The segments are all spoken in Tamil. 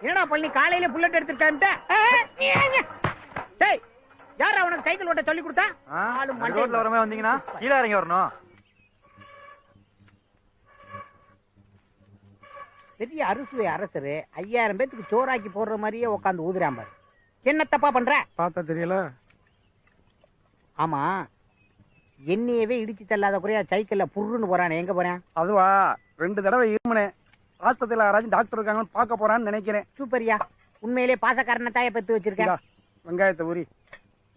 என்னடா பள்ளி காலையில புல்லட் எடுத்துட்டான்ட்ட? டேய், யாரா உனக்கு சைக்கிள் ஓட்ட சொல்லி கொடுத்தா? ரோட்ல வரமே வந்தீங்கன்னா கீழே இறங்கி வரணும். பெரிய அறுசுவை அரசரு 5000 பேத்துக்கு சோறாக்கி போடுற மாதிரியே உட்காந்து ஊதுறான் பாரு. என்ன தப்பா பண்ற? பார்த்தா தெரியல. ஆமா, என்னையவே இடிச்சு தள்ளாத குறையா சைக்கிள்ல புருன்னு போறானே, எங்க போறேன்? அதுவா 2 தடவை இருமுனேன். ஆஸ்பத்திரியில யாராச்சும் டாக்டர் இருக்காங்கன்னு பார்க்க போறான்னு நினைக்கிறேன். சூப்பரியா, உண்மையிலே பாசக்காரனை தாய பெத்து வச்சிருக்கேன். வெங்காயத்தை ஊறி.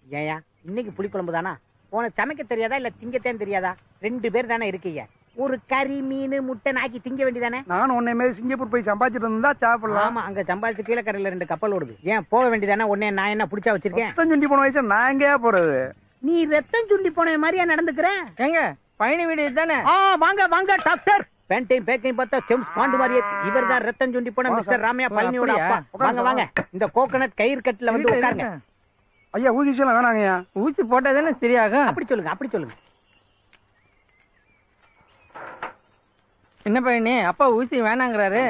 ஏயா இன்னைக்கு புளிக்குழம்பு தானா? உனக்கு சமைக்க தெரியாதா இல்ல திங்கத்தேன்னு தெரியாதா? 2 பேர் தானே இருக்கீங்க. ஒரு கறி மீன் முட்டை நாக்கி திங்க வேண்டியதானே? நானும் உன்னை மாதிரி சிங்கப்பூர் போய் சம்பாதிச்சிட்டு இருந்தா சாப்பிடலாம். ஆமா, அங்க சம்பாதிச்சு கீழக்கரையில 2 கப்பல் ஓடுது. ஏன் போக வேண்டியதானே? உன்னை நான் என்ன புடிச்சா வச்சிருக்கேன்? ரத்தம் சுண்டி போன வயசு நான் எங்கேயா போறது? நீ ரத்தம் சுண்டி போன மாதிரியா நடந்துக்கிறேன்? எங்க பயணி வீடு தானே? வாங்க வாங்க டாக்டர். பேண்டையும் பேக்கையும் பார்த்தா ஜேம்ஸ் பாண்ட் மாதிரியே. இவர் தான் ரத்தம் சுண்டி போன மிஸ்டர் ராமையா பழனியோட அப்பா. வாங்க வாங்க, இந்த கோகனட் கயிறு கட்டுல வந்து உட்காருங்க. ஐயா ஊசி எல்லாம் வேணாங்கய்யா. ஊசி போட்டதானே சரியாகும். அப்படி சொல்லுங்க, அப்படி சொல்லுங்க. என்ன பையனே, அப்பா ஊசி வேணாங்கிறாரு.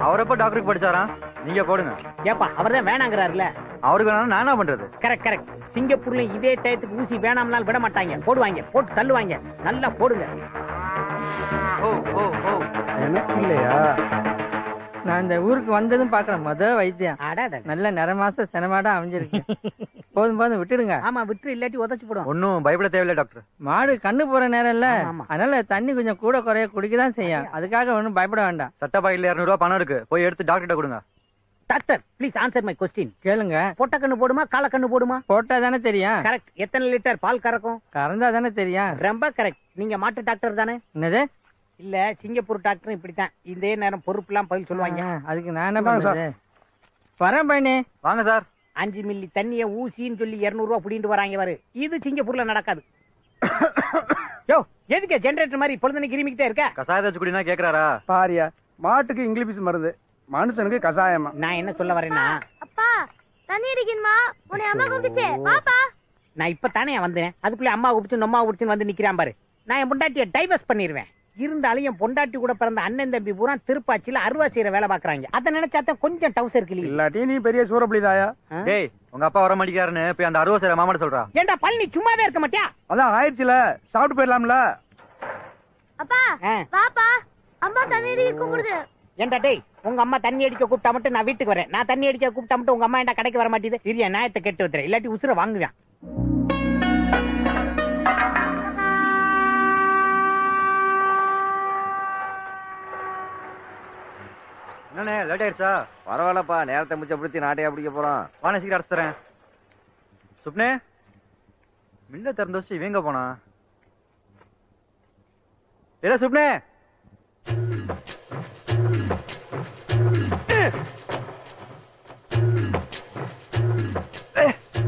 அவரப்ப டாக்டருக்கு படிச்சாரா? நீங்க போடுங்க. ஏப்பா அவர் தான் வேணாங்கிறாருல. அவருக்கு வேணாலும் நான் என்ன பண்றது? Correct correct. சிங்கப்பூர்ல இதே டயத்துக்கு ஊசி வேணாம்னாலும் விட மாட்டாங்க. போடுவாங்க, போட்டு தள்ளுவாங்க. நல்லா போடுங்க. எனக்கு இல்லையா? நான் இந்த ஊருக்கு வந்ததும் பாக்குறேன். வைத்தியம் நல்ல நிறமாச சினமாடா அமைஞ்சிருக்கு. போதும் போதும் விட்டுடுங்க. ஆமா, விட்டு இல்லாட்டி உதச்சு போடும். ஒன்னும் பயப்பட தேவையில்லை டாக்டர். மாடு கண்ணு போற நேரம் இல்ல, அதனால தண்ணி கொஞ்சம் கூட குறைய குடிக்கதான் செய்யும். அதுக்காக ஒன்னும் பயப்பட வேண்டாம். சட்ட பாக்கெட்ல 200 ரூபாய் பணம் இருக்கு, போய் எடுத்து டாக்டர்கிட்ட கொடுங்க. Doctor please answer my question. கேளுங்க. பொட்ட கண்ணு போடுமா கால கண்ணு போடுமா? போட்டா தானே தெரியும். கரெக்ட். எத்தனை லிட்டர் பால் கறக்கும்? கறந்தா தானே தெரியும். ரொம்ப கரெக்ட். நீங்க மாட்டு டாக்டர் தானே? என்னது? இல்ல சிங்கப்பூர் டாக்டர் இப்படித்தான் இதே நேரம் பொறுப்புலாம் பதில் சொல்லுவாங்க. அதுக்கு நான் என்ன பண்றது? வரேன் பையனே. வாங்க சார். 5 மில்லி தண்ணிய ஊசின்னு சொல்லி 200 ரூபாய் புடிட்டு வராங்க பாரு. இது சிங்கப்பூர்ல நடக்காது. யோ எதுக்கு ஜெனரேட்டர் மாதிரி பொழுதுன்னு கிருமிக்கிட்டே இருக்க? கசாயத்தை வச்சு குடினா கேக்குறாரா? பாரியா, மாட்டுக்கு இங்கிலீஷ் மருந்து, மனுஷனுக்கு கசாயமா. நான் என்ன சொல்ல வரேன்னா, அப்பா தண்ணி அடிக்கணுமா? உன்னை அம்மா கூப்பிடுச்சே பாப்பா. நான் இப்ப தானே வந்தேன், அதுக்குள்ள அம்மா கூப்பிட்டு நம்மா கூப்பிட்டு வந்து நிக்கிறான் பாரு. நான் என் பொண்டாட்டிய டைவர்ஸ் பண்ணிடுவேன். இருந்தாலும் என் பொண்டாட்டி கூட பிறந்த அண்ணன் தம்பி பூரா திருப்பாச்சியில அருவா செய்யற வேலை பாக்குறாங்க. அதை நினைச்சாத்தான் கொஞ்சம் டவுசர் கிளி. இல்லாட்டி நீ பெரிய சூறப்படிதாயா? டேய் உங்க அப்பா வர மாட்டேங்கிறாருன்னு போய் அந்த 60 சேர மாமாட்ட சொல்றா. ஏண்டா பழனி சும்மாவே இருக்க மாட்டியா? அதான் ஆயிடுச்சுல, சாப்பிட்டு போயிடலாம்ல. அப்பா பாப்பா அம்மா தண்ணி அடிக்க கூப்பிடுது. ஏண்டா டேய், உங்க அம்மா தண்ணி அடிக்க கூப்பிட்டா மட்டும் நான் வீட்டுக்கு வரேன். நான் தண்ணி அடிக்க கூப்பிட்டா மட்டும் உங்க அம்மா ஏண்டா கடைக்கு வர மாட்டேது? இரியா நியாயத்தை கெட்டு வைக்கிறேன், இல்லாட்டி உசுர வாங்குவேன். என்னண்ணே லேட் ஆயிடுச்சா? பரவாயில்லப்பா, நேரத்தை மிச்சப்படுத்தி நாட்டையா பிடிக்க போறோம். வாணி சீக்கிரம் அடிச்சு தரேன். சுப்னே மில்ல திறந்து வச்சு இவங்க போனா ஏதா சுப்னே?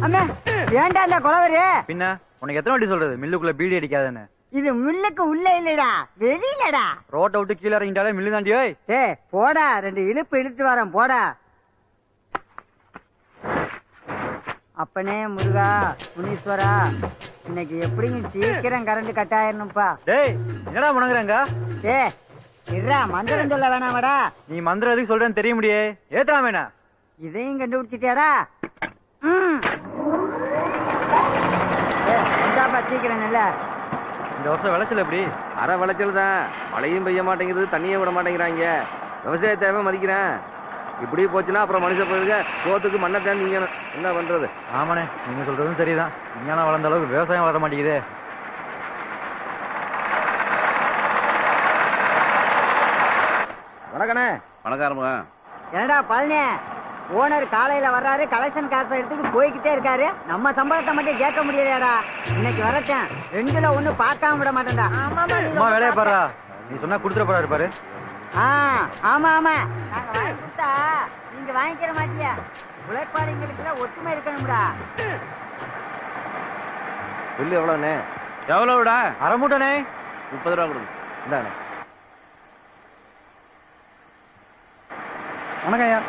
அம்மா ஏண்டா இந்த கொலவரி? பின்ன உனக்கு எத்தனை வாட்டி சொல்றது மில்லுக்குள்ள பீடி அடிக்காதன்னு? இது முள்ளுக்கு உள்ள இல்லடா, வெளியிலடா. ரோட்டை விட்டு கீழே இறங்கிட்டாலே மில்லு தாண்டி. ஓய் ஏய் போடா, 2 இழுப்பு இழுத்து வரேன் போடா. அப்பனே முருகா முனீஸ்வரா, இன்னைக்கு எப்படிங்க சீக்கிரம் கரண்ட் கட் ஆயிரணும்ப்பா. டேய் என்னடா முணங்குறாங்க? ஏ இருடா, மந்திரம் சொல்ல வேணாமடா. நீ மந்திரம் எதுக்கு சொல்றேன்னு தெரிய முடியே, ஏத்தலாம் வேணா. இதையும் கண்டுபிடிச்சிட்டியாடா? சீக்கிரம் இல்ல. இந்த வருஷம் விளைச்சல் எப்படி? அரை விளைச்சல் தான், மழையும் பெய்ய மாட்டேங்குது, தண்ணியே விட மாட்டேங்கிறாங்க. விவசாய தேவை மதிக்கிறேன். இப்படி போச்சுன்னா அப்புறம் மனுஷ போயிருக்க சோத்துக்கு மண்ணை தான் நீங்க என்ன பண்றது? ஆமாண்ணே, நீங்க சொல்றதும் சரிதான். விஞ்ஞானம் வளர்ந்த அளவுக்கு விவசாயம் வளர மாட்டேங்குது. வணக்கண்ணே. வணக்காரமா. என்னடா பழனி, ஓனர் காலையில வர்றாரு, கலெக்ஷன் காசை எடுத்துட்டு போய்கிட்டே இருக்காரு. நம்ம சம்பளத்தை மட்டும் கேட்க முடியலையாடா? இன்னைக்கு வரச்சேன் 2ல 1 பார்க்காம விட மாட்டேன்டா. அம்மா வேலையை பாரு, நீ சொன்னா குடுத்துட போறாரு பாரு. ஆமா ஆமா, நாங்க வாங்கி கொடுத்தா நீங்க வாங்கிக்கிற மாட்டியா? உழைப்பாளிங்களுக்கு ஒற்றுமை இருக்கணும்டா. பில்லு எவ்வளவுண்ணே? எவ்வளவுடா? அரை மூட்டனே. 30 ரூபா கொடுங்க. இந்தாண்ணே. வணக்கம் ஐயா.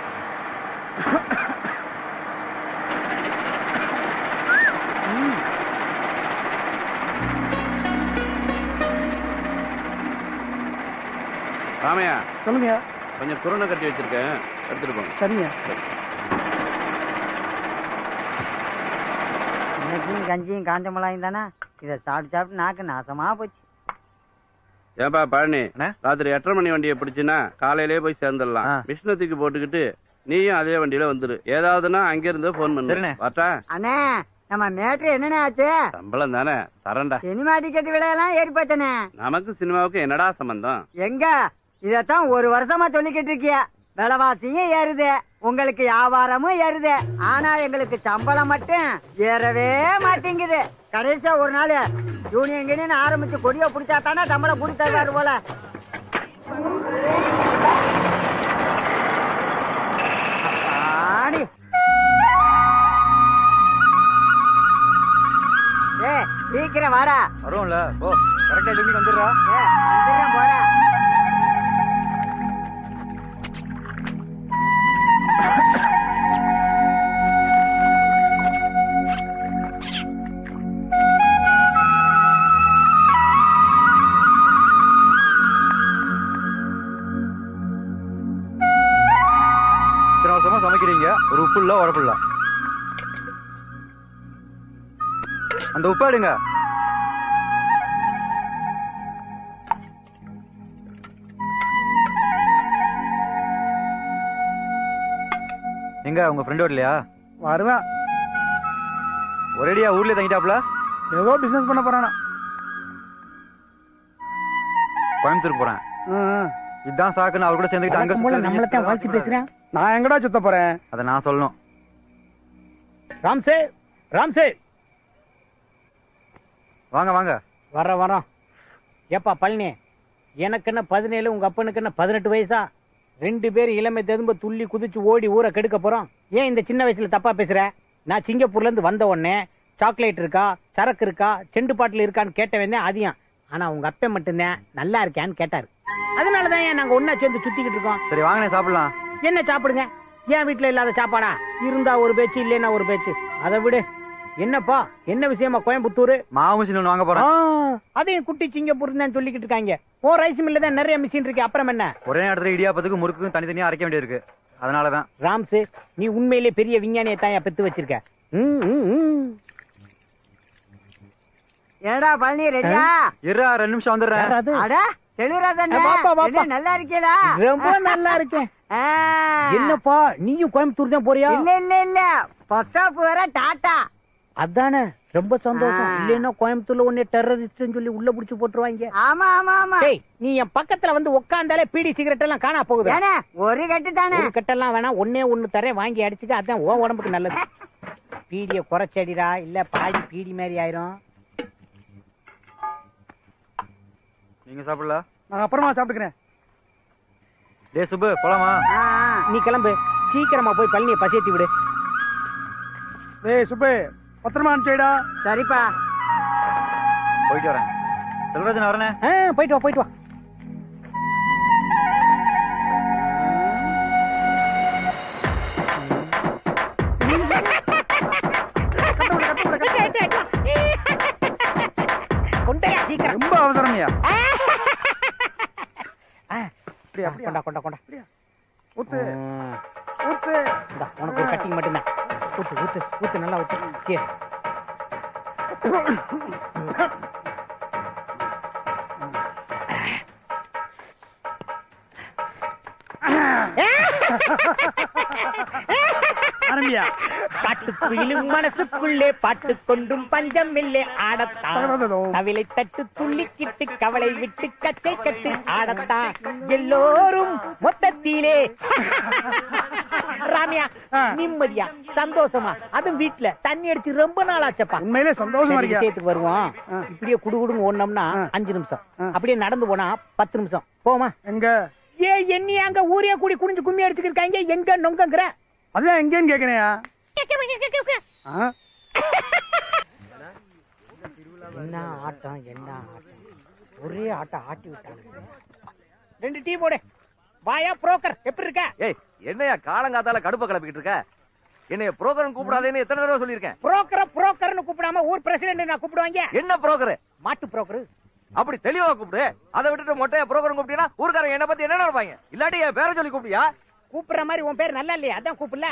ராமையா சொல்லுங்க. கொஞ்சம் குருணை கட்டி வச்சிருக்கேன், எடுத்துட்டு போங்க. சரிங்க. இன்னைக்கும் கஞ்சியும் காஞ்ச மிளகாயும் தானே, இதை சாப்பிட்டு சாப்பிட்டு நாக்கு நாசமா போச்சு. ஏன்பா பழனி, அண்ணே? ராத்திரி 8:30 மணி வண்டியை பிடிச்சுன்னா காலையிலேயே போய் சேர்ந்துடலாம். மிஷினை தூக்கி போட்டுக்கிட்டு நீயும் அதே வண்டியில வந்துரு. ஏதாவதுன்னா அங்கிருந்து போன் பண்ணு. சரிண்ணே. வரட்டா? அண்ணே நம்ம மேட்ரு என்னண்ணே ஆச்சு? சம்பளம் தானே தரண்டா. சினிமா டிக்கெட் விலையெல்லாம் ஏறி போச்சனே. நமக்கு சினிமாவுக்கு என்னடா சம்பந்தம்? எங்க இதத்தான் 1 வருஷமா சொல்லிக்கிட்டு இருக்கிய. விலைவாசியும் ஏறுது, உங்களுக்கு வியாபாரமும் ஏறுது, ஆனா எங்களுக்கு சம்பளம் மட்டும் ஏறவே மாட்டேங்குது. கடைசியா ஒரு நாள் யூனியன் கியூனியன் ஆரம்பிச்சு கொடிய பிடிச்சா தானே சம்பளம் கூடி தருவாரு போல. அப்பாடி. ஏ சீக்கிரம் வாடா. வருவோம்ல, ஓ கரெக்டா டைமிங் வந்துடுறா. வந்துடுறேன் போடா. இத்தனை வருஷமா சமைக்கிறீங்க, ஒரு உப்பு இல்ல உரப்பு இல்ல. அந்த உப்பு எடுங்க. எங்க உங்க ஃப்ரெண்ட் வரலையா? வருவேன். ஒரேடியா ஊர்லயே தங்கிட்டாப்ல? ஏதோ பிசினஸ் பண்ண போறானா? கோயம்புத்தூர் போறேன். இதுதான் சாக்குன்னு அவர் கூட சேர்ந்துக்கிட்டு அங்க நம்மளத்தான் வாழ்த்து பேசுறேன். நான் எங்கடா சுத்த போறேன்? அதை நான் சொல்லணும். ராம்சே, ராம்சே, வாங்க வாங்க. வரோம். ஏப்பா பழனி, எனக்கு என்ன 17, உங்க அப்பனுக்கு என்ன 18 வயசா? 2 பேரும் இளமை திரும்ப துள்ளி குதிச்சு ஓடி ஊரை கெடுக்க போறோம். ஏன் இந்த சின்ன வயசுல தப்பா பேசுற? நான் சிங்கப்பூர்ல இருந்து வந்த உடனே சாக்லேட் இருக்கா, சரக்கு இருக்கா, செண்டு பாட்டில் இருக்கான்னு கேட்டவன் தான் அதிகம். ஆனா உங்க அப்பா மட்டும்தான் நல்லா இருக்கான்னு கேட்டாரு. அதனாலதான் ஏன் நாங்க ஒன்னா சேர்ந்து சுத்திக்கிட்டு இருக்கோம். சரி வாங்கண்ணே சாப்பிடலாம். என்ன சாப்பிடுங்க? ஏன் வீட்டுல இல்லாத சாப்பாடா? இருந்தா ஒரு பேச்சு, இல்லைன்னா ஒரு பேச்சு. அதை விடு. என்னப்பா, என்ன விஷயமா கோயம்புத்தூர்? மாவு மிஷின் ஒன்று வாங்க போறேன். அதையும் குட்டி சிங்கப்பூர் தான் சொல்லிக்கிட்டு இருக்காங்க. ஓ ரைஸ் மில்ல தான் நிறைய மிஷின் இருக்கு. அப்புறம் என்ன? ஒரே இடத்துல இடியாப்பத்துக்கு முறுக்குக்கும் தனித்தனியா அரைக்க வேண்டியிருக்கு. அதனாலதான். ராம்ஸ், நீ உண்மையிலே பெரிய விஞ்ஞானியை தான் பெத்து வச்சிருக்க. ஏடா பழனி ரெடியா? இருடா 2 நிமிஷம் வந்துடுறேன். அட தெளிராதண்ணே, பாப்பா, பாப்பா. என்ன நல்லா இருக்கேடா? ரொம்ப நல்லா இருக்கேன். என்னப்பா, நீயும் கோயம்புத்தூர் தான் போறியா? இல்ல பஸ் ஸ்டாப் வர டாட்டா. அதானே, ரொம்ப சந்தோஷம். இல்லைன்னா கோயம்புத்தூர்ல உன்னை டெரரிஸ்ட் சொல்லி உள்ள புடிச்சு போட்டுருவாங்க. ஆமா டேய், நீ என் பக்கத்துல வந்து உட்கார்ந்தாலே பீடி சிகரெட் எல்லாம் காணா போகுது. ஏனே ஒரு கட்டு தானே? ஒரு கட்டெல்லாம் வேணாம், ஒண்ணு தரேன், வாங்கி அடிச்சுக்க. அதான் உன் உடம்புக்கு நல்லது. பீடிய குறைச்சடிடா, இல்ல பாடி பீடி மாதிரி ஆயிரும். நீங்க சாப்பிடல? நான் அப்புறமா சாப்பிட்டுக்கிறேன். டேய் சுப்பு, போலாமா? நீ கிளம்பு, சீக்கிரமா போய் பழனியை பசியத்தி விடு. டேய் சுப்பு, பத்திரமா அனுப்பிச்சுடா. சரிப்பா. போயிட்டு வரேன். செல்வராஜன் வரனே. போயிட்டு வா, போயிட்டு வா. கொண்டையா சீக்கிரம். ரொம்ப அவசரம்யா. கொண்டா கொண்டா கொண்டா. ஊத்து ஊத்து. இந்தா, உனக்கு ஒரு கட்டிங் மட்டும்தான். ஊத்து ஊத்து ஊத்து, நல்லா ஊத்து. சரி. ஆரம்பியா. பாட்டுக்குயிலும் மனசுக்குள்ளே பாட்டு கொண்டும் பஞ்சம் இல்லை ஆடத்தான். கவிலை தட்டு துள்ளிக்கிட்டு கவலை விட்டு கச்சை கட்டு ஆடத்தான் எல்லோரும் மொத்தத்திலே. ராமியா, நிம்மதியா சந்தோஷமா, அதுவும் வீட்டுல தண்ணி அடிச்சு ரொம்ப நாள் ஆச்சப்பா. உண்மையிலே சந்தோஷமா இருக்கியா? விஷயத்துக்கு வருவோம். இப்படியே குடுகுடுன்னு ஓடனோம்னா 5 நிமிஷம், அப்படியே நடந்து போனா 10 நிமிஷம் போமா. எங்க என்னைய அங்க ஊரே கூடி குனிஞ்சு கும்மி அடிச்சுக்கிருக்காங்க. எங்க நொங்கங்கிற? அதான் எங்கேன்னு கேக்குறேயா? என்ன ஆட்டம், என்ன ஆட்டம், ஒரே ஆட்டம் ஆட்டி விட்டாங்க. 2 டீ போடு. வாயா புரோக்கர், எப்படி இருக்க? ஏய், என்னையா காலங்காத்தால கடுப்ப கிளப்பிக்கிட்டு இருக்க? என்னைய புரோக்கர் கூப்பிடாதேன்னு எத்தனை தடவை சொல்லியிருக்கேன். புரோக்கர்னு கூப்பிடாம ஊர் பிரசிடென்ட் நான் கூப்பிடுவாங்க. என்ன புரோக்கர்? மாட்டு புரோக்கர். அப்படி தெளிவா கூப்பிடு. அதை விட்டுட்டு மொட்டையா புரோக்கர் கூப்பிட்டீங்கன்னா ஊர்க்காரங்க என்ன பத்தி என்ன நினைப்பாங்க? இல்லாட்டி என் பேரை சொல்லி கூப்பிடியா? கூப்பிடுற மாதிரி உன் பேர் நல்லா இல்லையா? அதான் கூப்பிடல.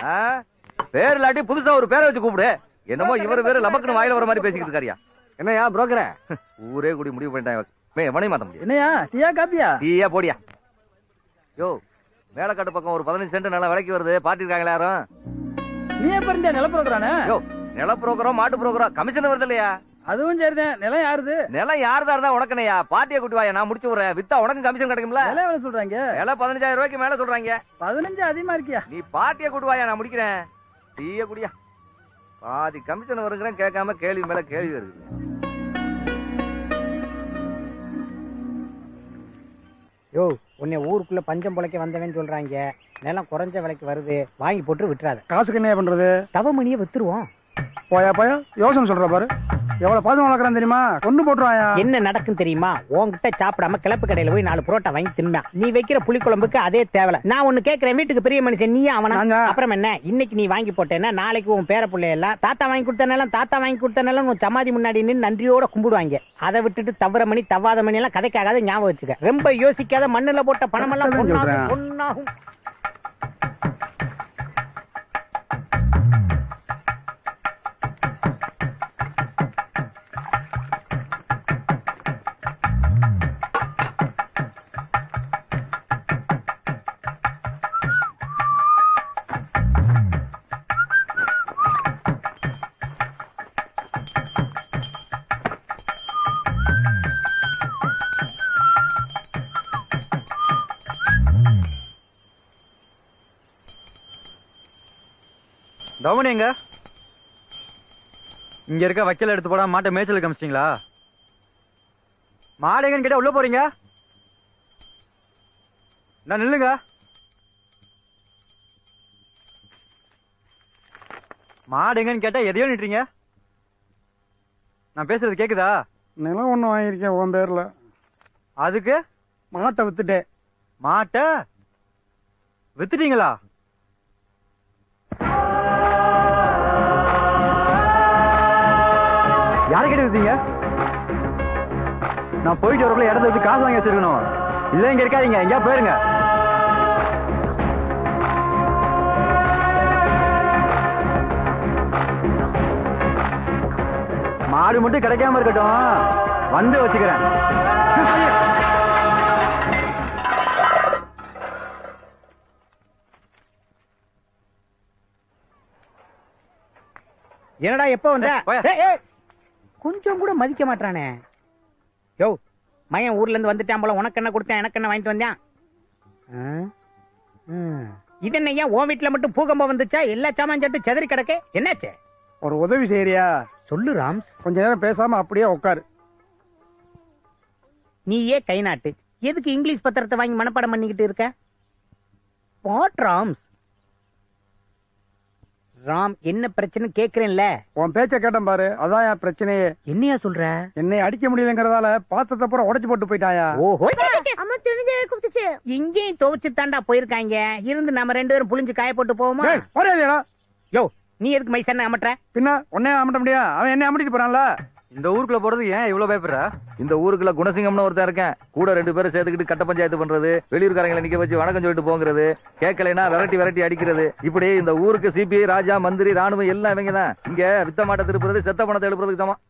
பேர் இல்லாட்டி புதுசா ஒரு பேரை வச்சு கூப்பிடு. என்னமோ இவரு பேரு லபக்குன்னு வாயில வர மாதிரி பேசிக்கிட்டு இருக்காரியா? என்னையா புரோக்கர? ஊரே கூடி முடிவு பண்ணிட்டாங்க. எவனையும் மாத்த முடியும். என்னையா, டீயா காப்பியா? டீயா போடியா. யோ, மேலக்காட்டு பக்கம் ஒரு 15 சென்ட் நல்லா விலைக்கு வருது. பாட்டி இருக்காங்களா யாரும்? நீ எப்ப இருந்த நில புரோக்கரானே? யோ, நில புரோக்கரோ மாட்டு புரோக்கரோ கமிஷன் வருது இல்லையா? அதுவும் சரிதான். நிலம் யாருது? நிலம் யாருதா இருந்தா உனக்குனையா? பாட்டியை கூட்டி வாயா, நான் முடிச்சு விடுறேன். வித்தா உனக்கு கமிஷன் கிடைக்கும்ல? நிலம் எவ்வளவு சொல்றாங்க? நிலம் 15,000 ரூபாய்க்கு மேல சொல்றாங்க. 15 அதிகமா இருக்கியா? நீ பாட்டியை கூட்டி வாயா, நான் முடிக்கிறேன். டீய குடியா. பாதி கமிஷன் வருங்கிறேன், கேட்காம கேள்வி மேல கேள்வி வருது. யோ, உன்னை ஊருக்குள்ள பஞ்சம் பொழைக்க வந்தவன் சொல்றாங்க. நிலம் குறைஞ்ச விலைக்கு வருது, வாங்கி போட்டு விட்டுறாத. காசுக்கு என்ன பண்றது? தவமணியை வித்துருவோம். போயா போயா, யோசனை சொல்ற பாரு. எவ்வளவு பாதம் வளர்க்கறான் தெரியுமா? கொண்டு போட்டுருவாயா? என்ன நடக்கும் தெரியுமா? உன்கிட்ட சாப்பிடாம கிளப்பு கடையில போய் 4 புரோட்டா வாங்கி தின்னும். நீ வைக்கிற புளிக்குழம்புக்கு அதே தேவை. நான் ஒண்ணு கேட்கிறேன், வீட்டுக்கு பெரிய மனுஷன் நீ அவனா? அப்புறம் என்ன, இன்னைக்கு நீ வாங்கி போட்டேன்னா நாளைக்கு உன் பேர பிள்ளை எல்லாம் தாத்தா வாங்கி கொடுத்தனால உன் சமாதி முன்னாடி நின்று நன்றியோட கும்பிடுவாங்க. அதை விட்டுட்டு தவற மணி தவாத மணி எல்லாம் கதைக்காக ஞாபகம் வச்சுக்க. ரொம்ப யோசிக்காத, மண்ணுல போட்ட பணம் எல்லாம் ஒன்னாகும். தவமணி எங்க? இங்க இருக்க வைக்கல எடுத்து போட மாட்டை மேய்ச்சலுக்கு அமிச்சிட்டீங்களா? மாடு எங்கன்னு கேட்டா உள்ள போறீங்க? நான் நில்லுங்க. மாடு எங்கன்னு கேட்டா எதையோ நிட்டுறீங்க. நான் பேசுறது கேக்குதா? நிலம் ஒண்ணு வாங்கியிருக்கேன் உன் பேர்ல. அதுக்கு மாட்டை வித்துட்டேன். மாட்டை வித்துட்டீங்களா? யாருக்கிட்ட வித்தீங்க? நான் போயிட்டு வரக்குள்ள இடத்த வச்சு காசு வாங்கி வச்சிருக்கணும். இல்ல இங்க இருக்காதீங்க, எங்கயா போயிருங்க. மாடு மட்டும் கிடைக்காம இருக்கட்டும், வந்து வச்சுக்கிறேன். என்னடா எப்ப வந்த? போயா. கொஞ்சம் கூட மதிக்க மாட்டானே. யோ மயன் ஊர்ல இருந்து வந்துட்டான் போல. உனக்கு என்ன கொடுத்தேன், எனக்கு என்ன வாங்கிட்டு வந்தான்? இது என்ன ஏன் உன் வீட்டுல மட்டும் பூகம்பம் வந்துச்சா? எல்லா சாமான் சட்டு செதறி கிடக்கு. என்னாச்சு? ஒரு உதவி செய்யறியா? சொல்லு ராம்ஸ். கொஞ்ச நேரம் பேசாம அப்படியே உட்காரு. நீயே கை நாட்டு. எதுக்கு இங்கிலீஷ் பத்திரத்தை வாங்கி மனப்பாடம் பண்ணிக்கிட்டு இருக்க? What rams? ராம் என்ன பிரச்சனை கேக்குறேன்ல. உன் பேச்ச கேட்டேன் பாரு, அதான் என் பிரச்சனையே. என்னையா சொல்ற? என்னை அடிக்க முடியலங்கிறதால பாத்திரத்தை பூரா உடைச்சு போட்டு போயிட்டாயா. ஓஹோ, அம்மா தெரிஞ்சே கூப்பிட்டுச்சு. இங்கேயும் துவைச்சு தாண்டா போயிருக்காங்க. இருந்து நம்ம 2 பேரும் புளிஞ்சு காய போட்டு போவோமா? டேய், போறியா? யோ நீ எதுக்கு மைசன்ன அமட்டுற? பின்ன உன்னைய அமட்ட முடியா? அவன் என்ன அமட்டிட்டு போறான்ல. இந்த ஊருக்குள்ள போறது ஏன் இவ்வளவு பயப்படுற? இந்த ஊருக்குள்ள குணசிங்கம்னு ஒருத்தன் இருக்கேன். கூட 2 பேரும் சேர்த்துக்கிட்டு கட்ட பஞ்சாயத்து பண்றது, வெளியூர்காரங்களை நிக்க வச்சு வணக்கம் சொல்லிட்டு போங்கிறது, கேட்கலைன்னா விரட்டி அடிக்கிறது. இப்படி இந்த ஊருக்கு சிபிஐ, ராஜா, மந்திரி, ராணுவம் எல்லாம் இவங்க தான். இங்க வித்த மாட்டை திருப்புறது, செத்த பணத்தை எழுப்புறதுக்கு சமம்.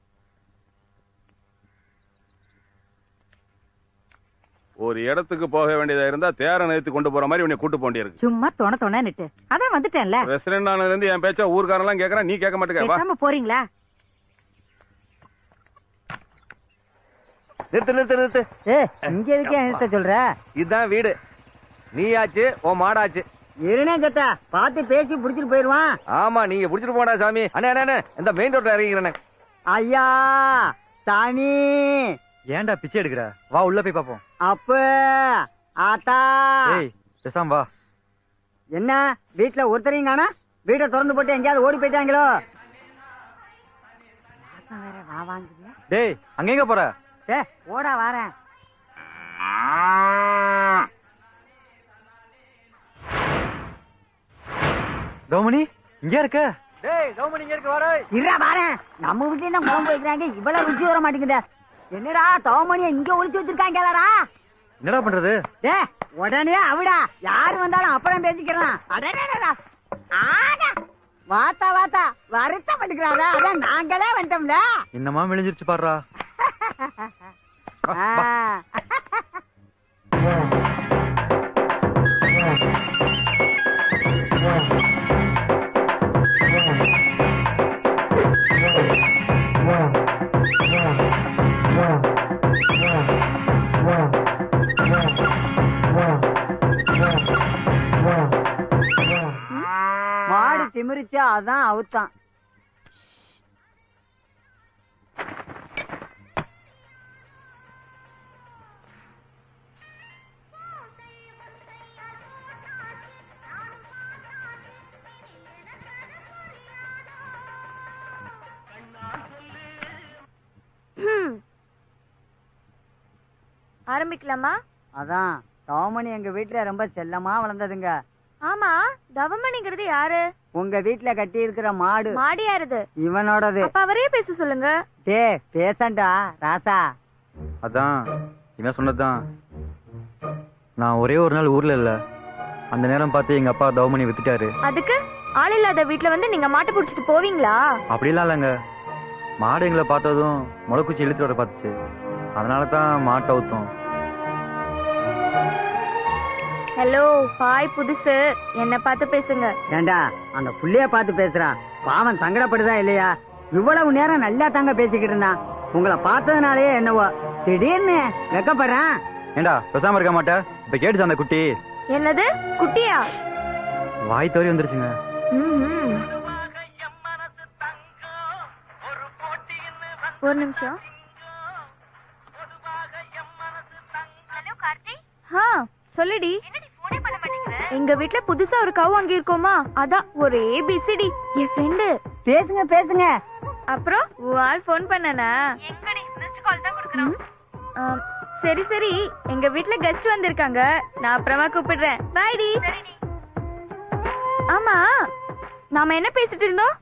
ஒரு இடத்துக்கு போக வேண்டியதா இருந்தா தேர நிறுத்தி கொண்டு போற மாதிரி உன்னை கூட்டு போண்டியிருக்கு. சும்மா தோணு அதான் வந்துட்டேன்ல. பிரசிடென்ட் ஆனதுல இருந்து என் பேச்சா ஊர்க்காரெல்லாம் கேக்குறேன், நீ கேட்க மாட்டேங்க. போறீங்களா? நிறுத்து. இங்க இருக்கே நிறுத்த சொல்ற? இதுதான் வீடு. நீயாச்சு, உன் மாடாச்சு. இருனே கேட்டா பார்த்து பேசி புடிச்சிட்டு போயிருவான். ஆமா, நீங்க புடிச்சிட்டு போடா சாமி. அண்ணே இந்த மெயின் ரோட்ல இறங்கிக்கிறேன். ஐயா சாமி, ஏன்டா பிச்சை எடுக்கிற? வா உள்ள போய் பாப்போம். அப்ப ஆத்தா. ஏய் பேசாம வா. என்ன வீட்டுல ஒருத்தரையும் காணா? வீட்டை திறந்து போட்டு எங்கேயாவது ஓடி போயிட்டாங்களோ? டேய் அங்க எங்க போற? ஓடா வாரேன். தவமணி இங்க இருக்க? டேய் தவமணி இங்க இருக்க, வாடா. இருடா வாரேன். நம்ம வீட்லயும் தான் குழம்பு வைக்கிறாங்க, இவ்வளவு ருச்சி வர மாட்டேங்குது. என்னடா தவமணியை இங்க ஒளிச்சு வச்சிருக்காங்களா? என்னடா பண்றது? உடனே அவிடா, யாரு வந்தாலும் அப்புறம் பேசிக்கலாம். அடடடடா. ஆடா வாத்தா வருத்தம் பண்ணிக்கிறாளா? அதான் நாங்களே வந்துட்டோம்ல. என்னமா மெலிஞ்சிருச்சு பாடுறா. மாடு திமிரிச்சா அதான் அவுத்தான். ஆரம்பிக்கலாமா? அதான் தவமணி எங்க வீட்டுல ரொம்ப செல்லமா வளர்ந்ததுங்க. ஆமா, தவமணிங்கிறது யாரு? உங்க வீட்டுல கட்டி இருக்கிற மாடு. மாடு யாருது? இவனோடது. அப்ப அவரே பேச சொல்லுங்க. பேசண்டா ராசா. அதான் இவன் சொன்னதுதான். நான் ஒரே ஒரு நாள் ஊர்ல இல்ல. அந்த நேரம் பார்த்து எங்க அப்பா தவமணி வித்துட்டாரு. அதுக்கு ஆள் இல்லாத வீட்டுல வந்து நீங்க மாட்டை புடிச்சிட்டு போவீங்களா? அப்படிலாம் இல்லங்க. மாடு எங்களை பார்த்ததும் முளைக்குச்சி இழுத்து வர பார்த்துச்சு. அதனால தான் மாட்டை அவுத்தோம். ஹலோ ஹாய், புதுசு என்ன பார்த்து பேசுங்க. ஏண்டா அந்த புள்ளைய பார்த்து பேசுறான். பாவன் சங்கடப்படுதா இல்லையா? இவ்வளவு நேரம் நல்லா தாங்க பேசிக்கிட்டு இருந்தான். உங்களை பார்த்ததுனாலயே என்னவோ திடீர்னு வெக்கப்படுறான். ஏண்டா பேசாம இருக்க மாட்டே? இப்ப கேட்டுச்சு அந்த குட்டி. என்னது குட்டியா? வாய் தவறி வந்துருச்சுங்க. ஒரு நிமிஷம். ஹலோ கார்த்தி. சொல்லுடி. எங்க வீட்ல புதுசா ஒரு கவு வாங்கியிருக்கோமா, அதான் ஒரு ஏபிசிடி. என் ஃப்ரெண்டு. பேசுங்க பேசுங்க. அப்புறம் ஆள் போன் பண்ணனா? சரி சரி, எங்க வீட்ல கெஸ்ட் வந்திருக்காங்க, நான் அப்புறமா கூப்பிடுறேன். பை டி. ஆமா, நாம என்ன பேசிட்டு இருந்தோம்?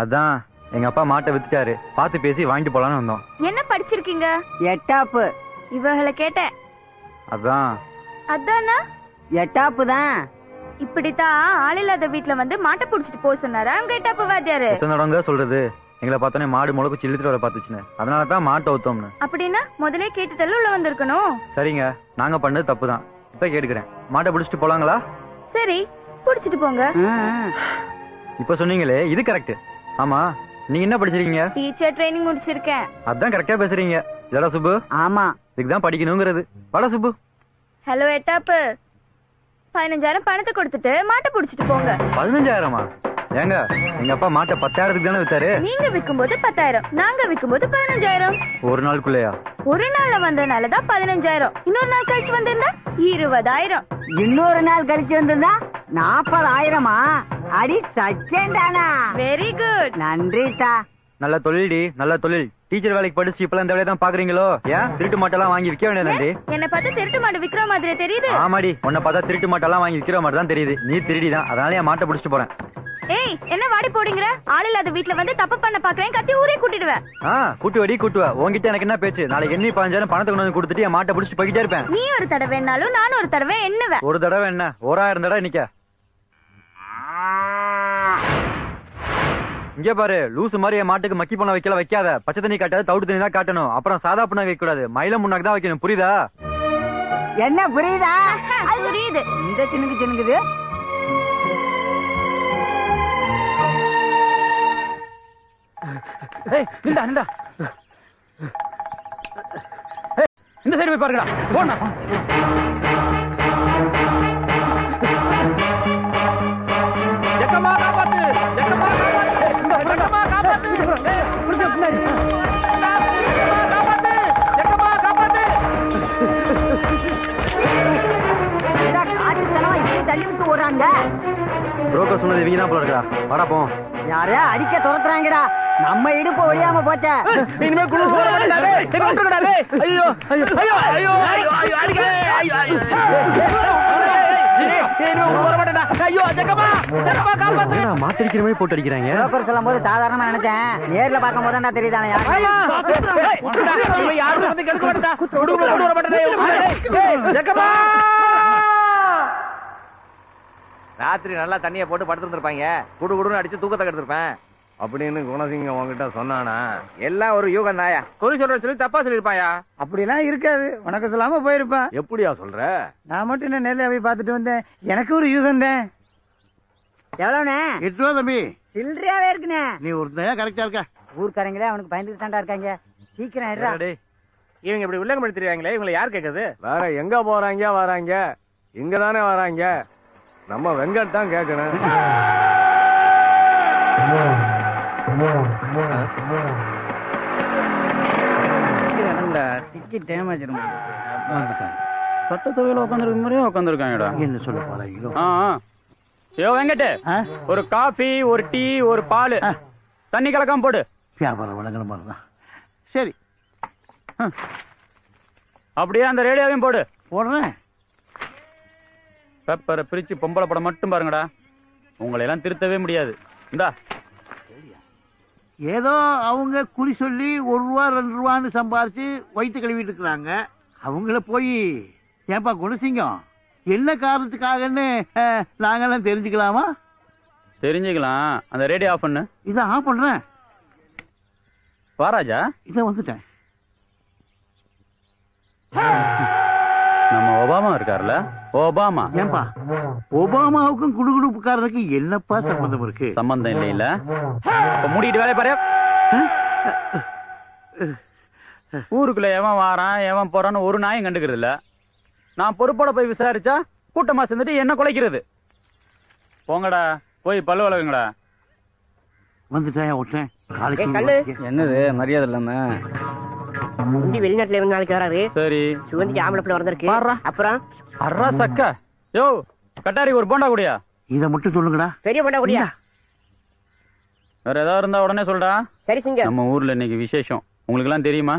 அதான் எங்க அப்பா மாட்டை வித்துட்டாரு, பார்த்து பேசி வாங்கிட்டு போலான்னு வந்தோம். என்ன படிச்சிருக்கீங்க? எட்டாப்பு. இவகளை கேட்டேன். அதான் அதானா? எட்டாப்பு தான். இப்படித்தான் ஆள் இல்லாத வீட்ல வந்து மாட்டை புடிச்சிட்டு போக சொன்னாரா உங்க எட்டாப்பு வாத்தியாரு? எத்தனை தடவை சொல்றது, எங்களை பார்த்தோன்னே மாடு முளைக்கு சில்லிட்டு வர பார்த்துச்சுன்னு, அதனாலதான் மாட்டை ஊத்தோம்னு. அப்படின்னா முதலே கேட்டுட்டல உள்ள வந்திருக்கணும். சரிங்க, நாங்க பண்ணது தப்பு தான், இப்ப கேட்டுக்கிறேன். மாட்டை பிடிச்சிட்டு போலாங்களா? சரி, புடிச்சிட்டு போங்க. இப்ப சொன்னீங்களே இது கரெக்ட். ஆமா, நீங்க என்ன படிச்சிருக்கீங்க? டீச்சர் ட்ரைனிங் முடிச்சிருக்கேன். அதான் கரெக்டா பேசுறீங்க. இல்லடா சுப்பு? ஆமா, இதுக்குதான் படிக்கணுங்கிறது. வாடா சுப்பு. ஹலோ எட்டாப்பு, 15,000 பணத்தை கொடுத்துட்டு மாட்டை புடிச்சிட்டு போங்க. 15,000மா? ஏங்க, எங்க அப்பா மாட்டை 10,000க்கு தானே வித்தாரு. நீங்க விக்கும்போது 10,000, நாங்க விக்கும்போது 15,000. ஒரு நாளுக்குள்ளயா? ஒரு நாள்ல வந்தனாலதான் 15,000. இன்னொரு நாள் கழிச்சு வந்திருந்தா 20,000. இன்னொரு நாள் கழிச்சு வந்திருந்தா 40,000மா? அடி சச்சேண்டானா. Very good. நன்றிதா. நல்ல தொழில்டி, நல்ல தொழில். டீச்சர் வேலைக்கு படிச்சு இப்ப இந்த வேலையை தான் பாக்குறீங்களோ? ஏன் திருட்டு மாட்டெல்லாம் வாங்கி விற்க வேண்டியதாண்டி? என்ன பார்த்தா திருட்டு மாடு விக்கிற மாதிரி தெரியுது? ஆமாடி, உன்னை பார்த்தா திருட்டு மாட்டெல்லாம் வாங்கி விற்கிற மாதிரி தான் தெரியுது. நீ திருடி தான், அதனால என் மாட்டை பிடிச்சிட்டு போறேன். ஏய், என்ன வாடி போடுங்கற? ஆள் இல்லாத வீட்ல வந்து தப்பு பண்ண பாக்குறேன், கத்தி ஊரே கூட்டிடுவேன். கூட்டுவடி கூட்டுவ. உன்கிட்ட எனக்கு என்ன பேச்சு? நாளைக்கு எண்ணி 15,000 பணத்தை கொண்டு வந்து கொடுத்துட்டு என் மாட்டை பிடிச்சிட்டு போய்கிட்டே இருப்பேன். நீ ஒரு தடவை என்னாலும் நான் ஒரு தடவை எண்ணுவேன். ஒரு தடவை என்ன, 1000 தடவை நிக்க. இங்க பாரு, லூசு மாதிரி என் மாட்டுக்கு மக்கி பண்ண வைக்காத. பச்சை தண்ணி காட்டாது, தவிட்டு தண்ணி தான் காட்டணும். அப்புறம் சாதா புண்ணாக்கு வைக்க கூடாது, மயில முன்னாக்கு தான் வைக்கணும். புரியுதா? என்ன புரியுதா? புரியுது. இந்த சின்னுக்கு சின்னுக்குது. இந்த சைடு போய் பாருங்கடா. போனா ஜக்கமா காப்பாத்து, ஜக்கமா காப்பாத்து, ஜக்கமா காப்பாத்து, பின்னாடி காப்பாத்து, ஜக்கமா காப்பாத்து. காட்டு தனமா இப்படி தள்ளி விட்டு ஓடுறாங்க. புரோக்கர் சொன்னது இவங்க தான் போல இருக்கா. வாடா போ. யாரையா அடிக்க துரத்துறாங்கடா. நம்ம இடுப்பு ஒழியாம போச்ச. இனிமே குழு போட மாட்டாடே. டேய், ஐயோ ஐயோ ஐயோ ஐயோ ஐயோ அடிக்க. ஐயோ ஐயோ மாட்டடிக்கிற மாதிரி போட்டு அடிக்கிறாங்க. புரோக்கர் சொல்லும் போது சாதாரணமா நினைச்சேன், நேர்ல பார்க்கும் போது தான் தெரியுதானே. யாரும் வந்து கெடுக்க மாட்டா. குடும்ப கொண்டு வர மாட்டேன். ராத்திரி நல்லா தண்ணியை போட்டு படுத்துருப்பாங்க, குடு குடுன்னு அடிச்சு தூக்கத்தை கெடுத்திருப்பேன் அப்படின்னு குணசிங்கம் உங்ககிட்ட சொன்னானா? எல்லாம் ஒரு யூகம் தாயா. குறி சொல்ற சொல்லி தப்பா சொல்லிருப்பாயா? அப்படிலாம் இருக்காது, உனக்கு சொல்லாம போயிருப்பேன். எப்படியா சொல்ற? நான் மட்டும் என்ன நேர்ல போய் பார்த்துட்டு வந்தேன், எனக்கு ஒரு யூகம் தான். எவ்வளவுண்ணே? 8 ரூபா தம்பி. சில்லறையாவே இருக்குண்ணே. நீ ஒருத்தன் கரெக்டா இருக்க. ஊர்க்காரங்களே அவனுக்கு பயந்துட்டு தாண்டா இருக்காங்க. சீக்கிரம் இருடா. இவங்க இப்படி உள்ளங்கப்படுத்தி தெரியாங்களே, இவங்களை யார் கேட்கறது? வேற எங்க போறாங்க வராங்க? இங்கதானே வராங்க. நம்ம வெங்கட் தான் கேட்கணும். டிக்கெட் டேமேஜ் சட்டசபையில உட்காந்துருக்க மாதிரியே உட்காந்துருக்காங்கடா. என்ன சொல்ல போறீங்க? யோ வெங்கட், ஒரு காஃபி, ஒரு டீ, ஒரு பால், தண்ணி கலக்காம போடு. வியாபாரம் வழங்குற மாதிரி தான். சரி, அப்படியே அந்த ரேடியோவையும் போடு. போடுறேன். பேப்பரை பிரிச்சு பொம்பளை படம் மட்டும் பாருங்கடா, உங்களை எல்லாம் திருத்தவே முடியாது. இந்தா, ஏதோ அவங்க குறி சொல்லி 1 ரூபா 2 ரூபான்னு சம்பாரிச்சு வயிற்று கழுவிட்டு இருக்கிறாங்க. அவங்கள போய் ஏன்பா குணசிங்கம், என்ன காரணத்துக்காகன்னு நாங்கெல்லாம் தெரிஞ்சுக்கலாமா? தெரிஞ்சுக்கலாம். அந்த ரேடியோ ஆஃப் பண்ணு. இதை ஆஃப் பண்றேன். வாராஜா, இதை வந்துட்டேன். நம்ம ஒபாமா இருக்காருல்ல, ஒபாமா. ஏன்பா, ஒபாமாவுக்கும் குடுகுடுப்புக்காரனுக்கு என்னப்பா சம்பந்தம் இருக்கு? சம்பந்தம் இல்லை இல்ல. மூடிட்டு வேலைய பாரு. ஊருக்குள்ள எவன் வாரான் எவன் போறான்னு ஒரு நாயும் கண்டுக்கிறது இல்ல. நான் பொறுப்போட போய் விசாரிச்சா கூட்டமா சேர்ந்துட்டு என்ன குலைக்கிறது. போங்கடா, போய் பல்லு வளவுங்கடா. வந்துட்டேன், விட்டேன். என்னது மரியாதை இல்லாம? முந்தி வெளிநாட்டுல இருந்து நாளைக்கு வராரு. சரி சுகந்திக்கு ஆம்பளை பிள்ளை வந்திருக்கு. அப்புறம் அர்ரா சக்கா யோ கட்டாரி ஒரு போண்டா குடியா. இத மட்டும் சொல்லுங்கடா. பெரிய போண்டா குடியா. வேற ஏதாவது இருந்தா உடனே சொல்றா. சரி சிங்க. நம்ம ஊர்ல இன்னைக்கு விசேஷம், உங்களுக்கு எல்லாம் தெரியுமா?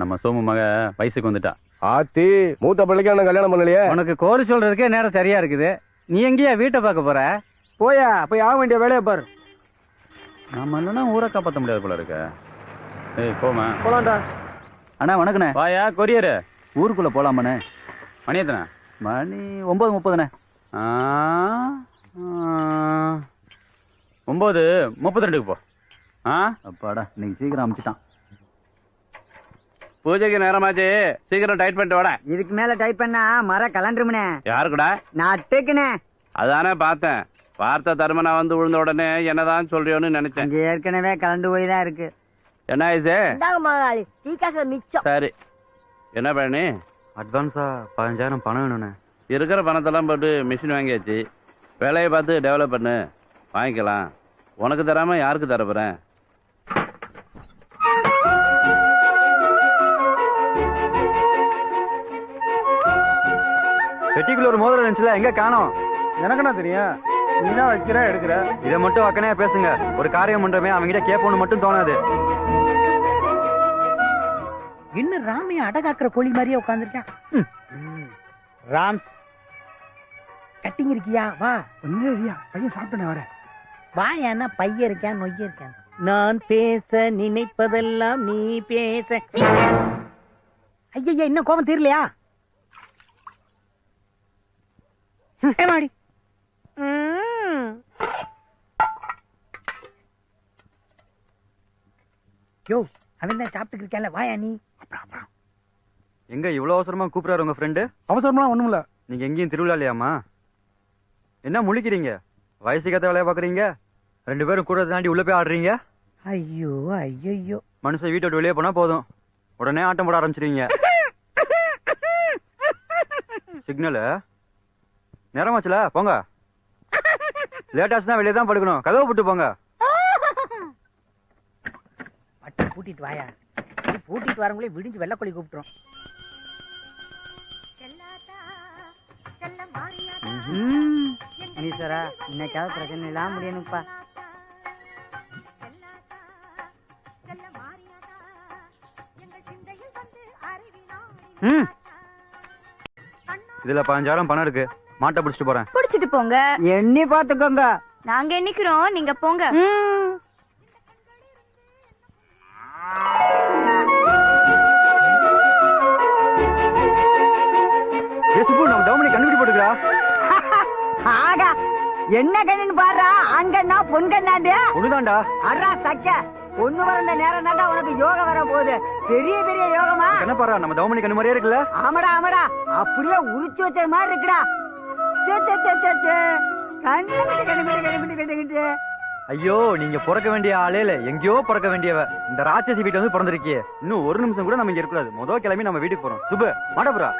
நம்ம சோமு மக வயசுக்கு வந்துட்டா. ஆத்தி மூத்த பிள்ளைக்கு என்ன கல்யாணம் பண்ணலையே? உனக்கு கோரி சொல்றதுக்கே நேரம் சரியா இருக்குது. நீ எங்கேயா வீட்டை பார்க்க போற? போயா போய் ஆக வேண்டிய வேலையை பாரு. நாம இல்லைன்னா ஊரை காப்பாற்ற முடியாது போல இருக்க. ஏய் போமா போலாம்டா. அண்ணா வணக்கண்ணே. வாயா கொரியரு. ஊருக்குள்ள போலாமாண்ணே? மணி எத்தனை? மணி 9:30. 9:32 போ. அப்பாடா இன்னைக்கு சீக்கிரம் அமைச்சிட்டான். பூஜைக்கு நேரமாச்சு, சீக்கிரம் டைட் பண்ணிட்டு வாடா. இதுக்கு மேல டைப் பண்ணா மர கலண்டுருமுனே. யாருக்குடா? நட்டுக்குனே. அதானே பார்த்தேன். வார்த்தை தருமனா வந்து விழுந்த உடனே என்னதான் சொல்றியோன்னு நினைச்சேன். இங்க ஏற்கனவே கலண்டு போய் தான் இருக்கு. என்ன ஆயிடுச்சு? டீ காசு மிச்சம். சரி என்ன பண்ணி? அட்வான்ஸா 15,000 பணம் வேணுண்ணே. இருக்கிற பணத்தெல்லாம் போட்டு மிஷின் வாங்கியாச்சு. வேலையை பார்த்து டெவலப் பண்ணு, வாங்கிக்கலாம். உனக்கு தராம யாருக்கு தரப்போறேன்? பெட்டிக்குள்ள ஒரு மோதிரம் இருந்துச்சுல, எங்க காணோம்? எனக்குன்னா தெரியும், நீதான் வைக்கிற எடுக்கிற. இதை மட்டும் வக்கனையா பேசுங்க. ஒரு காரியம் பண்றமே அவங்கிட்ட கேட்போன்னு மட்டும் தோணாது. இன்னும் ராமைய அடகாக்குற கோழி மாதிரியே உட்காந்துருக்கான். ராம்ஸ் கட்டிங் இருக்கியா? வா பையன் சாப்பிட்டேன் வர. வா. ஏன்னா பையன் இருக்கான் நொய்ய இருக்கான். நான் பேச நினைப்பதெல்லாம் நீ பேச. ஐயா இன்னும் கோபம் தீரலையா? மாடி யோ அவன் தான் சாப்பிட்டு இருக்கான்ல, வாயா நீ. எங்க இவ்வளவு அவசரமா கூப்பிடாரு உங்க ஃப்ரெண்டு? அவசரம்லாம் ஒண்ணும் இல்ல. நீங்க எங்கேயும் திருவிழா இல்லையாமா? என்ன முழிக்கிறீங்க? வயசுக்கேத்த வேலையை பாக்குறீங்க. 2 பேரும் கூட தாண்டி உள்ள போய் ஆடுறீங்க. ஐயோ ஐயோ. மனுஷன் வீட்டை விட்டு வெளியே போனா போதும், உடனே ஆட்டம் போட ஆரம்பிச்சிருவீங்க. சிக்னல் நேரமாச்சுல, போங்க. லேட்டாச்சுன்னா வெளியே தான் படுக்கணும். கதவை போட்டு போங்க. பட்டு பூட்டிட்டு வாயா. பூட்டிட்டு வரவங்களே விடிஞ்சு வெள்ளக்கொள்ளி கூப்பிட்டுரும். நீசரா இன்னைக்காவது பிரச்சனை இல்லாம முடியணும்ப்பா. இதுல 15,000 பணம் இருக்கு. மாட்டை பிடிச்சிட்டு போறேன். புடிச்சிட்டு போங்க. எண்ணி பாத்துக்கோங்க. நாங்க எண்ணிக்கிறோம், நீங்க போங்க. நம்ம டவுமணி கண்டுபிடி போட்டுக்கா. ஆகா என்ன கண்ணுன்னு பாடுறா. ஆண் கண்ணா பொன் கண்ணாண்டு? ஒண்ணுதான்டா. அறா சக்க பொண்ணு வளர்ந்த நேரம் தாண்டா உனக்கு யோகம் வர போகுது. பெரிய பெரிய யோகமா? என்ன பாரு, நம்ம டவுமணி கண்ணு மாதிரியே இருக்குல்ல? ஆமாடா ஆமாடா, அப்படியே உரிச்சு வச்ச மாதிரி இருக்குடா. ஐயோ நீங்க பிறக்க வேண்டிய ஆளே இல்ல, எங்கேயோ பிறக்க வேண்டியவ. இந்த ராட்சசி வீட்டு வந்து பிறந்திருக்கியே. இன்னும் ஒரு நிமிஷம் கூட நம்ம இங்க இருக்கக்கூடாது. முதல் கிளம்பி நம்ம வீட்டுக்கு போறோம். சுபு மாட்டப்புறா.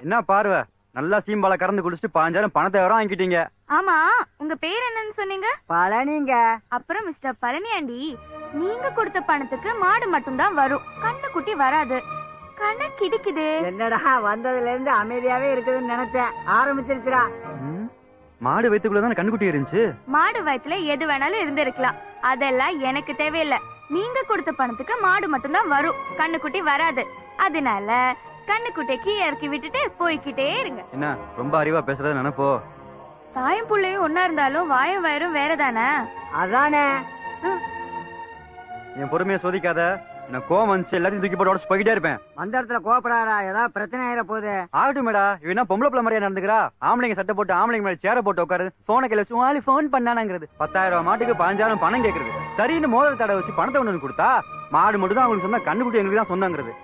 என்ன பார்வை, நல்லா சீம்பால கறந்து குடிச்சிட்டு 15,000 பணத்தை வர வாங்கிட்டீங்க. ஆமா, உங்க பேர் என்னன்னு சொன்னீங்க? பழனிங்க. அப்புறம் மிஸ்டர் பழனியாண்டி, நீங்க கொடுத்த பணத்துக்கு மாடு மட்டும்தான் வரும், கண்ணுக்குட்டி வராது. கணக்கு இடிக்குது. என்னடா வந்ததுல இருந்து அமைதியாவே இருக்குதுன்னு நினைச்சேன். ஆரம்பிச்சிருச்சுடா. மாடு வயிற்றுக்குள்ளதான கண்ணுக்குட்டி இருந்துச்சு. மாடு வயித்துல எது வேணாலும் இருந்திருக்கலாம். அதெல்லாம் எனக்கு தேவையில்லை. நீங்க கொடுத்த பணத்துக்கு மாடு மட்டும்தான் வரும், கண்ணுக்குட்டி வராது. அதனால கண்ணுக்குட்டிக்கு இறக்கி விட்டுட்டு போய்கிட்டே இருங்க. என்ன ரொம்ப அறிவா பேசுறத நினைப்போ? தாயும் புள்ளையும் ஒன்னா இருந்தாலும் வாயும் வயிறும் வேறதானே. அதானே. என் பொறுமையை சோதிக்காத. நான் கோவம் வந்துச்சு எல்லாத்தையும் தூக்கி போட்டு உடச்சு போய்கிட்டே இருப்பேன். அந்த இடத்துல கோபப்படாடா, ஏதாவது பிரச்சனை ஆயிர போகுது. ஆகட்டும் மேடா. இவனா பொம்பளை பிள்ளை மாதிரியா நடந்துக்கிறா? ஆம்பளைங்க சட்டை போட்டு ஆம்பளைங்க மேல சேர போட்டு உட்காரு, போனை கையில சும்மாலி போன் பண்ணானாங்கிறது. 10,000 மாட்டுக்கு 15,000 பணம் கேக்குறது. சரின்னு மோதிர தடை வச்சு பணத்தை ஒண்ணு கொடுத்தா, மாடு மட்டும் தான் அவங்களுக்கு சொன்னா, கண்ணுக்குட்டி எங்களுக்கு தான் சொன்னாங்கிறது.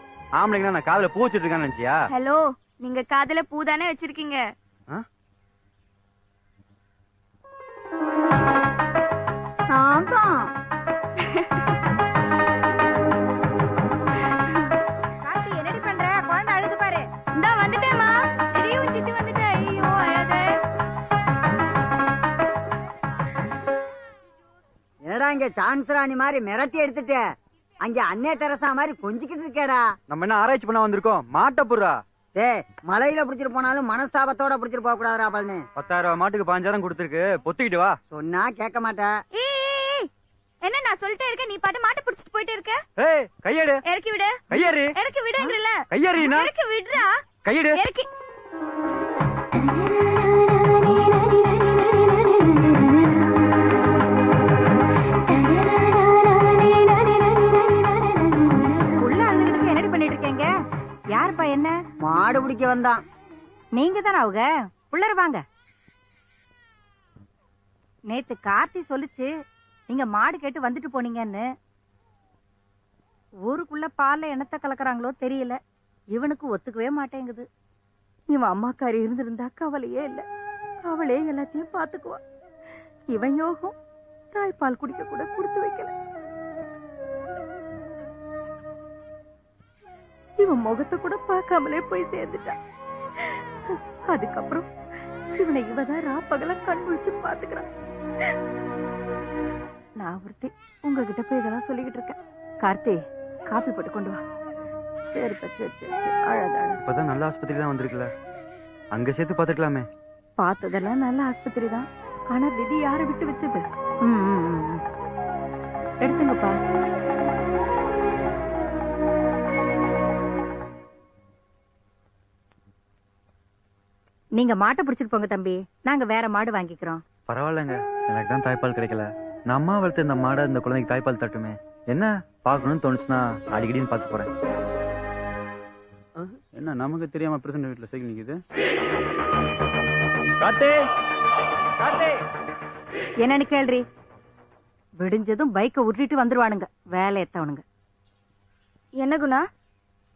ஆம்பளைங்க நான் காதுல பூ வச்சிட்டு இருக்கான்னு நினைச்சியா? ஹலோ, நீங்க காதுல பூ தானே வச்சிருக்கீங்க? என்னடி பண்ற? குழந்தை அழுது பாரு. இந்தா வந்துட்டேமா. திடீர்னு சித்தி வந்துட்ட. ஐயோ அழகே. இங்க சான்ஸ்ராணி மாதிரி மிரட்டி எடுத்துட்டு அங்க அன்னை தெரசா மாதிரி கொஞ்சிக்கிட்டு இருக்கேடா. நம்ம என்ன ஆராய்ச்சி பண்ண வந்திருக்கோம்? மாட்ட புறா. டேய், மலையில புடிச்சிட்டு போனாலும் மனஸ்தாபத்தோட புடிச்சிட்டு போக கூடாதுடா பழனி. 10,000 மாட்டுக்கு 5,000 கொடுத்துருக்கு, பொத்துக்கிட்டு வா. சொன்னா கேட்க மாட்டேன். என்ன நான் சொல்லிட்டே இருக்கேன், நீ பாட்டு மாட்ட புடிச்சிட்டு போயிட்டே இருக்க. ஏய், கையெடு. இறக்கி விடு. கையேறு. இறக்கி விடுங்கறல. கையேறினா? இறக்கி விடுடா. கையெடு. இறக்கி. என்னடி பண்ணிட்டு இருக்கீங்க? யாருப்பா என்ன? மாடு பிடிக்க வந்தான். நீங்க தானே அவங்க? உள்ளர வாங்க. நேத்து கார்த்தி சொல்லுச்சு நீங்க மாடு கேட்டு வந்துட்டு போனீங்கன்னு. ஊருக்குள்ள பால்ல என்னத்த கலக்குறாங்களோ தெரியல, இவனுக்கு ஒத்துக்கவே மாட்டேங்குது. இவன் அம்மாக்காரி இருந்திருந்தா கவலையே இல்ல, அவளே எல்லாத்தையும் பாத்துக்குவா. இவன் யோகம் தாய்ப்பால் குடிக்க கூட கொடுத்து வைக்கல. இவன் முகத்தை கூட பார்க்காமலே போய் சேர்ந்துட்டான். அதுக்கப்புறம் இவனை இவதான் ராப்பகல கண் முழிச்சு பாத்துக்கிறான். நான் ஒருத்தி உங்ககிட்ட போய் இதெல்லாம் சொல்லிக்கிட்டு இருக்கேன். கார்த்தி, காபி போட்டு கொண்டு வா. சரி சரி, அழாத. இப்பதான் நல்ல ஆஸ்பத்திரி தான் வந்திருக்குல, அங்க சேர்த்து பாத்துக்கலாமே. பார்த்ததெல்லாம் நல்ல ஆஸ்பத்திரி தான், ஆனா விதி யாரை விட்டு வச்சது? எடுத்துங்கப்பா. நீங்க மாட்டை பிடிச்சிட்டு போங்க தம்பி, நாங்க வேற மாடு வாங்கிக்கிறோம். பரவாயில்லங்க, எனக்கு தான் தாய்ப்பால் கிடைக்கல. நான் அம்மா வளர்த்து இந்த மாடை இந்த குழந்தைக்கு தாய்ப்பால் தட்டுமே. என்ன பாக்கணும்னு தோணுச்சுன்னா அடிக்கடின்னு பார்த்து போறேன். என்ன நமக்கு தெரியாம பிரசன்ட் வீட்டுல சைக்கிள் நிக்குது? என்னன்னு கேள்றி? விடிஞ்சதும் பைக்க உருட்டிட்டு வந்துருவானுங்க வேலை எத்தவனுங்க. என்ன குணா?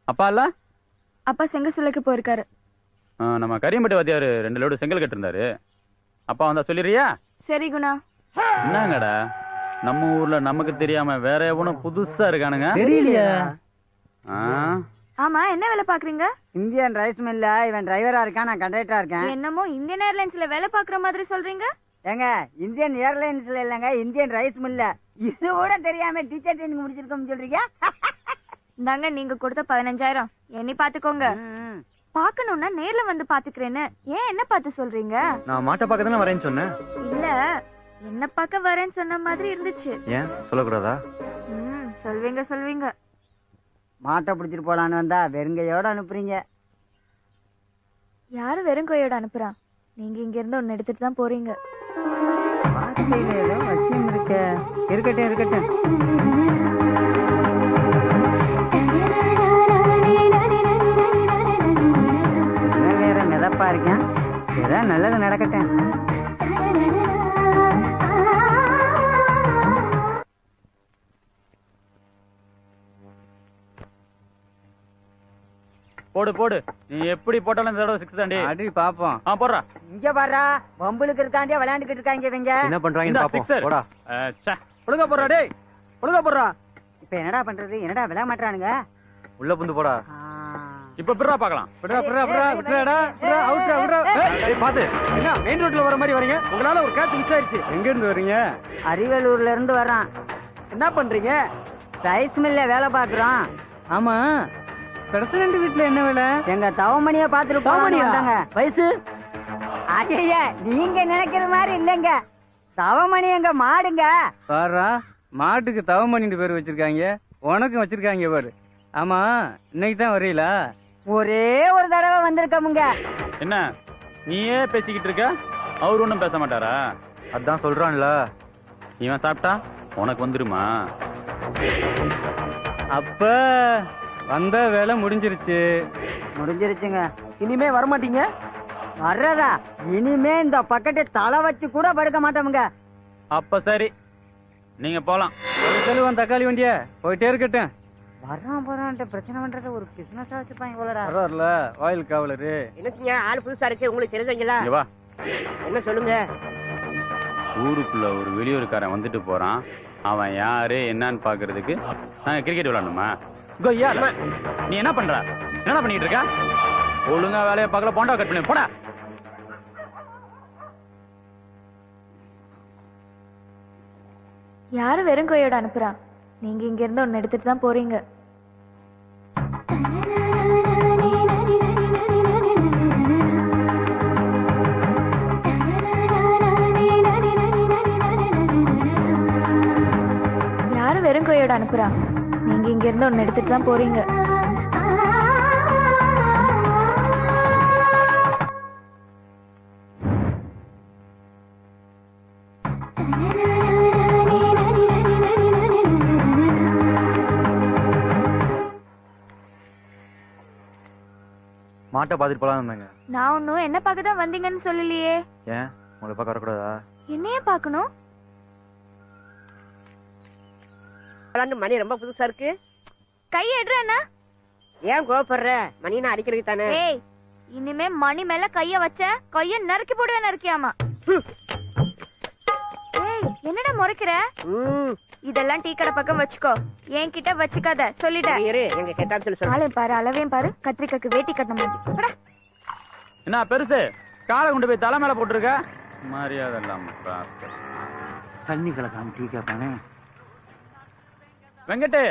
அப்பா இல்ல, அப்பா செங்க சொல்லிக்கு போயிருக்காரு. நம்ம கரியம்பட்டி வாத்தியாரு 2 லோடு செங்கல் கட்டிருந்தாரு. அப்பா வந்தா சொல்லிடுறியா? சரி குணா. என்னங்கடா நம்ம ஊர்ல நமக்கு தெரியாம வேற எவனும் புதுசா இருக்கானுங்க? தெரியலையா? ஆமா, என்ன வேலை பாக்குறீங்க? இந்தியன் ரைஸ் மில்ல இவன் டிரைவரா இருக்கான், நான் கண்டக்டரா இருக்கேன். என்னமோ இந்தியன் ஏர்லைன்ஸ்ல வேலை பாக்குற மாதிரி சொல்றீங்க. ஏங்க, இந்தியன் ஏர்லைன்ஸ்ல இல்லங்க, இந்தியன் ரைஸ் மில்ல. இது கூட தெரியாம டீச்சர் ட்ரைனிங் முடிச்சிருக்கோம்னு சொல்றீங்க? இந்தாங்க நீங்க கொடுத்த 15,000 எண்ணி பாத்துக்கோங்க. பாக்கணும்னா நேர்ல வந்து பாத்துக்கிறேன்னு ஏன் என்ன பார்த்து சொல்றீங்க? நான் மாட்டை பார்க்க தானே வரேன்னு சொன்னேன். இல்ல, என்ன பார்க்க வரேன்னு சொன்ன மாதிரி இருந்துச்சு. ஏன் சொல்லக்கூடாதா? சொல்வீங்க சொல்வீங்க. மாட்டை பிடிச்சிட்டு போலான்னு வந்தா வெறுங்கையோட அனுப்புறீங்க. யாரு வெறுங்கையோட அனுப்புறான்? நீங்க இங்க இருந்து ஒன்னு எடுத்துட்டு தான் போறீங்க. வசியம் இருக்க. இருக்கட்டும் இருக்கட்டும். வேற மிதப்பா இருக்கேன், ஏதாவது நல்லது நடக்கட்டும். போடு போடு, நீ எப்படி போட்டாலும் இந்த தடவை 6 தாண்டி. அடி பாப்போம். போடுறா. இங்க பாரு, பம்புலுக்கு இருக்காண்டே விளையாண்டுக்கிட்டு இருக்காங்க இவங்க. என்ன பண்றாங்கன்னு பாப்போம். போடா. ஒழுங்கா போடுறா டேய், ஒழுங்கா போடுறா. இப்ப என்னடா பண்றது? என்னடா விளையாட மாட்டானுங்க? உள்ள புந்து போடா. இப்ப பிறா பாக்கலாம். பாத்து என்ன மெயின் ரோட்ல வர மாதிரி வரீங்க? உங்களால ஒரு கேட்ச் மிஸ் ஆயிருச்சு. எங்க இருந்து வரீங்க? அரியலூர்ல இருந்து வர்றான். என்ன பண்றீங்க? ரைஸ் மில்ல வேலை பாக்குறோம். ஆமா, பிரசிடண்ட் வீட்டுல என்ன வேலை? எங்க தவமணிய பாத்துட்டு போவாங்க. வயசு? ஐயா, நீங்க நினைக்கிற மாதிரி இல்லங்க. தவமணி எங்க மாடுங்க. பாரா, மாட்டுக்கு தவமணின்னு பேர் வச்சிருக்காங்க, உனக்கும் வச்சிருக்காங்க பாரு. ஆமா, இன்னைக்கு தான் வரீங்களா? ஒரே ஒரு தடவை வந்திருக்கமுங்க. என்ன நீயே பேசிக்கிட்டு இருக்க? அவரு ஒண்ணும் பேச மாட்டாரா? அதான் சொல்றான்ல, இவன் சாப்பிட்டா உனக்கு வந்துருமா? அப்ப வந்த வேலை முடிஞ்சிருச்சு. முடிஞ்சிருச்சுங்க. இனிமே வரமாட்டீங்க? வர்றதா? இனிமே இந்த பக்கத்தை தலை வச்சு கூட படுக்க மாட்டோமுங்க. அப்ப சரி, நீங்க போலாம். செல்வம் தக்காளி வண்டிய போயிட்டே இருக்கட்டும். வர்றான் போறான்ட்டு பிரச்சனை பண்றது ஒரு பிசினஸா வச்சுப்பாங்க போலடா. வர்றாருல வாயில் காவலரு. என்னச்சுங்க, ஆள் புதுசா இருக்கு, உங்களுக்கு தெரிஞ்சீங்களா? இங்க வா. என்ன சொல்லுங்க. ஊருக்குள்ள ஒரு வெளியூருக்காரன் வந்துட்டு போறான். அவன் யாரு என்னன்னு பாக்குறதுக்கு நாங்க கிரிக்கெட் விளையாடணுமா? கொய்யா, நீ என்ன பண்ற? என்ன பண்ணிட்டு இருக்க? ஒழுங்கா வேலையை பார்க்கல, போண்டா கட் பண்ணி போடா. யாரு வெறும் கையோட அனுப்புறா? நீங்க இங்க இருந்து ஒன்னு எடுத்துட்டு தான் போறீங்க. யாரு வெறும் கையோட அனுப்புறா? நீங்க இங்க இருந்து ஒன்னு எடுத்துட்டு தான் போறீங்க. மாட்டை பாத்துட்டு போலாம். நான் ஒன்னும் என்ன பார்க்க தான் வந்தீங்கன்னு சொல்லலையே. ஏன் உங்களை பார்க்க வரக்கூடாதா? என்னைய பார்க்கணும்? மணி ரொம்ப புதுசா இருக்கு. கை எடுறேன்னா ஏன் கோவப்படுற? மணி நான் அடிக்கிறதுக்கு தானே. ஏய், இனிமே மணி மேல கைய வச்ச கைய நறுக்கி போடுவேன். நறுக்கியாமா? ஏய், என்னடா முறைக்கிற? இதெல்லாம் டீ கடை பக்கம் வச்சுக்கோ, என்கிட்ட வச்சுக்காத சொல்லிட்டேன். எங்க கேட்டான்னு சொல்லி சொல்ல. பாரு, அளவையும் பாரு. கத்திரிக்காய்க்கு வேட்டி கட்ட மாதிரி. என்ன பெருசு காலை கொண்டு போய் தலை மேல போட்டுருக்க? மரியாதை இல்லாம தண்ணி கலக்காம டீ கேட்பானே. வெங்கட்டு,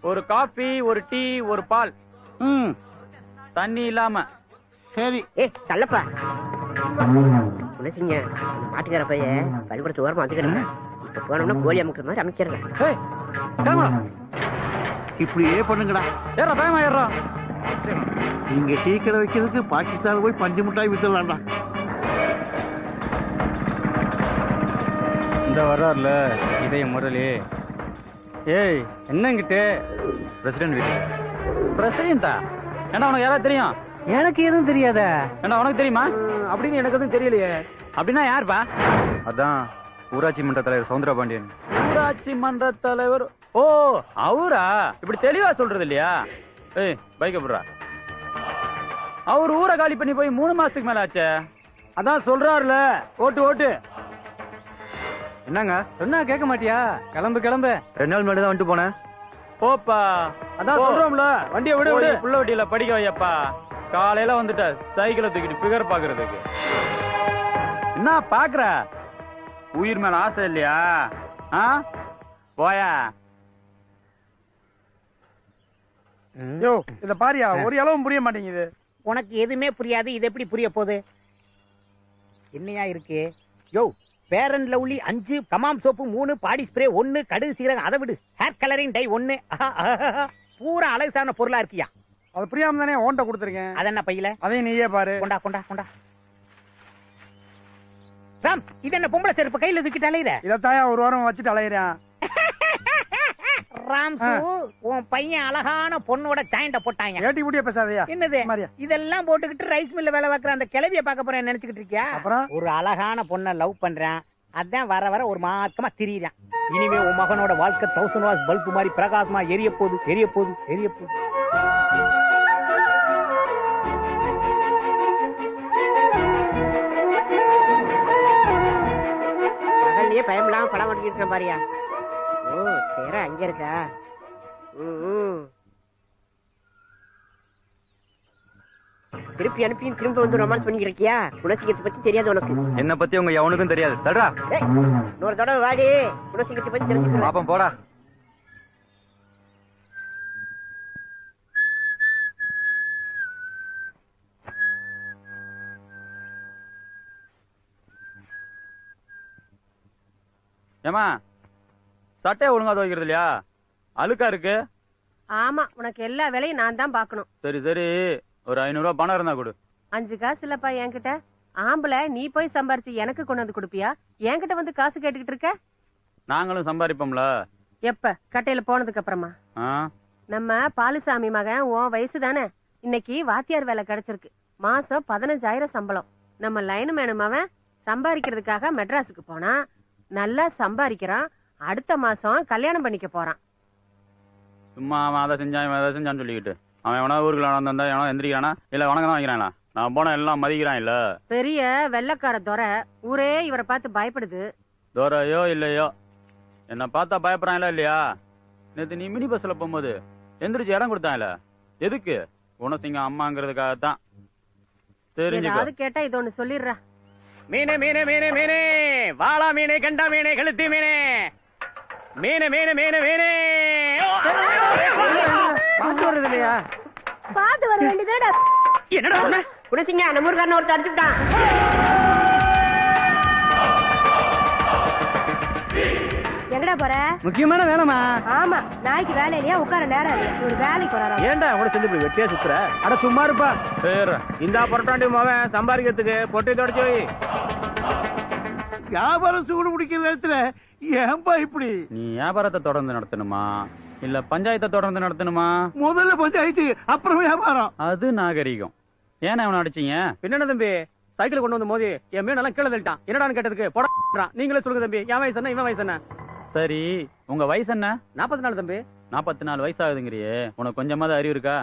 ஒரு காபி, ஒரு டீ, ஒரு பால். தண்ணி இல்லாம. சரி. தள்ளப்பா குணசிங்க. மாட்டுக்கார பையன் பள்ளிக்கூடத்து ஓரமா வந்துக்கிறேன். இப்ப போனோம்னா கோழி அமுக்கிற மாதிரி அமைச்சிடுறேன். இப்படியே பண்ணுங்கடா. ஏறா பயமா ஏறா. நீங்க டீ கடை வைக்கிறதுக்கு பாகிஸ்தான் போய் பஞ்சு மிட்டாய் வித்துடலாம்டா. இந்த வர்றாருல இதய முரளி. ஏய் என்னங்கிட்டு? பிரசிடென்ட் வீட்டு. பிரசிடென்டா? ஏண்டா உனக்கு யாராவது தெரியும்? எனக்கு எதுவும் தெரியாத. ஏண்டா உனக்கு தெரியுமா? அப்படின்னு எனக்கு எதுவும் தெரியலையே. அப்படின்னா யாருப்பா? அதான் ஊராட்சி மன்ற தலைவர் சவுந்தரபாண்டியன். ஊராட்சி மன்ற தலைவர்? ஓ அவரா? இப்படி தெளிவா சொல்றது இல்லையா? ஏய் பைக்க போடுறா. அவர் ஊரை காலி பண்ணி போய் 3 மாசத்துக்கு மேல ஆச்சே. அதான் சொல்றாருல ஓட்டு ஓட்டு. என்னங்க சொன்னா கேட்க மாட்டியா? கிளம்பு கிளம்பு. 2 நாள் முன்னாடி தான் வந்துட்டு போனேன். போப்பா. அதான் சொல்றோம்ல வண்டியை விடு விடு. புள்ள வட்டியில படிக்க வையப்பா. காலையில வந்துட்ட சைக்கிளை தூக்கிட்டு பிகர் பாக்குறதுக்கு. என்ன பாக்குற? உயிர் மேல ஆசை இல்லையா? போயா. யோ இத பாரியா, ஒரு அளவும் புரிய மாட்டேங்குது. உனக்கு எதுவுமே புரியாது, இது எப்படி புரிய போகுது? என்னையா இருக்கு? யோ, பேரன் லவ்லி 5, கமாம் சோப்பு 3, பாடி ஸ்ப்ரே 1, கடுகு சீரகம் அதை விடு, ஹேர் கலரிங் டை 1, பூரா அழகு சார்ந்த பொருளா இருக்கியா? அது புரியாம தானே ஓண்ட கொடுத்துருக்கேன். அது என்ன பையில? அதையும் நீயே பாரு. கொண்டா கொண்டா கொண்டா. ராம், இது என்ன பொம்பளை செருப்பு கையில தூக்கிட்டு அலையுற? இதத்தாயா ஒரு வாரம் வச்சுட்டு அலையிறான். ராம்சு, உன் பையன் அழகான பொண்ணோட ஜாயிண்ட போட்டாங்க. ஏட்டி குடிய பேசாதயா. என்னது இதெல்லாம் போட்டுக்கிட்டு ரைஸ் மில்ல வேலை பார்க்கற அந்த கிளவிய பார்க்க போறேன் நினைச்சுக்கிட்டு இருக்கியா? அப்புறம் ஒரு அழகான பொண்ணை லவ் பண்றான், அதான் வர வர ஒரு மார்க்கமா திரியிறான். இனிமே உன் மகனோட வாழ்க்கை 1000 வாட்ஸ் பல்பு மாதிரி பிரகாசமா எரிய போகுது எரிய போகுது எரிய போகுது. பகல்லையே பயமில்லாம படம் ஓட்டிக்கிட்டு பாரியா. ஓ சேர அங்க இருக்கா? திருப்பி அனுப்பியும் திரும்ப வந்து ரொமான்ஸ் பண்ணிக்கிட்டு இருக்கியா? குணசிங்கத்தை பத்தி தெரியாது உனக்கு? என்ன பத்தி உங்க எவனுக்கும் தெரியாது. தல்றா. இன்னொரு தடவை வாடி, குணசிங்கத்தை பத்தி தெரிஞ்சுக்கலாம். பாப்போம் போடா. ஏமா சட்டையை ஒழுங்கா துவைக்கிறது இல்லையா? அழுக்கா இருக்கு. ஆமா, உனக்கு எல்லா வேலையும் நான் தான் பாக்கணும். சரி சரி, ஒரு 500 ரூபாய் பணம் இருந்தா கொடு. 5 காசு இல்லப்பா என்கிட்ட. ஆம்பளை நீ போய் சம்பாரிச்சு எனக்கு கொண்டு வந்து கொடுப்பியா? என்கிட்ட வந்து காசு கேட்டுக்கிட்டு இருக்க? நாங்களும் சம்பாதிப்போம்ல. எப்ப? கட்டையில போனதுக்கு அப்புறமா? நம்ம பாலுசாமி மகன் உன் வயசு தானே. இன்னைக்கு வாத்தியார் வேலை கிடைச்சிருக்கு. மாசம் 15,000 சம்பளம். நம்ம லைனு மேனும் அவன் சம்பாதிக்கிறதுக்காக மெட்ராஸுக்கு போனா, நல்லா சம்பாதிக்கிறான். அடுத்த மாசம் கல்யாணம் பண்ணிக்க போறான். சும்மா அவன் அதை செஞ்சான் இவன் அதை செஞ்சான்னு சொல்லிக்கிட்டு அவன் எவனா ஊருக்குள்ள நடந்தா எவனா எந்திரிக்கிறானா இல்ல வணக்கம் தான் வைக்கிறானா? நான் போன எல்லாம் மதிக்கிறான் இல்ல. பெரிய வெள்ளக்கார துரை, ஊரே இவரை பார்த்து பயப்படுது. தோரையோ இல்லையோ என்ன பார்த்தா பயப்படுறான் இல்லையா? நேத்து நீ மினி பஸ்ல போகும்போது எந்திரிச்சு இடம் கொடுத்தான்ல, எதுக்கு? குணசிங்கம் அம்மாங்கிறதுக்காகத்தான். ஏதாவது கேட்டா இது ஒண்ணு சொல்லிடுறா. மீனே மீனே மீனே மீனே, வாளா மீனே, கண்டா மீனே, கழுத்தி மீனே, மீனே மீனே மீனே மீனே பாத்து வர்றது இல்லையா? பாத்து வர வேண்டியதுடா. என்னடா சொன்ன? குடிச்சிங்க நம்ம ஊருக்காரன் ஒருத்தர் அடிச்சுட்டான். எங்கடா போற? முக்கியமான வேலைமா? ஆமா, நாய்க்கு வேலை இல்லையா? உட்கார நேரம் இல்ல. ஒரு வேலைக்கு போறாரா? ஏன்டா உன செஞ்சு இப்படி வெட்டியா சுத்துற? அட சும்மா இருப்பா. சரி இந்த புரட்டாண்டி மவன் சம்பாதிக்கிறதுக்கு பொட்டை தொடச்சு வை. வியாபாரம் சூடு பிடிக்கிற நேரத்துல ஏன்பா இப்படி? நீ வியாபாரத்தை தொடர்ந்து நடத்தணுமா இல்ல பஞ்சாயத்தை தொடர்ந்து நடத்தணுமா? முதல்ல பஞ்சாயத்து அப்புறம் வியாபாரம். அது நாகரிகம். ஏன்னா அவனை அடிச்சீங்க? பின்ன தம்பி சைக்கிள் கொண்டு வந்து மோதி என் மீன் எல்லாம் கீழே தள்ளிட்டான். என்னடான்னு கேட்டதுக்கு போடான். நீங்களே சொல்லுங்க தம்பி, என் வயசு என்ன இவன் வயசு என்ன? சரி உங்க வயசு என்ன? 44 தம்பி. 44 வயசாகுதுங்கிறியே, உனக்கு கொஞ்சமாவது அறிவு இருக்கா?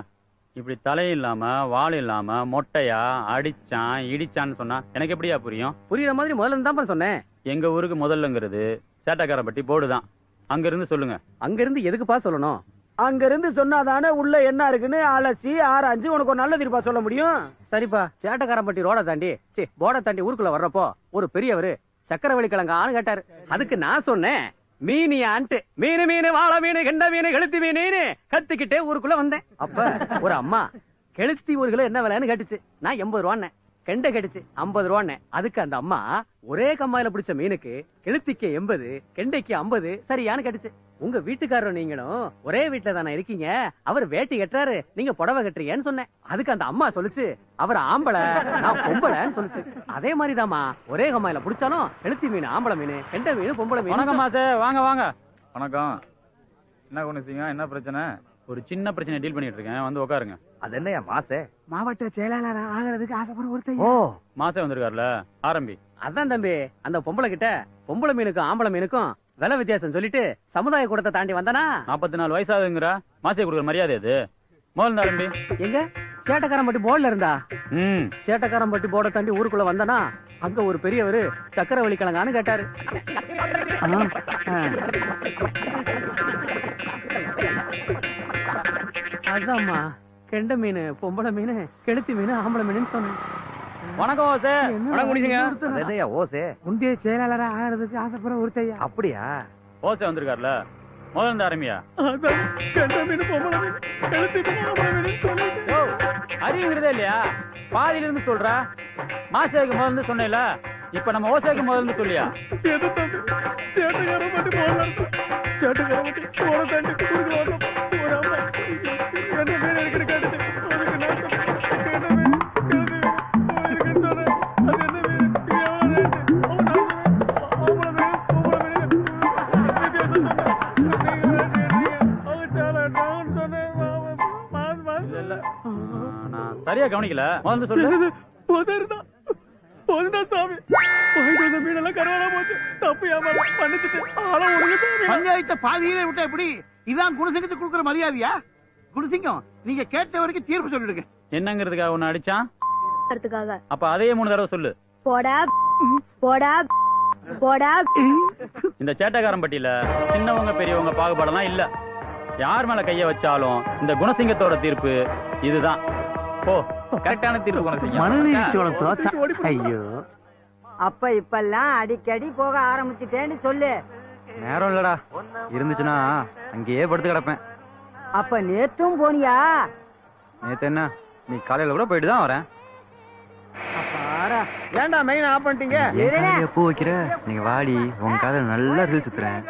இப்படி தலை இல்லாம வால் இல்லாம மொட்டையா அடிச்சான் இடிச்சான்னு சொன்னா எனக்கு எப்படியா புரியும்? புரியுற மாதிரி முதல்ல இருந்து தான் சொன்னேன். எங்க ஊருக்கு முதல்லங்கிறது சேட்டக்காரப்பட்டி போர்டு தான். அங்க இருந்து சொல்லுங்க. அங்க இருந்து எதுக்குப்பா சொல்லணும்? அங்க இருந்து சொன்னாதானே உள்ள என்ன இருக்குன்னு அலசி ஆராய்ஞ்சு உனக்கு ஒரு நல்ல தீர்ப்பா சொல்ல முடியும். சரிப்பா, சேட்டக்காரம்பட்டி ரோட தாண்டி போர்டை தாண்டி ஊருக்குள்ள வர்றப்போ ஒரு பெரியவரு சக்கரவள்ளி கிழங்கான்னு கேட்டாரு. அதுக்கு நான் சொன்னேன் மீனியான்ட்டு. மீனு மீனு வாழை மீனு கெண்ட மீனு கெளுத்தி மீனு கத்துக்கிட்டே ஊருக்குள்ள வந்தேன். அப்ப ஒரு அம்மா கெளுத்தி ஒரு கிலோ என்ன விலைன்னு கேட்டுச்சு. நான் 80 ரூபான்னு. கெண்டை கேட்டுச்சு 50 ரூபான்னு. அதுக்கு அந்த அம்மா ஒரே கம்மாயில பிடிச்ச மீனுக்கு கெளுத்திக்கு 80 கெண்டைக்கு 50 சரியான்னு கேட்டுச்சு. உங்க வீட்டுக்காரர் நீங்களும் ஒரே வீட்டுல தானே இருக்கீங்க, அவர் வேட்டி கட்டுறாரு நீங்க புடவை கட்டுறீங்கன்னு சொன்னேன். அதுக்கு அந்த அம்மா சொல்லுச்சு அவர் ஆம்பளை நான் பொம்பளைன்னு சொல்லுச்சு. அதே மாதிரிதாமா ஒரே கம்மாயில பிடிச்சாலும் கெளுத்தி மீன் ஆம்பளை மீன் கெண்டை மீன் பொம்பளை மீன். வணக்கம் மாசே, வாங்க வாங்க. வணக்கம். என்ன குணசிங்கம், என்ன பிரச்சனை? ஒரு சின்ன பிரச்சனை டீல் பண்ணிட்டு இருக்கேன், வந்து உட்காருங்க. அது என்னையா மாசே? மாவட்ட செயலாளர் ஆகிறதுக்கு ஆசைப்படுற ஒருத்தர். ஓ மாசே வந்திருக்காருல, ஆரம்பி. அதான் தம்பி, அந்த பொம்பளை கிட்ட பொம்பளை மீனுக்கும் ஆம்பளை மீனுக்கும் விலை வித்தியாசம் சொல்லிட்டு சமுதாய கூடத்தை தாண்டி வந்தானா. 44 வயசாகுங்கிற மாசே கொடுக்குற மரியாதை அது. முதல்ல ஆரம்பி. எங்க சேட்டக்காரம்பட்டி போர்டுல இருந்தா? ம், சேட்டக்காரம்பட்டி போர்டை தாண்டி ஊருக்குள்ள வந்தானா அங்க ஒரு பெரியவரு சக்கரவள்ளி கிழங்கான்னு கேட்டாரு. அதாம்மா கெண்டை மீன் பொம்பளை மீன் கெளுத்தி மீன் ஆம்பளை மீன் சொன்னேன். வணக்கம் மாசே. வணக்கம் குடிச்சுங்க. என்னையா ஓசே? முந்தைய செயலாளரா ஆகிறதுக்கு ஆசைப்படுற ஒருத்தையா. அப்படியா? ஓசே வந்திருக்காருல, முதல்ல ஆரம்பியா. அறிவுங்கிறதே இல்லையா? பாதியில இருந்து சொல்ற. மாசேக்கு முதல்ல சொன்னேல, இப்ப நம்ம ஓசேக்கு முதல்ல சொல்லியா? நான் சரியா கவனிக்கல, முதல்ல சொல்லு. பஞ்சாயத்தை பாதியிலே விட்டா எப்படி? இதான் குணசிங்கத்துக்கு கொடுக்குற மரியாதையா? குணசிங்கம், நீங்க கேட்ட வரைக்கும் தீர்ப்பு சொல்லிடுங்க. என்னங்கிறதுக்காக உன்னை அடிச்சான்? அதுக்காக அப்ப அதையே 3 தடவை சொல்லு. போடா போடா போடா. இந்த சேட்டக்காரம்பட்டியில சின்னவங்க பெரியவங்க பாகுபாடெல்லாம் இல்ல. யார் மேல கைய வச்சாலும் இந்த குணசிங்கத்தோட தீர்ப்பு இதுதான். ஓ, கரெக்டான தீர்ப்பு குணசிங்கம். ஐயோ, அப்ப இப்பெல்லாம் அடிக்கடி போக ஆரம்பிச்சுட்டேன்னு சொல்லு. நேரம் இல்லடா, இருந்துச்சுன்னா அங்கேயே படுத்து கிடப்பேன். அப்ப நேத்தும் போனியா? நேத்து என்ன, நீ காலையில கூட போயிட்டு தான் வரேன். ஏன்டா மெயின் ஆஃப் பண்ணிட்டீங்க? பூ வைக்கிற நீங்க வாடி, உங்க காலையில நல்லா ரீல் சுத்துறேன்.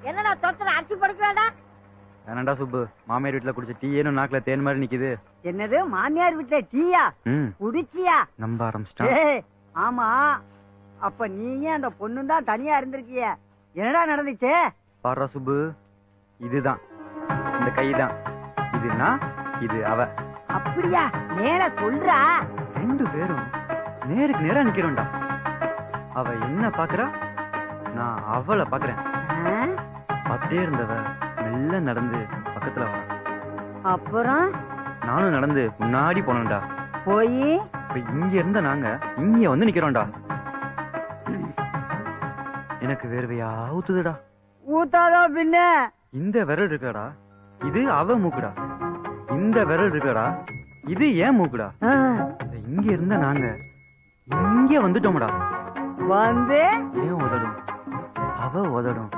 என்னடா தொட்டத அடிச்சு படுக்கறடா? வேணாண்டா சுப்பு, மாமியார் வீட்டுல குடிச்ச டீ ஏனும் நாக்குல தேன் மாதிரி நிக்குது. என்னது மாமியார் வீட்டுல டீயா குடிச்சியா? நம்ப ஆரம்பிச்சிட்டான். ஆமா, அப்ப நீங்க அந்த பொண்ணு தான் தனியா இருந்திருக்கிய. என்னடா நடந்துச்சு? பாடுறா சுப்பு, இதுதான் இந்த கைதான், இது நான், இது அவ. அப்படியா? நேர சொல்றா. 2 பேரும் நேருக்கு நேரா நிக்கிறோம்டா. அவ என்ன பாக்குறா, நான் அவளை பாக்குறேன். பத்தே இருந்தவ மெல்ல நடந்து பக்கத்துல வர. அப்புறம் நானும் நடந்து முன்னாடி போனேன்டா. போய் இப்ப இங்க இருந்த நாங்க இங்க வந்து நிக்கிறோம்டா. எனக்கு வேர்வையா ஊத்துதுடா. ஊத்தாதோ பின்ன. இந்த விரல் இருக்கடா, இது அவ மூக்குடா. இந்த விரல் இருக்கடா, இது ஏன் மூக்குடா. இங்க இருந்த நாங்க இங்க வந்துட்டோம்டா. வந்து ஏன் உதடும் அவ உதடும்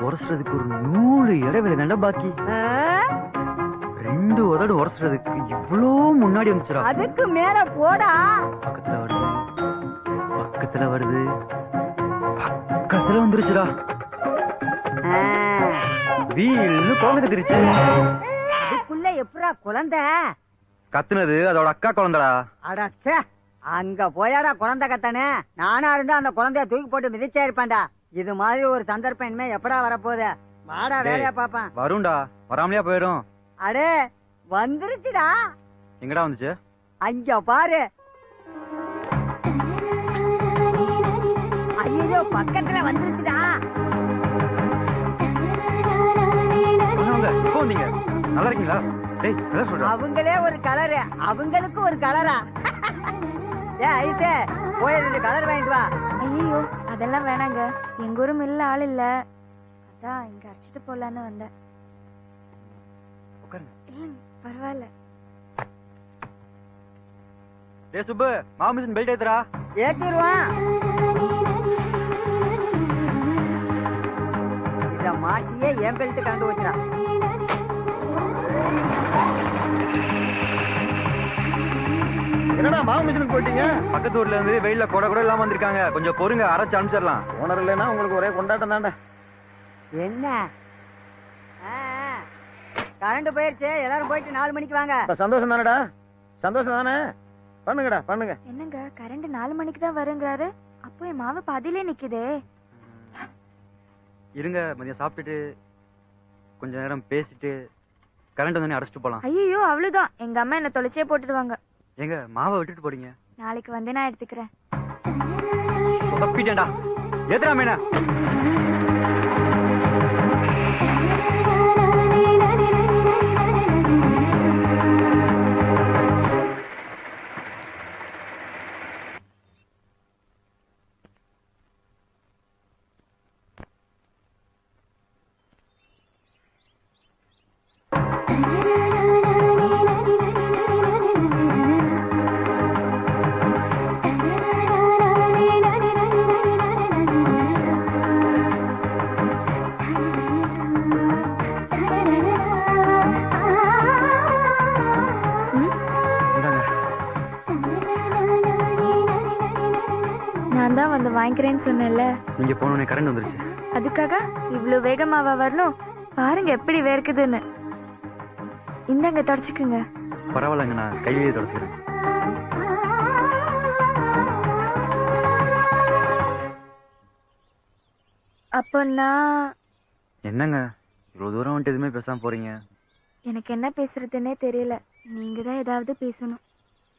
உரசுறதுக்கு ஒரு 100 இடைவெளி தாண்டா பாக்கி. 2 உதடு உரசுறதுக்கு இவ்வளோ முன்னாடி வந்துச்சுடா. அதுக்கு மேல போடா. பக்கத்துல வருது, பக்கத்துல வருது, பக்கத்துல வந்துருச்சுடா. வீல்னு குழந்தை கத்திருச்சு. அதுக்குள்ள எப்படா குழந்தை கத்துனது அதோட அக்கா குழந்தைடா. அடச்சே, அங்க போயாடா குழந்தை கத்தானே. நானா இருந்தா அந்த குழந்தைய தூக்கி போட்டு மிதிச்சே இருப்பேன்டா. இது மாதிரி ஒரு சந்தர்ப்பம் இனிமே எப்படா வரப்போகுது? வாடா வேலையா பாப்பேன். வரும்டா, வராமலையா போயிடும். அடே வந்துருச்சுடா. எங்கடா வந்துச்சு? அங்க பாரு. ஐயோ பக்கத்துல வந்துருச்சுடா. வந்தீங்க நல்லா இருக்கீங்களா? டேய் நல்லா சொல்றா. அவங்களே ஒரு கலரு, அவங்களுக்கு ஒரு கலரா? ஏ ஐசே, போய் 2 கலர் வாங்கிட்டு வா. ஐயோ அதெல்லாம் வேணாங்க, எங்க ஊரும் இல்ல ஆள் இல்ல, அதான் இங்க அடிச்சுட்டு போலான்னு வந்தேன். இல்ல பரவாயில்ல. டேய் சுப்பு, மாமிசன் பெல்ட் ஏத்துறா. ஏத்திடுவான். இத மாட்டியே என் பெல்ட் கண்டு வச்சுடா. என்னடா மாமிசனுக்கு போயிட்டீங்க? பக்கத்து ஊர்ல இருந்து வெயில்ல கொடை கூட இல்லாம வந்திருக்காங்க. கொஞ்சம் பொறுங்க, அரைச்சு அனுப்பிச்சிடலாம். ஓனர் இல்லைன்னா உங்களுக்கு ஒரே கொண்டாட்டம் தாண்டா. என்ன கரண்ட் போயிருச்சு, எல்லாரும் போயிட்டு 4 மணிக்கு வாங்க. சந்தோஷம் தானடா? சந்தோஷம் தானே? பண்ணுங்கடா பண்ணுங்க. என்னங்க கரண்ட் 4 மணிக்கு தான் வருங்கிறாரு, அப்போ என் மாவு பாதியிலே நிக்குதே. இருங்க, மதியம் சாப்பிட்டுட்டு கொஞ்ச நேரம் பேசிட்டு கரண்ட் வந்து அடைச்சிட்டு போலாம். ஐயோ அவ்வளவுதான், எங்க அம்மா என்ன தொலைச்சே போட்டுடுவாங்க. எங்க மாவை விட்டுட்டு போறீங்க? நாளைக்கு வந்து நான் எடுத்துக்கிறேன். தப்பிட்டேன்டா. எதுடா மீனா? நான் தான் வந்து வாங்கிக்கிறேன்னு சொன்னேன்ல. நீங்க போனோடனே கரண்ட் வந்துருச்சு. அதுக்காக இவ்வளவு வேகமாவா வரணும்? பாருங்க எப்படி வேர்க்குதுன்னு. இந்தாங்க தொடச்சுக்குங்க. பரவாயில்லங்க, நான் கையிலேயே தொடச்சுக்கிறேன். அப்போ நான் என்னங்க இவ்வளவு தூரம் வந்துட்டு எதுவுமே பேசாம போறீங்க? எனக்கு என்ன பேசுறதுன்னே தெரியல, நீங்க தான் ஏதாவது பேசணும்.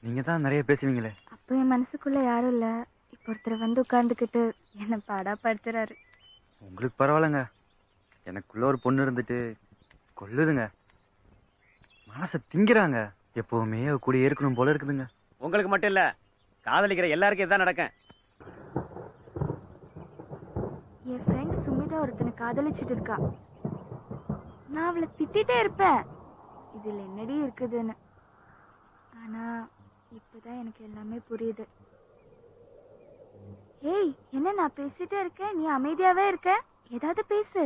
நீங்க தான் நிறைய பேசுவீங்களே. அப்போ என் மனசுக்குள்ள யாரும் இல்ல, இப்போ ஒருத்தர் வந்து உட்கார்ந்துக்கிட்டு என்ன பாடா படுத்துறாரு. உங்களுக்கு பரவாயில்லங்க, எனக்குள்ள ஒரு பொண்ணு இருந்துட்டு கொல்லுதுங்க. மனசை திங்கிறாங்க. எப்பவுமே கூட இருக்கணும் போல இருக்குதுங்க. உங்களுக்கு மட்டும் இல்ல, காதலிக்கிற எல்லாருக்கும் இதான் நடக்கும். என் ஃப்ரெண்ட் சுமிதா ஒருத்தனை காதலிச்சுட்டு இருக்கா. நான் அவளை திட்டிட்டே இருப்பேன், இதுல என்னடி இருக்குதுன்னு. ஆனா இப்பதான் எனக்கு எல்லாமே புரியுது. ஏய் என்ன, நான் பேசிட்டே இருக்கேன், நீ அமைதியாவே இருக்க, ஏதாவது பேசு.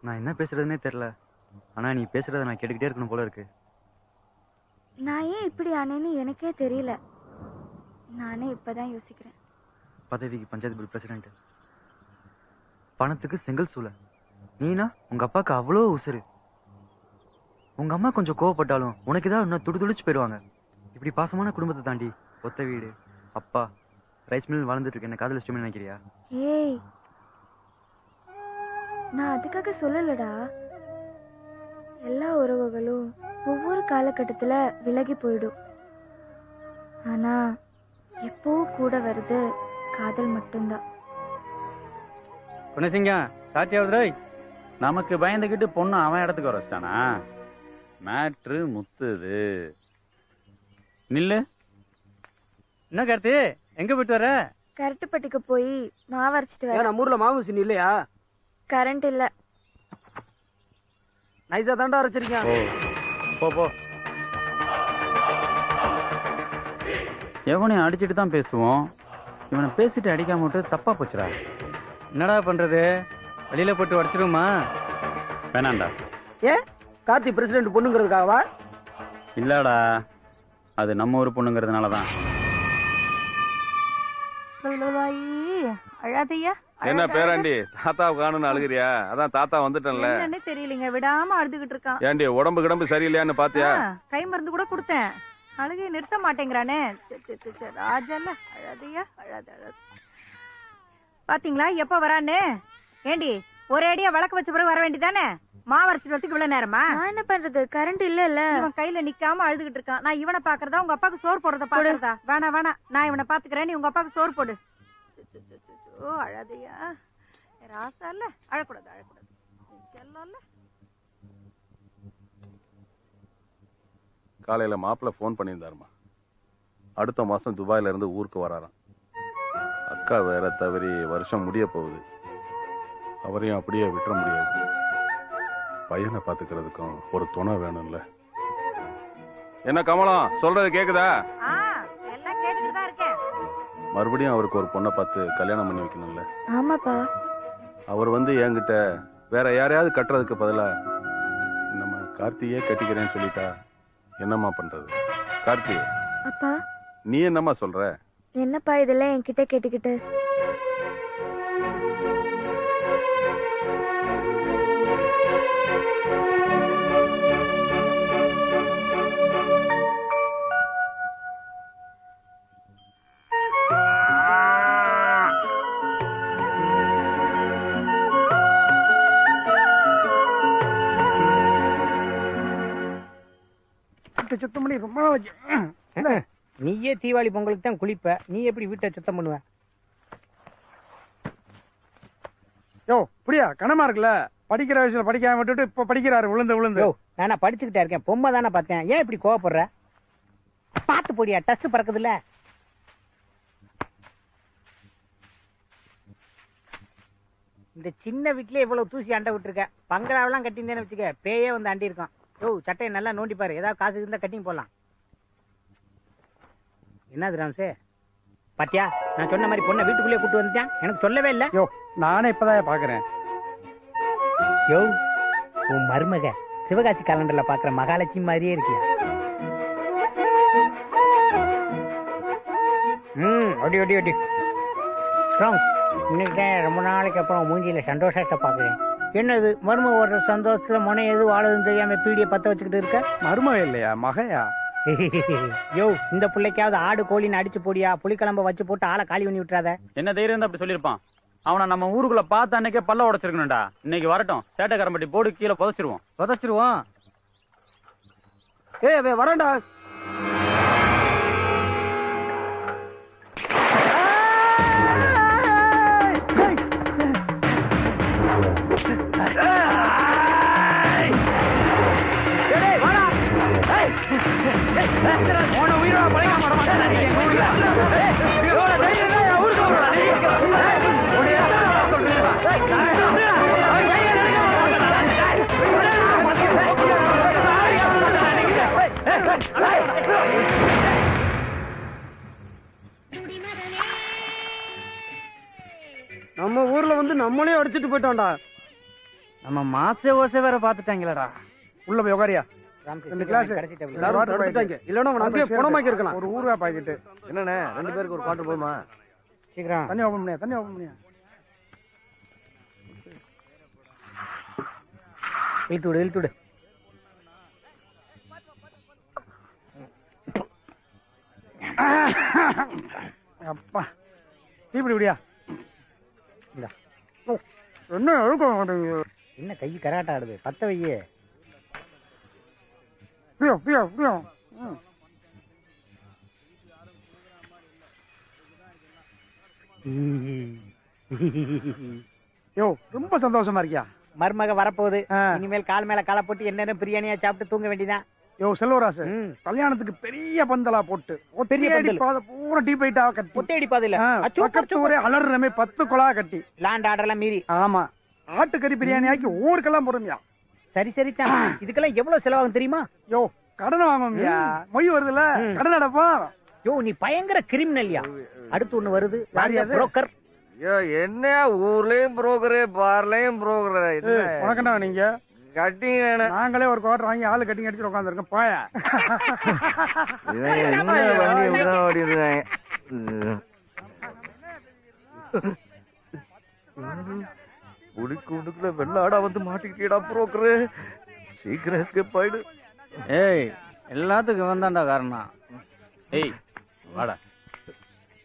நான் என்ன பேசுறதுன்னே தெரியல, ஆனா நீ பேசுறத நான் கேட்டுக்கிட்டே இருக்கணும் போல இருக்கு. நான் ஏன் இப்படி ஆனேன்னு எனக்கே தெரியல, நானே இப்பதான் யோசிக்கிறேன். பதவிக்கு பஞ்சாயத்து போர்டு பிரசிடென்ட், பணத்துக்கு செங்கல் சூளை. நீனா உங்க அப்பாவுக்கு அவ்வளோ உசுறு. உங்க அம்மா கொஞ்சம் கோவப்பட்டாலும் உனக்கு ஏதாவது இன்னும் துடிச்சு போயிடுவாங்க. இப்படி பாசமான குடும்பத்தை தாண்டி ஒத்த வீடு, அப்பா, ரைஸ் மில் வாழ்ந்துட்டு இருக்க என்ன காதலிச்சு நினைக்கிறியா? ஏய் நான் அதுக்காக சொல்லலடா. எல்லா உறவுகளும் ஒவ்வொரு காலகட்டத்துல விலகி போயிடும். ஆனா எப்பவும் கூட வருது காதல் மட்டும்தான். குணசிங்கம் சாத்தியாவது, நமக்கு பயந்துகிட்டு பொண்ணு அவன் இடத்துக்கு வர வச்சிட்டானா? மேட்ரு முத்துது. நில்லு. என்ன கார்த்தி, எங்க போயிட்டு வர? கரண்ட் பட்டிக்கு போய் நான் வரைச்சிட்டு வரேன். நம்ம ஊர்ல மாவுசின் இல்லையா? கரண்ட் இல்ல. நைஸா தாண்டா அரைச்சிருக்கேன். போ போ. எவனையும் அடிச்சுட்டு தான் பேசுவோம், இவனை பேசிட்டு அடிக்காம விட்டு தப்பா போச்சுடா. என்னடா பண்றது, வெளியில போட்டு உடச்சிருமா? வேணாண்டா. ஏன் கார்த்தி பிரசிடென்ட் பொண்ணுங்கிறதுக்காகவா? இல்லடா, அது நம்ம ஊர் பொண்ணுங்கிறதுனாலதான். அழாதையா? என்ன பேராண்டி தாத்தா காணுன்னு அழுகிறியா? அதான் தாத்தா வந்துட்டேன்ல. என்னன்னு தெரியலங்க, விடாம அழுதுகிட்டு இருக்கான். ஏண்டி உடம்பு கிடம்பு சரியில்லையான்னு பாத்தியா? கை மருந்து கூட கொடுத்தேன், அழுகையை நிறுத்த மாட்டேங்கிறானே. ராஜல்ல, அழாதையா? அழாத அழாத. பாத்தீங்களா எப்ப வரான்னு? ஏண்டி ஒரே அடியா விளக்கு வச்ச பிறகு வர வேண்டியதானே? மாவரத்துக்கு இவ்வளவு நேரமா? நான் என்ன பண்றது, கரண்ட் இல்ல. இவன் கையில நிக்காம அழுதுகிட்டு இருக்கான். நான் இவனை பாக்குறதா உங்க அப்பாக்கு சோறு போடுறத பாக்குறதா? வேணாம், நான் இவனை பாத்துக்கிறேன், நீ உங்க அப்பாக்கு சோறு போடு. ஓ அழாதையா? ராசா இல்ல, அழக்கூடாது. காலையில மாப்பிள்ள போன் பண்ணியிருந்தாருமா. அடுத்த மாசம் துபாயில இருந்து ஊருக்கு வராராம். அக்கா வேற தவறி வருஷம் முடிய போகுது. அவரையும் அப்படியே விட்டுற முடியாது. பையனை பாத்துக்கிறதுக்கும் ஒரு துணை வேணும்ல. என்ன கமலம் சொல்றது கேக்குதா? எல்லாம் கேட்டுட்டுதான் இருக்கேன். மறுபடியும் அவருக்கு ஒரு பொண்ணை பார்த்து கல்யாணம் பண்ணி வைக்கணும்ல. ஆமாப்பா. அவர் என்கிட்ட வேற யாரையாவது கட்டுறதுக்கு பதிலா நம்ம கார்த்தியே கட்டிக்கிறேன்னு சொல்லிட்டா என்னம்மா பண்றது? கார்த்தி, அப்பா நீ என்னம்மா சொல்ற? என்னப்பா இதெல்லாம் என்கிட்ட கேட்டுக்கிட்டு? சுத்தம் பண்ணி ரொம்ப நீயே தீபாவளி பொங்கலுக்கு தான் குளிப்ப, நீ எப்படி வீட்டை சுத்தம் பண்ணுவ? யோ புரியா கனமா இருக்குல்ல, படிக்கிற வயசுல படிக்காம விட்டுட்டு இப்ப படிக்கிறாரு விழுந்து. நானா படிச்சுக்கிட்டே இருக்கேன், பொம்மை தானே பார்த்தேன். ஏன் இப்படி கோவப்படுற? பாத்து போடியா, டஸ்ட் பறக்குதுல்ல. இந்த சின்ன வீட்லயே இவ்வளவு தூசி அண்டை விட்டுருக்க. பங்களாவெல்லாம் கட்டியிருந்தேன்னு வச்சுக்க, பேயே வந்து அண்டி இருக்கும். சட்டையை நல்லா நோண்டி பாரு, ஏதாவது காசு இருந்தா கட்டிங் போடலாம். என்னது ராம்சே, பாத்தியா நான் சொன்ன மாதிரி பொண்ணை வீட்டுக்குள்ளே கூட்டு வந்துட்டேன், எனக்கு சொல்லவே இல்ல. நானே இப்பதான் பாக்குறேன். உன் மருமக சிவகாசி காலண்டர்ல பாக்குற மகாலட்சுமி மாதிரியே இருக்கியா? அடி அடி அடி. இன்னைக்கு ரொம்ப நாளைக்கு அப்புறம் மூஞ்சியில சந்தோஷத்தை பாக்குறேன். என்னது மருமக ஒரு சந்தோஷத்துல முனை எது வாழதுன்னு தெரியாம பீடியை பத்த வச்சுக்கிட்டு இருக்க? மருமக இல்லையா, மகையா? இந்த பிள்ளைக்காவது ஆடு கோழின்னு அடிச்சு போடியா, புளிக்கிழம்ப வச்சு போட்டு ஆளை காலி பண்ணி விட்டுறாத. என்ன தைரியம் தான் அப்படி சொல்லிருப்பான்? அவனை நம்ம ஊருக்குள்ள பார்த்த அன்னைக்கே பல்ல உடைச்சிருக்கணும்டா. இன்னைக்கு வரட்டும், சேட்டைக்காரம்பட்டி போடு கீழே புதைச்சிருவோம். வரேன்டா. நம்ம ஊர்ல வந்து நம்மளே அடிச்சுட்டு போயிட்டோம்டா. நம்ம மாச ஓசை வேற பாத்துட்டாங்களடா. உள்ள போய் உட்காரியா. இல்லன்னா அங்கேயே பணமாக்கி இருக்கலாம். ஒரு ஊர்வா பாக்கெட்டு என்னண்ணே, 2 பேருக்கு ஒரு குவார்டர் போதுமா? சீக்கிரம் தண்ணி ஓபன் பண்ணியா? இழுத்து விடு. அப்பா இப்படி விடியா. என்ன கை கராட்டா ஆடுது, பத்த வையே. ரொம்ப சந்தோஷமா இருக்கியா? மருமக வரப்போகுது, இனிமேல் கால் மேல காலை போட்டு என்ன பிரியாணியா சாப்பிட்டு தூங்க வேண்டியதான். செல்வராசு, கல்யாணத்துக்கு பெரிய பந்தலா போட்டு பெரிய பூரா டீ பைட்டா கட்டி ஒத்தேடி பாதையில பக்கத்து ஒரே அலறமே 10 குழா கட்டி லேண்ட் ஆர்டர் எல்லாம் மீறி. ஆமா, ஆட்டுக்கறி பிரியாணி ஆக்கி ஊருக்கெல்லாம் போடுமியா. சரி தான். இதுக்கெல்லாம் எவ்வளவு செலவாகும் தெரியுமா? கடன் வாங்குமியா. மொய் வருதுல, கடன் அடப்பா. நீ பயங்கர கிரிமினல்யா. அடுத்து ஒண்ணு வருது, புரோக்கர். என்ன ஊர்லயும் புரோக்கரு பார்லயும் புரோக்கரு உனக்கண்ணா நீங்க கட்டிங் வேணும். நாங்களே ஒரு குவார்டர் வாங்கி ஆளு கட்டிங் அடிச்சு உட்காந்துருக்கோம் போயா. என்ன வண்டி இப்படிதான் ஓடிடுறாங்க. உடுக்குள்ள வெள்ளாடா வந்து மாட்டிக்கிட்டா புரோக்கரு. சீக்கிரம் எஸ்கேப் ஆயிடு. ஏய் எல்லாத்துக்கும் வந்தாண்டா காரணம். ஏய் வாடா,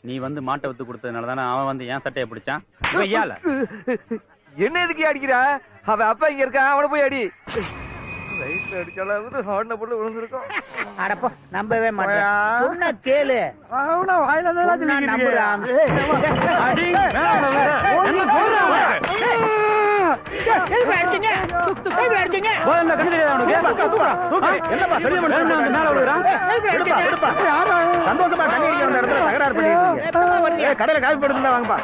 நீ வந்து மாட்டை வித்து கொடுத்ததுனால தானே அவன் வந்து ஏன் சட்டையை பிடிச்சான். ஐயால என்ன எதுக்கு அடிக்கிறா? அவன் அப்பா இங்க இருக்கான், அவனை போய் அடி. ரைட்ல அடிச்சாலும் ஹார்ட்ல போட்டு விழுந்திருக்கோம். அடப்போ நம்பவே மாட்டேன். சொன்னா கேளு. அவனா வாயில தான் நம்புறான். சந்தோஷமா தண்ணி அடிக்க வந்த இடத்துல தகராறு பண்ணி கடையில காப்பி போட்டு வாங்கப்பா.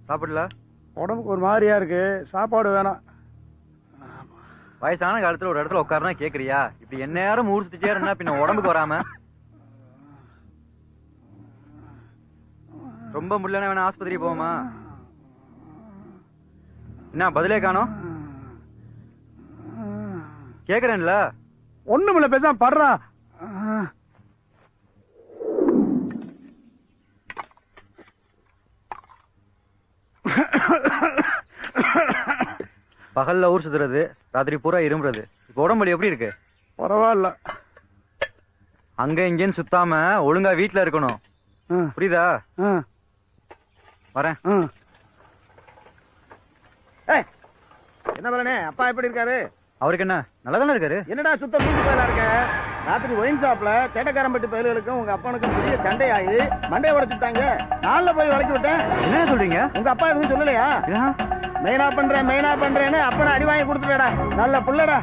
சாப்பிடல? உடம்புக்கு ஒரு மாதிரியா இருக்கு, சாப்பாடு வேணாம். வயசான காலத்துல ஒரு இடத்துல உட்காருனா கேக்குறியா? இப்படி என்ன நேரம் ஊர் சுத்திட்டே இருந்தா பின்ன உடம்புக்கு வராம. ரொம்ப முடியலன்னா வேணா ஆஸ்பத்திரி போவோமா? என்ன பதிலே காணோம்? கேக்குறேன்ல. ஒண்ணுமில்ல பேசாம படுறா. பகல்ல ஊர் சுத்துறது, ராத்திரி பூரா இருமுறது. இப்ப உடம்பு எப்படி இருக்கு? பரவாயில்ல. அங்க இங்கேன்னு சுத்தாம ஒழுங்கா வீட்டுல இருக்கணும், புரியுதா? வரேன். என்ன பண்ணே? அப்பா எப்படி இருக்காரு? அவருக்கு என்ன, நல்லா தானே இருக்காரு. என்னடா சுத்த மூஞ்சி போயில இருக்க? ராத்திரி ஒயின் ஷாப்ல சேட்டக்காரம்பட்டி பயலுக்கும் உங்க அப்பனுக்கும் பெரிய சண்டையாகி மண்டையை உடைச்சுட்டாங்க. நாள்ல போய் வளைச்சு விட்டேன். என்ன சொல்றீங்க? உங்க அப்பா எதுவும் சொல்லலையா? மெயினா பண்றேன்னு அப்பனை அடி வாங்கி கொடுத்துடா. நல்ல புள்ளடா.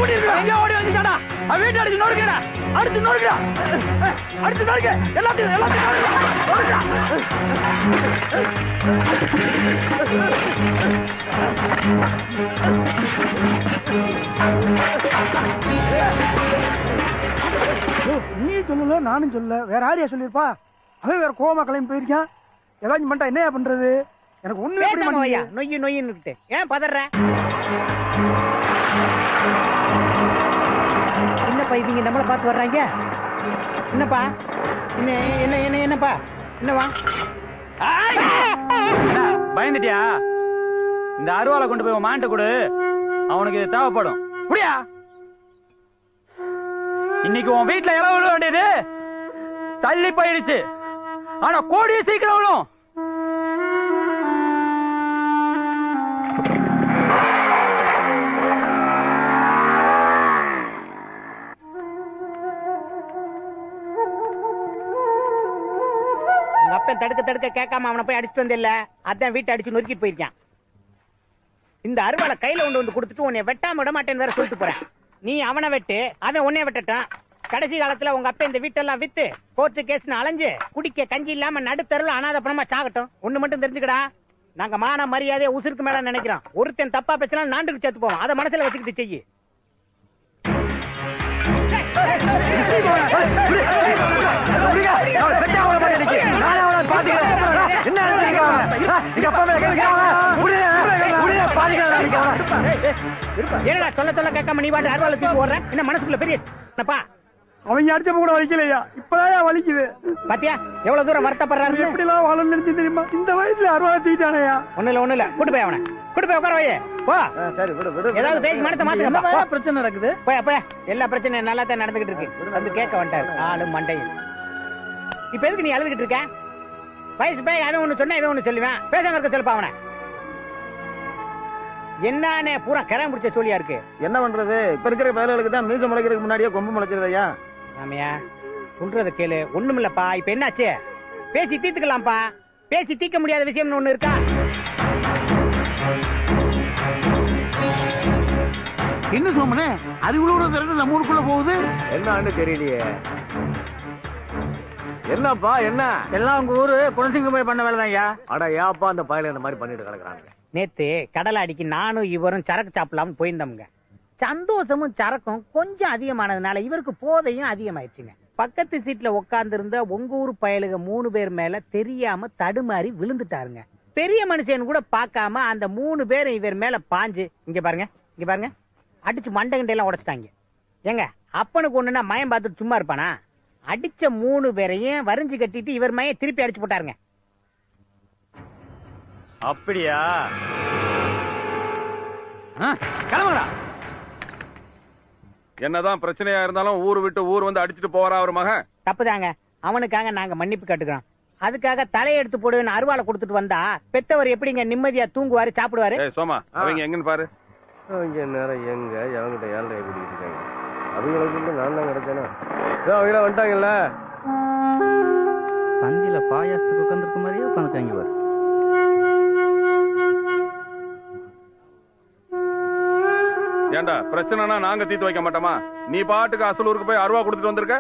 ஓடி வந்துட்டாடா வீட்டு அடிச்சு நோடுங்கடா அடிச்சு நோடுங்கடா அடிச்சு நோடுங்க எல்லாத்தையும் நீ சொல்லல நானும் சொல்லல வேற யாரையா சொல்லிருப்பா அவன் வேற கோவமா கிளம்பி போயிருக்கான் ஏதாச்சும் பண்ணிட்டா என்னையா பண்றது எனக்கு ஒண்ணு நொய்யு நொய்யுன்னு ஏன் பதற என்னப்பா இவங்க நம்மள பார்த்து வர்றாங்க என்னப்பா என்ன என்ன என்ன என்னப்பா என்னவா பயந்துட்டியா இந்த அருவாலை கொண்டு போய் மாண்ட கொடு அவனுக்கு இது தேவைப்படும் புரியா இன்னைக்கு உன் வீட்டுல இடம் விழ வேண்டியது தள்ளி போயிடுச்சு ஆனா கோடிய சீக்கிரம் விழும் உங்க அப்பன் தடுக்க தடுக்க கேட்காம அவனை போய் அடிச்சுட்டு வந்தில்ல அதான் வீட்டை அடிச்சு நொறுக்கிட்டு போயிருக்கான் இந்த அருவாலை கையில கொண்டு வந்து கொடுத்துட்டு உன்னை வெட்டாம விட மாட்டேன்னு வேற சொல்லிட்டு போறேன் நீ அவனை வெட்டு அவன் உன்னைய வெட்டட்டான் கடைசி காலத்துல உங்க அப்பா இந்த வீட்டெல்லாம் வித்து கோர்ட்டு கேஸ்னு அலைஞ்சு குடிக்க கஞ்சி இல்லாம நடுத்தருல அனாத பணமா சாகட்டும் ஒண்ணு மட்டும் தெரிஞ்சுக்கடா நாங்க மான மரியாதையை உசுருக்கு மேல நினைக்கிறோம் ஒருத்தன் தப்பா பேசினா நாண்டுக்கு சேர்த்து போவோம் அதை மனசுல வச்சுக்கிட்டு செய்யு என்னடா சொல்ல சொல்ல கேட்காம நீ பாட்டு அருவாலை தூக்கி ஓடுற என்ன மனசுக்குள்ள பெரிய அவங்க அடிச்சப்ப கூட வலிக்கலையா இப்பதான் வலிக்குது பாத்தியா எவ்வளவு தூரம் வருத்தப்படுறாரு எப்படி எல்லாம் வாழணும் நினைச்சு தெரியுமா இந்த வயசுல அருவாலை தூக்கிட்டானயா ஒண்ணு இல்ல கூட்டு போய் அவனை கூட்டு போய் உட்கார வையே போ சரி விடு விடு ஏதாவது பேசி மனத்தை மாத்துங்க பிரச்சனை நடக்குது போய் போய் எல்லா பிரச்சனையும் நல்லா தான் நடந்துகிட்டு இருக்கு வந்து கேட்க வந்துட்டாரு ஆளும் மண்டையும் இப்ப எதுக்கு நீ அழுதுகிட்டு இருக்க வயசு போய் அவன் ஒண்ணு சொன்னா இவன் ஒண்ணு சொல்லுவேன் பேசாம இருக்க சொல்லுப்பா அவனை என்னன்னு பூரா கிரம் பிடிச்ச சொல்லியா இருக்கு என்ன பண்றது இப்ப இருக்கிற பயலுக்கு தான் மீச முளைக்கிறதுக்கு முன்னாடியே கொம்பு முளைச்சிருதையா ஆமையா சொல்றத கேளு ஒண்ணுமில்லப்பா இப்ப என்னாச்சு பேசி தீர்த்துக்கலாம்ப்பா பேசி தீர்க்க முடியாத விஷயம் ஒண்ணு இருக்கா என்ன சோமனே அறிவுள்ள திறந்து நம்ம ஊருக்குள்ள போகுது என்னன்னு தெரியலையே என்னப்பா என்ன எல்லாம் உங்க ஊரு குணசிங்கம் போய் பண்ண வேலை தான்யா அட ஏப்பா அந்த பயல இந்த மாதிரி பண்ணிட்டு கிடக்குறாங்க நேத்து கடலை அடிக்கு நானும் இவரும் சரக்கு சாப்பிடலாம்னு போயிருந்தோம்ங்க சந்தோஷமும் சரக்கும் கொஞ்சம் அதிகமானதுனால இவருக்கு போதையும் அதிகமாயிடுச்சுங்க பக்கத்து சீட்ல உட்கார்ந்து இருந்த உங்க ஊர் பயலுக 3 பேர் மேல தெரியாம தடுமாறி விழுந்துட்டாருங்க பெரிய மனுஷன் கூட பார்க்காம அந்த 3 பேரும் இவர் மேல பாஞ்சு இங்க பாருங்க அடிச்சு மண்டகண்டை எல்லாம் உடைச்சிட்டாங்க ஏங்க அப்பனுக்கு ஒண்ணுன்னா மயம் பார்த்துட்டு சும்மா இருப்பானா அடிச்ச 3 பேரையும் வரிஞ்சு கட்டிட்டு இவர் மயம் திருப்பி அடிச்சு போட்டாருங்க அப்படியா கிளம்புடா என்னதான் பிரச்சனையா இருந்தாலும் ஊர் விட்டு ஊர் வந்து அடிச்சிட்டு போறா ஒரு மகன் தப்புதாங்க அவனுக்காக நாங்க மன்னிப்பு கேட்டுக்கிறோம் அதுக்காக தலையெடுத்து போடுவேன்னு அருவாலை கொடுத்துட்டு வந்தா பெத்தவர் எப்படிங்க நிம்மதியா தூங்குவாரு சாப்பிடுவாரு சோமா அவங்க எங்கன்னு பாரு அவங்க நேரம் எங்க அவங்கிட்ட ஏழரை கூட்டிட்டு இருக்காங்க அவங்களுக்கு நான் தான் கிடைச்சேனா அவங்க வந்துட்டாங்கல்ல பந்தியில பாயாசத்துக்கு உட்காந்துருக்க மாதிரியே உட்காந்துட்டாங்க பாரு ஏண்டா பிரச்சனைனா நாங்க தீர்த்து வைக்க மாட்டோமா நீ பாட்டுக்கு அசலூருக்கு போய் அருவா கொடுத்துட்டு வந்திருக்க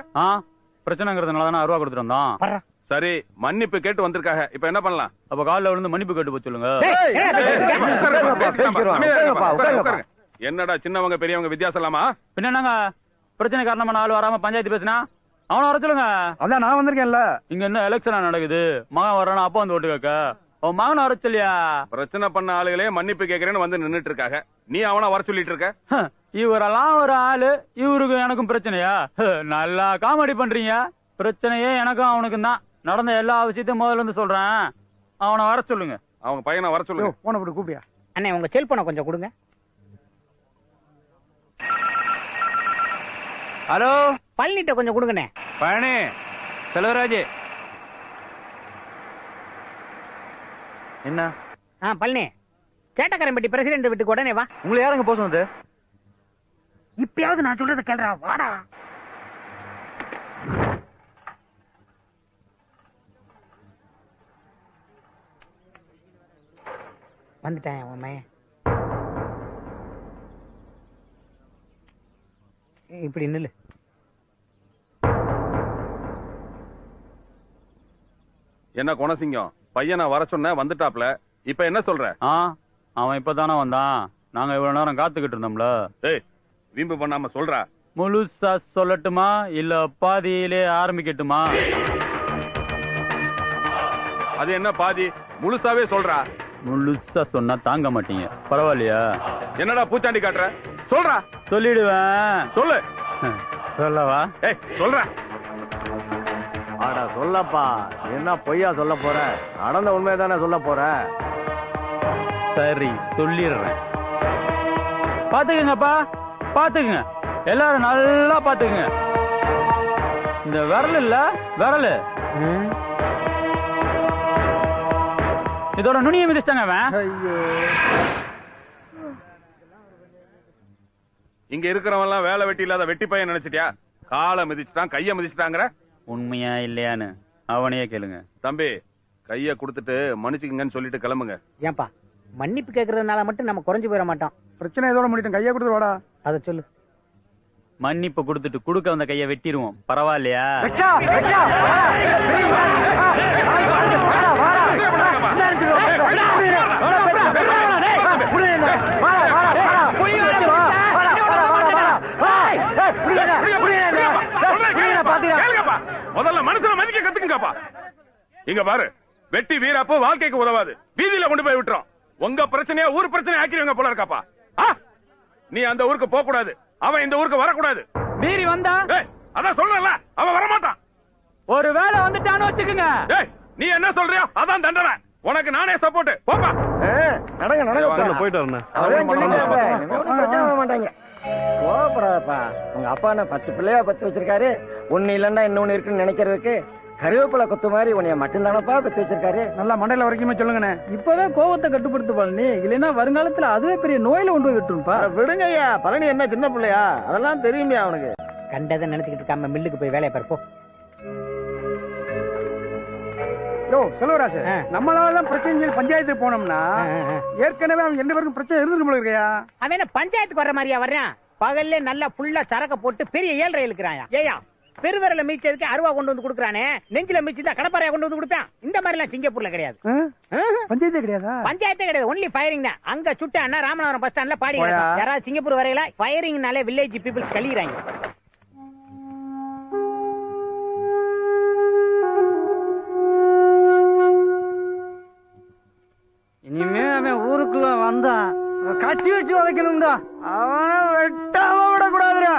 பிரச்சனைங்கிறதுனால தானே அருவா கொடுத்துட்டு வந்தோம் சரி மன்னிப்பு கேட்டு வந்திருக்காங்க இப்ப என்ன பண்ணலாம் அப்ப காலில் விழுந்து மன்னிப்பு கேட்டு போய் சொல்லுங்க என்னடா சின்னவங்க பெரியவங்க வித்தியாசம் இல்லாமா பின்ன என்னங்க பிரச்சனை காரணமா ஆள் வராம பஞ்சாயத்து பேசினா அவனை வர சொல்லுங்க அதான் நான் வந்திருக்கேன்ல இங்க என்ன எலெக்ஷனா நடக்குது மகன் வரானா அப்பா வந்து ஓட்டு கேட்க அவன் மகன் வர சொல்லியா பிரச்சனை பண்ண ஆளுகளே மன்னிப்பு கேட்கறேன்னு வந்து நின்னுட்டு இருக்காங்க நீ அவனை வர சொல்லிட்டு இருக்க இவரெல்லாம் ஒரு ஆளு இவருக்கு எனக்கும் பிரச்சனையா நல்லா காமெடி பண்றீங்க பிரச்சனையே எனக்கும் அவனுக்கும் தான் நடந்த எல்லா விஷயத்தையும் முதல்ல இருந்து சொல்றேன் அவனை வர சொல்லுங்க அவங்க பையனை வர சொல்லுங்க போன போட்டு கூப்பியா அண்ணே உங்க செல்போனை கொஞ்சம் கொடுங்க ஹலோ பழனிட்ட கொஞ்சம் கொடுங்கண்ணே பழனி செல்வராஜ் என்ன பழனி கேட்டக்கரம்பட்டி பிரசிடென்ட் வீட்டுக்கு உடனே வா உங்களை யாருங்க போக சொன்னது இப்பயாவது நான் சொல்றத கேள்றா வாடா வந்துட்டேன் உன் மகன். இப்படி நில்லு. என்ன குணசிங்கம், பையனை வர சொன்ன வந்துட்டாப்ல, இப்ப என்ன சொல்ற? அவன் இப்பதானே வந்தான், நாங்க இவ்வளவு நேரம் காத்துக்கிட்டு இருந்தோம்ல. ஏய், வீம்பு பண்ணாம சொல்றா. முழுசா சொல்லட்டுமா இல்ல பாதியிலே ஆரம்பிக்கட்டுமா? அது என்ன பாதி? முழுசாவே சொல்றா. முழுசா சொன்னா தாங்க மாட்டீங்க, பரவாயில்லையா? என்னடா பூச்சாண்டி காட்டுற? சொல்றா. சொல்லிடுவேன். சொல்லு. சொல்லவா? ஏய், சொல்றா. ஆடா சொல்லப்பா, என்ன பொய்யா சொல்ல போற? நடந்த உண்மையை சொல்ல போற. சரி, சொல்லிடுறேன். பாத்துக்கங்கப்பா, பாத்துக்குங்க, எல்லாரும் நல்லா பாத்துக்குங்க. இந்த விரல் இல்ல, விரல் இதோட நுனியை மிதிச்சிட்டாங்க அவன். இங்க இருக்கிறவன் எல்லாம் வேலை வெட்டி இல்லாத வெட்டி பையன் நினைச்சிட்டியா? காலை மிதிச்சுட்டான், கைய மிதிச்சுட்டாங்கிற. உண்மையா இல்லையான்னு அவனையே கேளுங்க. தம்பி, கைய கொடுத்துட்டு மன்னிச்சுக்கங்கன்னு சொல்லிட்டு கிளம்புங்க. ஏன்பா மன்னிப்பு கேட்கறதுனால மட்டும் நம்ம குறைஞ்சு போயிட மாட்டோம். பிரச்சனை இதோட முடியும், கையை கொடுத்து வாடா. அதை சொல்லு. மன்னிப்பு கொடுத்துட்டு கொடுக்க வந்த கையை வெட்டிடுவோம், பரவாயில்லையா? முதல்ல மனுஷனை மதிக்க கத்துக்குங்கப்பா. இங்க பாரு, வெட்டி வீராப்பு வாழ்க்கைக்கு உதவாது, வீதியில கொண்டு போய் விட்டுறோம். உங்க பிரச்சனையா ஊர் பிரச்சனை ஆக்கிடுவீங்க போல இருக்காப்பா. நீ அந்த ஊருக்கு போக கூடாது, அவன் இந்த ஊருக்கு வரக்கூடாது. மீறி வந்தா அதான் சொல்றல, அவன் வரமாட்டான். ஒரு வேலை வந்துட்டான்னு வச்சுக்குங்க. நீ என்ன சொல்றியா அதான் தண்டனை. உனக்கு நானே சப்போர்ட். போப்பா. போயிட்டு வரணும். மாட்டாங்க. கோபப்படாதப்பா, உங்க அப்பா என்ன 10 பிள்ளையா பத்து வச்சிருக்காரு. ஒண்ணு இல்லன்னா இன்னொன்னு இருக்குன்னு நினைக்கிறதுக்கு கருவேப்பிலை கொத்து மாதிரி உன்னைய மட்டும்தானப்பா பத்து வச்சிருக்காரு. நல்லா மண்டையில வரைக்குமே சொல்லுங்கண்ணே. இப்பதான் கோவத்தை கட்டுப்படுத்த பழனி, இல்லைன்னா வருங்காலத்துல அதுவே பெரிய நோயில கொண்டு போய் விட்டுருப்பா. விடுங்க ஐயா, பழனி என்ன சின்ன பிள்ளையா? அதெல்லாம் தெரியுமே அவனுக்கு. கண்டதை நினைச்சுக்கிட்டு இருக்காம மில்லுக்கு போய் வேலையை பார்ப்போம். செல்வராசு, நம்மளால பிரச்சனை பஞ்சாயத்துக்கு போனோம்னா ஏற்கனவே அவன் எந்த பேருக்கும் பிரச்சனை இருந்துட்டு போல இருக்கையா? அவன் என்ன பஞ்சாயத்துக்கு வர்ற மாதிரியா வர்றான்? பகல்ல நல்லா புல்லா சரக்க போட்டு பெரிய 7.5 இழுக்கிறான். ஏயா பெருவரல மீச்சதுக்கு அருவா கொண்டு வந்து கொடுக்குறானே, நெஞ்சில மீச்சா கடப்பாறையா கொண்டு வந்து கொடுப்பான். இந்த மாதிரி எல்லாம் சிங்கப்பூர்ல கிடையாது. பஞ்சாயத்தே கிடையாதா? பஞ்சாயத்தே கிடையாது, ஒன்லி ஃபயரிங் தான். அங்க சுட்டான்னா ராமநாதபுரம் பஸ் ஸ்டாண்ட்ல பாடி யாராவது சிங்கப்பூர் வரையில ஃபயரிங்னாலே வில்லேஜ் பீப்புள் கழிறாங்க. இனிமே அவன் ஊருக்குள்ள வந்தா கட்டி வச்சு உதைக்கணும்டா. அவனை வெட்டாம விடக்கூடாதுடா.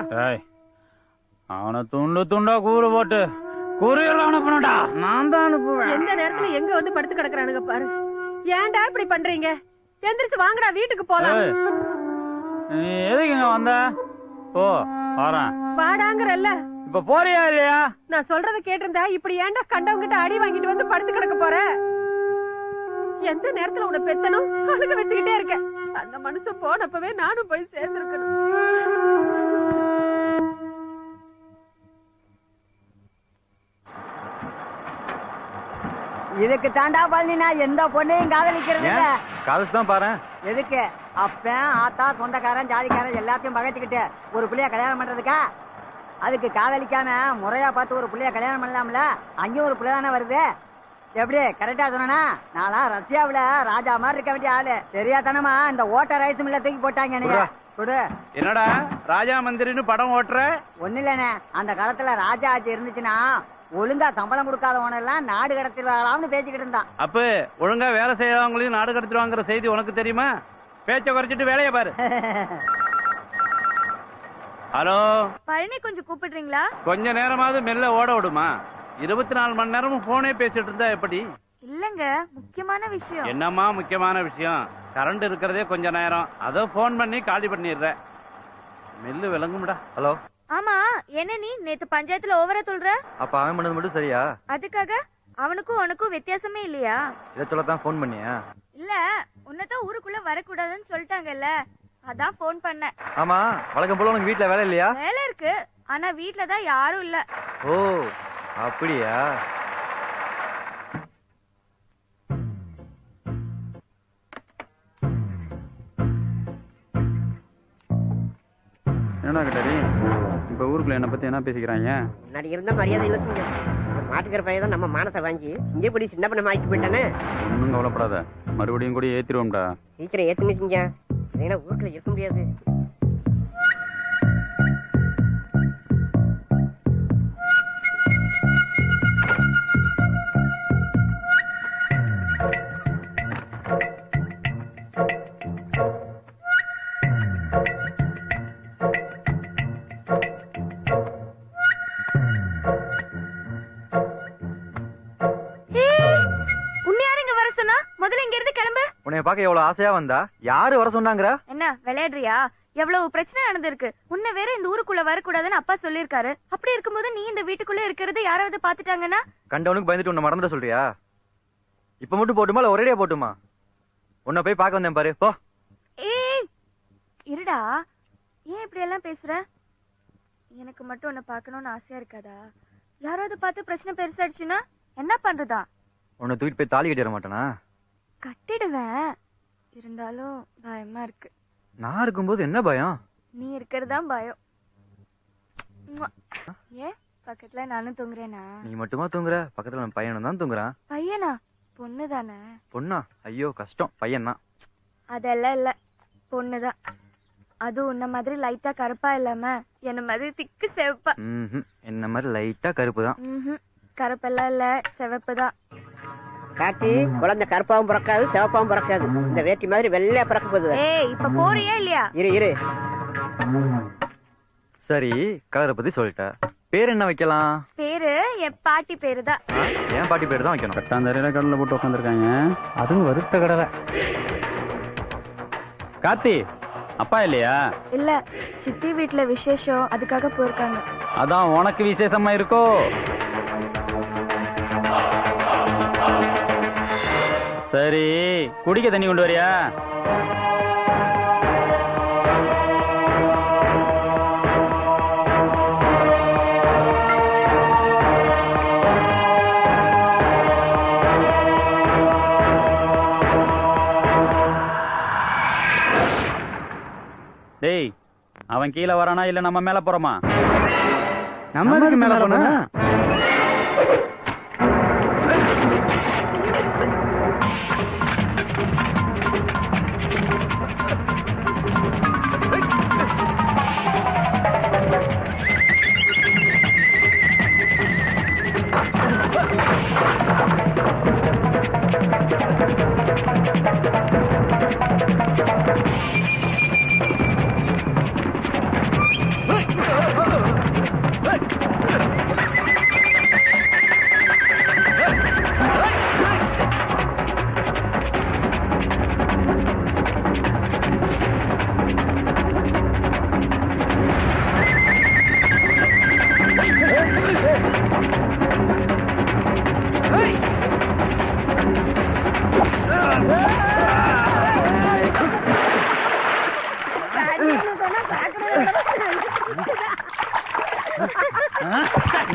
அவனை துண்டு துண்டா கூறு போட்டு கூறியெல்லாம் அனுப்பணும்டா. நான் தான் அனுப்புவேன். எந்த நேரத்துல எங்க வந்து படுத்து கிடக்குறானுங்க பாரு. ஏன்டா இப்படி பண்றீங்க? எந்திரிச்சு வாங்கடா, வீட்டுக்கு போலாம். நீ எதுக்கு இங்க வந்த? போ, வரேன். வாடாங்கறல்ல. இப்ப போறியா இல்லையா? நான் சொல்றத கேட்டிருந்தா இப்படி ஏன்டா கண்டவங்கிட்ட அடி வாங்கிட்டு வந்து படுத்து கிடக்க போற? எந்த நேரத்துல உன்னை பெத்தனும் அழுக வச்சுக்கிட்டே இருக்க. அந்த மனுஷன் போனப்பவே நானும் போய் சேர்ந்திருக்கணும். இதுக்கு தாண்டா பழனி நான் எந்த பொண்ணையும் காதலிக்கிறது இல்ல. காதலிச்சு தான் பாரு. எதுக்கு? அப்பன் ஆத்தா சொந்தக்காரன் ஜாதிக்காரன் எல்லாத்தையும் பகைச்சுக்கிட்டு ஒரு புள்ளைய கல்யாணம் பண்றதுக்கா? அதுக்கு காதலிக்காம முறையா பார்த்து ஒரு புள்ளைய கல்யாணம் பண்ணலாம்ல. அங்கேயும் ஒரு புள்ள தானே வருது. எப்படி கரெக்டா சொன்னா? நாளா ரஷ்யாவுல ராஜா மாதிரி இருக்க வேண்டிய ஆளு. தெரியாதனமா இந்த ஓட்ட ரைஸ் மில்ல தூக்கி போட்டாங்க. என்னடா ராஜா மந்திரின்னு படம் ஓட்டுற? ஒண்ணு இல்லண்ணே, அந்த காலத்துல ராஜா ஆட்சி இருந்துச்சுன்னா ஒழுங்கா சம்பளம் கொடுக்காதவன எல்லாம் நாடு கடத்திடுவாங்களாம்னு பேசிக்கிட்டு இருந்தான். அப்ப ஒழுங்கா வேலை செய்யறவங்களையும் நாடு கடத்திடுவாங்கிற செய்தி உனக்கு தெரியுமா? பேச்ச குறைச்சிட்டு வேலையை பாரு. ஹலோ பழனி, கொஞ்சம் கூப்பிடுறீங்களா? கொஞ்ச நேரமாவது மெல்ல ஓட விடுமா? 24 மணி நேரமும் போனே பேசிட்டு இருந்தா எப்படி? இல்லங்க, முக்கியமான விஷயம். என்னம்மா முக்கியமான விஷயம்? கரண்ட் இருக்கிறதே கொஞ்ச நேரம், அதோ போன் பண்ணி காலி பண்ணிடுற. மெல்லு விளங்கும்டா. ஹலோ. ஆமா, என்ன நீ நேத்து பஞ்சாயத்துல ஓவரா சொல்ற? அப்ப அவன் பண்ணது மட்டும் சரியா? அதுக்காக அவனுக்கும் உனக்கும் வித்தியாசமே இல்லையா? இத சொல்லத்தான் போன் பண்ணியா? இல்ல, உன்னதான் ஊருக்குள்ள வரக்கூடாதுன்னு சொல்லிட்டாங்கல்ல, அதான் போன் பண்ண. ஆமா, வழக்கம் போல உனக்கு வீட்டுல வேலை இல்லையா? வேலை இருக்கு, ஆனா வீட்டுலதான் யாரும் இல்ல. ஓ அப்படியா? என்னடா கட்டாரி இப்ப ஊருக்குள்ள என்ன பத்தி என்ன பேசிக்கிறாங்க? முன்னாடி இருந்த மரியாதை இல்ல சிங்க. மாட்டுக்கிற பையன் தான் நம்ம மானத்தை வாங்கி சிங்கப்படி சின்ன பண்ண மாட்டி போயிட்டானே. ஒன்னும் கவலைப்படாத, மறுபடியும் கூட ஏத்திருவோம்டா. சீக்கிரம் ஏத்துங்க சிங்க, ஏன்னா வீட்டுல இருக்க முடியாது. உன்னை பார்க்க எவ்வளவு ஆசையா வந்தா? யாரு வர சொன்னாங்கற? என்ன விளையாடுறியா? எவ்வளவு பிரச்சனை நடந்திருக்கு. உன்னை வேற இந்த ஊருக்குள்ள வரக்கூடாதுன்னு அப்பா சொல்லிருக்காரு. அப்படி இருக்கும்போது நீ இந்த வீட்டுக்குள்ள இருக்கிறது யாராவது பாத்துட்டாங்கன்னா? கண்டவனுக்கு பயந்துட்டு உன்னை மறந்துட சொல்றியா? இப்ப மட்டும் போட்டுமா இல்ல ஒரேடியா போட்டுமா? உன்னை போய் பார்க்க வந்தேன் பாரு, போ. ஏய் இருடா, ஏன் இப்படி எல்லாம் பேசுற? எனக்கு மட்டும் உன்னை பார்க்கணும்னு ஆசையா இருக்காதா? யாராவது பார்த்து பிரச்சனை பெருசாயிடுச்சுன்னா என்ன பண்றதா? உன்னை தூக்கிட்டு போய் தாலி கட்டிட மாட்டானா? கட்டிடுவேன், இருந்தாலும் பயமா இருக்கு. நான் இருக்கும்போது என்ன பயம்? நீ இருக்கிறதுதான் பயம். ஏன் பக்கத்துல நானும் தூங்குறேனா? நீ மட்டுமா தூங்குற? பக்கத்துல நம்ம பையனும் தான் தூங்குறான். பையனா? பொண்ணு தானே. பொண்ணா? ஐயோ கஷ்டம், பையன் தான். அதெல்லாம் இல்ல, பொண்ணுதான். அது உன்ன மாதிரி லைட்டா கருப்பா இல்லாம என்ன மாதிரி திக்கு செவப்பா. என்ன மாதிரி லைட்டா கருப்பு தான். கருப்பெல்லாம் இல்ல, செவப்பு தான். காட்டி குழந்தை கருப்பாவும் பிறக்காது சிவப்பாவும் பிறக்காது, இந்த வேட்டி மாதிரி வெள்ளையா பிறக்க போகுது. ஏய் இப்ப போறியா இல்லையா? இரு சரி, கலரை பத்தி சொல்லிட்ட. பேர் என்ன வைக்கலாம்? பேரு என் பாட்டி பேரு தான். என் பாட்டி பேரு தான் வைக்கணும். கட்டாந்தரையில கடலை போட்டு உட்காந்துருக்காங்க, அதுவும் வறுத்த கடலை. கார்த்தி அப்பா இல்லையா? இல்ல, சித்தி வீட்டுல விசேஷம், அதுக்காக போயிருக்காங்க. அதான் உனக்கு விசேஷமா இருக்கோ? சரி, குடிக்க தண்ணி கொண்டு வரியா? டேய், அவன் கீழே வரானா இல்ல நம்ம மேல போறோமா? நம்ம மேல போனா?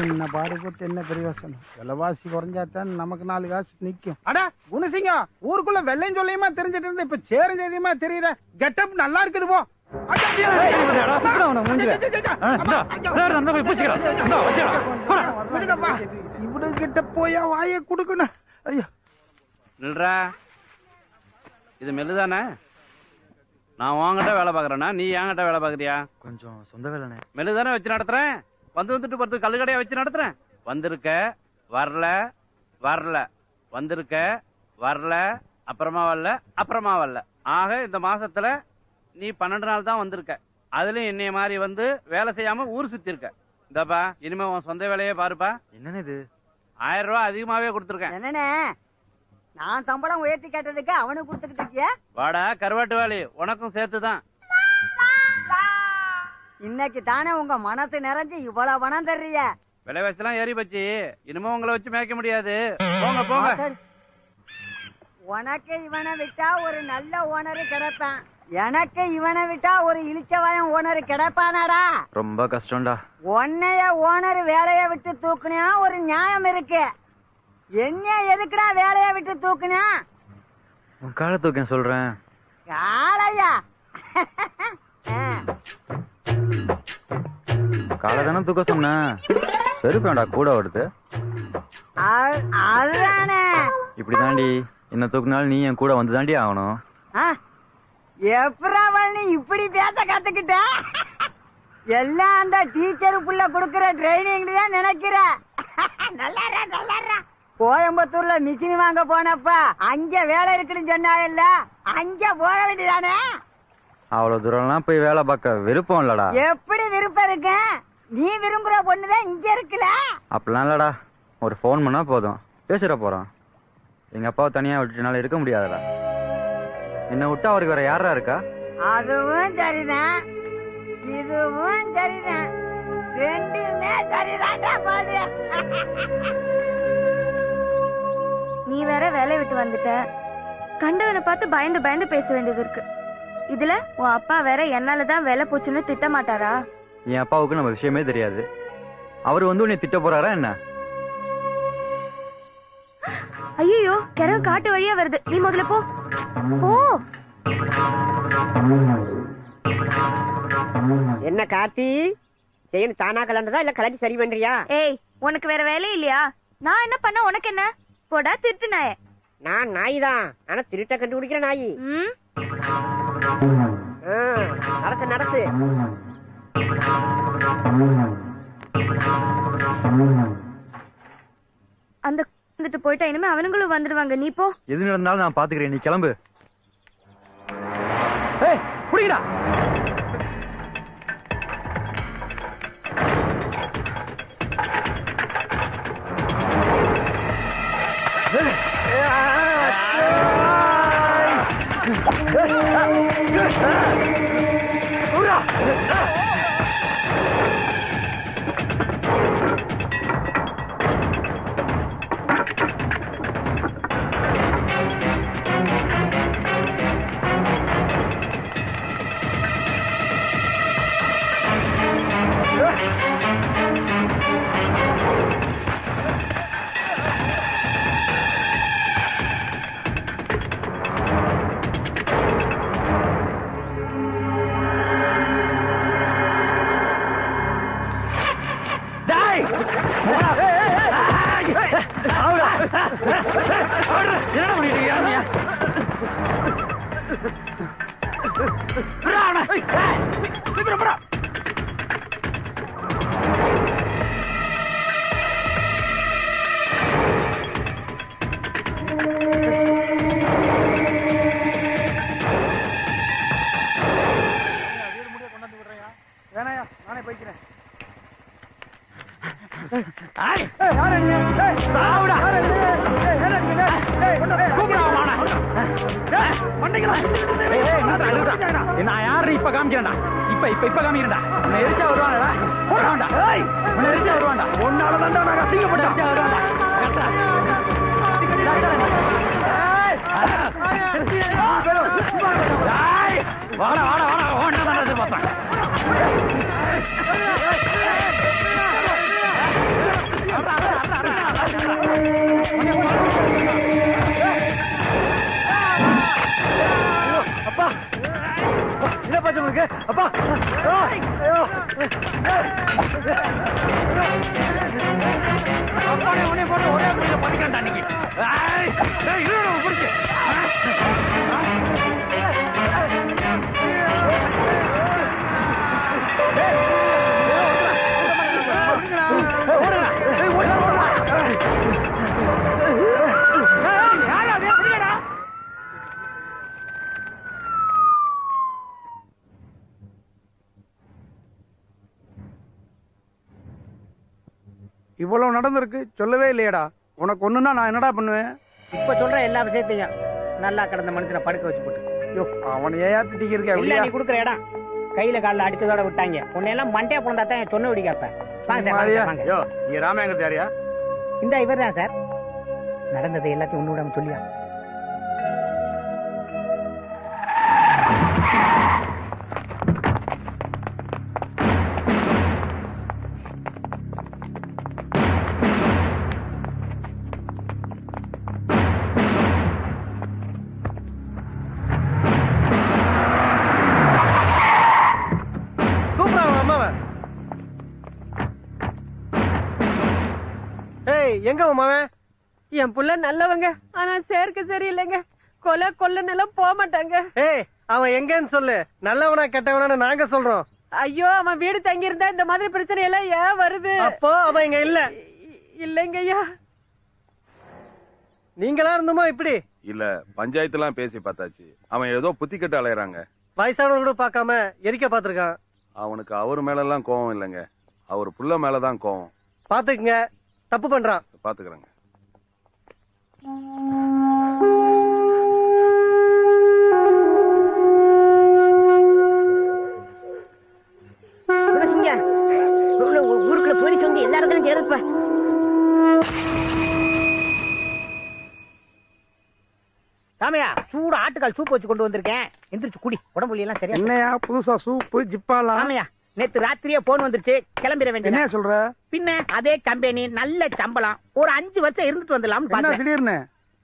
என்ன பாடுபட்டு என்ன பிரயோசனம்? விலைவாசி குறைஞ்சாத்தான் நமக்கு 4 காசு நிக்கும். அட குணசிங்கம், ஊருக்குள்ள வெள்ளையும் சொல்லியுமா தெரிஞ்சிட்டு இருந்து இப்ப சேரும் செய்தியுமா தெரியுற. கெட்டப் நல்லா இருக்குது போ. இவரு கிட்ட போயா வாயை குடுக்கணும். ஐயோ நில்றா, இது மெல்லுதானே? நான் உன்கிட்ட வேலை பாக்குறேன்னா நீ என்கிட்ட வேலை பாக்குறியா? கொஞ்சம் சொந்த வேலைனே. மெல்லுதானே வச்சு நடத்துறேன். வந்துட்டு பத்து கல்லு கடையா வச்சு நடத்துறேன். வந்திருக்க வரல, வரல வந்திருக்க வரல, அப்புறமா வரல. ஆக இந்த மாசத்துல நீ 12 நாள் தான் வந்திருக்க. அதுலயும் என்னைய மாதிரி வந்து வேலை செய்யாம ஊர் சுத்தி இருக்க. இந்தப்பா, இனிமே உன் சொந்த வேலையே பாருப்பா. என்னன்னு இது? 1000 ரூபாய் அதிகமாவே கொடுத்துருக்கேன். என்னண்ணே, நான் சம்பளம் உயர்த்தி கேட்டதுக்கு அவனுக்கு கொடுத்துக்கிட்டு இருக்கிய? வாடா கருவாட்டு வேலி, உனக்கும் சேர்த்துதான். இன்னைக்கு தானே உங்க மனசு நிறைஞ்சு இவ்வளவு பணம் தர்றிய. விலைவாசி எல்லாம் ஏறி போச்சு, இனிமே உங்களை வச்சு மேய்க்க முடியாது. போங்க போங்க. உனக்கு இவனை விட்டா ஒரு நல்ல ஓனரு கிடைப்பான், எனக்கு இவனை விட்டா ஒரு இழிச்சவாயம் ஓனரு கிடைப்பானாடா? ரொம்ப கஷ்டம்டா. உன்னைய ஓனர் வேலைய விட்டு தூக்குனியா ஒரு நியாயம் இருக்கு. என்ன எதுக்குடா வேலைய விட்டு தூக்குனியா? உன் காலை தூக்கேன் சொல்றேன். காலையா? காலதானே தூக்க சொன்னேன். பெருப்பேன்டா கூட வருது. அதுதானே இப்படி தாண்டி என்ன தூக்குனாலும் நீ என் கூட வந்து தாண்டி ஆகணும். எப்பரா நீ இப்படி பேச கத்துக்கிட்ட? எல்லாம் அந்த டீச்சருக்குள்ள கொடுக்கற ட்ரைனிங் தான் நினைக்கிற. நல்லா கோயம்புத்தூர்ல மிஷின் வாங்க போனப்ப அங்க வேலை இருக்குன்னு சொன்னாங்கல்ல, அங்க போக வேண்டியதானே? அவ்வளவு தூரம்லாம் போய் வேலை பார்க்க விருப்பம் இல்லடா. எப்படி விருப்பம் இருக்கு? நீ விரும்புற பொண்ணுதான் இங்க இருக்குல்ல. அப்படிலாம் இல்லடா, ஒரு போன் பண்ணா போதும், பேசுற போறோம். எங்க அப்பாவை தனியா விட்டுனால இருக்க முடியாதடா. என்ன விட்டா அவருக்கு வேற யாரா இருக்கா? அதுவும் சரிதான், இதுவும் சரிதான், ரெண்டுமே சரிதான். பாரு, நீ வேற வேலையை விட்டு வந்துட்ட, கண்டவனை பார்த்து பயந்து பயந்து பேச வேண்டியது இருக்கு. இதுல உன் அப்பா வேற என்னாலதான் வேலை போச்சுன்னு திட்ட மாட்டாரா? என் அப்பாவுக்கு நம்ம விஷயமே தெரியாது. அவரு வந்து உன்னை திட்ட போறாரா என்ன? ஐயோ, கிழவு காட்டு வழியா வருது, நீ முதல்ல போ போ. என்ன கார்த்தி, செய்யணும் தானா கலண்டதா இல்ல கலட்டி சரி பண்றியா? ஏய், உனக்கு வேற வேலை இல்லையா? நான் என்ன பண்ண உனக்கு என்ன? போடா திருட்டு நாய. நான் நாய் தான், ஆனா திருட்ட கண்டுபிடிக்கிற நாய். நடத்து நடத்து. அந்த வந்துட்டு போயிட்டா இனிமே அவனுங்களும் வந்துடுவாங்க, நீ போ. எது நடந்தாலும் நான் பாத்துக்கிறேன், நீ கிளம்பு. புடிடா. நானே போய்க்கிறேன். நான் யாரு இப்ப காமிக்கிறேன்டா, இப்ப காமிக்கிறேன்டா. உன்னை எரிச்சா வருவான்டா, போடுவான்டா, உன்னை எரிச்சா வருவான்டா. ஒன்னாலதான்டா நான் அசிங்கப்பட்டு வருவான்டா. வாடா வாடா வாடா, ஒன்னா எதிர்பார்த்தேன். அப்பா என்ன பாச்சு உனக்கு? அப்பா அப்பா உன்னை போட்டு ஒரே பண்ணிக்கிறேன்டா நீங்க. பிடிச்சு இவ்வளவு நடந்திருக்கு, சொல்லவே இல்லையடா. உனக்கு ஒண்ணுன்னா நான் என்னடா பண்ணுவேன்? இப்ப சொல்ற எல்லா விஷயத்தையும் நல்லா கிடந்த மனுஷனை படுக்க வச்சு போட்டு அவனை ஏத்திட்டு இருக்க. இல்ல, நீ குடுக்கற இடம் கையில காலில் அடிச்சதோட விட்டாங்க. உன்னையெல்லாம் மண்டையா போனா தான் சொன்ன விடி கேப்பேன். நீ ராமேங்க யாரியா? இந்த இவர் தான் சார். நடந்ததை எல்லாத்தையும் ஒண்ணு விடாம சொல்லியா? எங்க மாவன்? என் புள்ள நல்லவங்க, ஆனா சேர்க்க சரியில்லைங்க. கொலை கொல்லன்னெல்லாம் போக மாட்டாங்க. ஏய், அவன் எங்கன்னு சொல்லு. நல்லவனா கெட்டவனா நாங்க சொல்றோம். ஐயோ, அவன் வீடு தங்கி இருந்தா இந்த மாதிரி பிரச்சனை எல்லாம் ஏன் வருது? அப்போ அவன் இங்க இல்ல. இல்லைங்க ஐயா. நீங்களா இருந்தோமா இப்படி? இல்ல, பஞ்சாயத்து எல்லாம் பேசி பார்த்தாச்சு. அவன் ஏதோ புத்தி கட்டு அலையறாங்க. வயசானவங்க கூட பார்க்காம எரிக்க பாத்துருக்கான். அவனுக்கு அவர் மேல எல்லாம் கோவம் இல்லைங்க, அவர் புள்ள மேலதான் கோவம். பாத்துக்குங்க, தப்பு பண்றான். பாத்துக்கிறேங்க. ஊருக்குள்ள போலீஸ் வந்து எல்லா இடத்துலயும் தேடுப்பா. சாமியா, சூடு ஆட்டுக்கால் சூப் வச்சு கொண்டு வந்திருக்கேன். எந்திரிச்சு குடி, உடம்புல எல்லாம் சரியா. என்னையா புதுசா சூப்பு ஜிப்பாலாம்? சாமியா, நேத்து ராத்திரியே போன் வந்துருச்சு, கிளம்பிட வேண்டிய. என்ன சொல்ற? பின்ன அதே கம்பெனி, நல்ல சம்பளம், ஒரு 5 வருஷம் இருந்துட்டு வந்துடலாம். திடீர்னு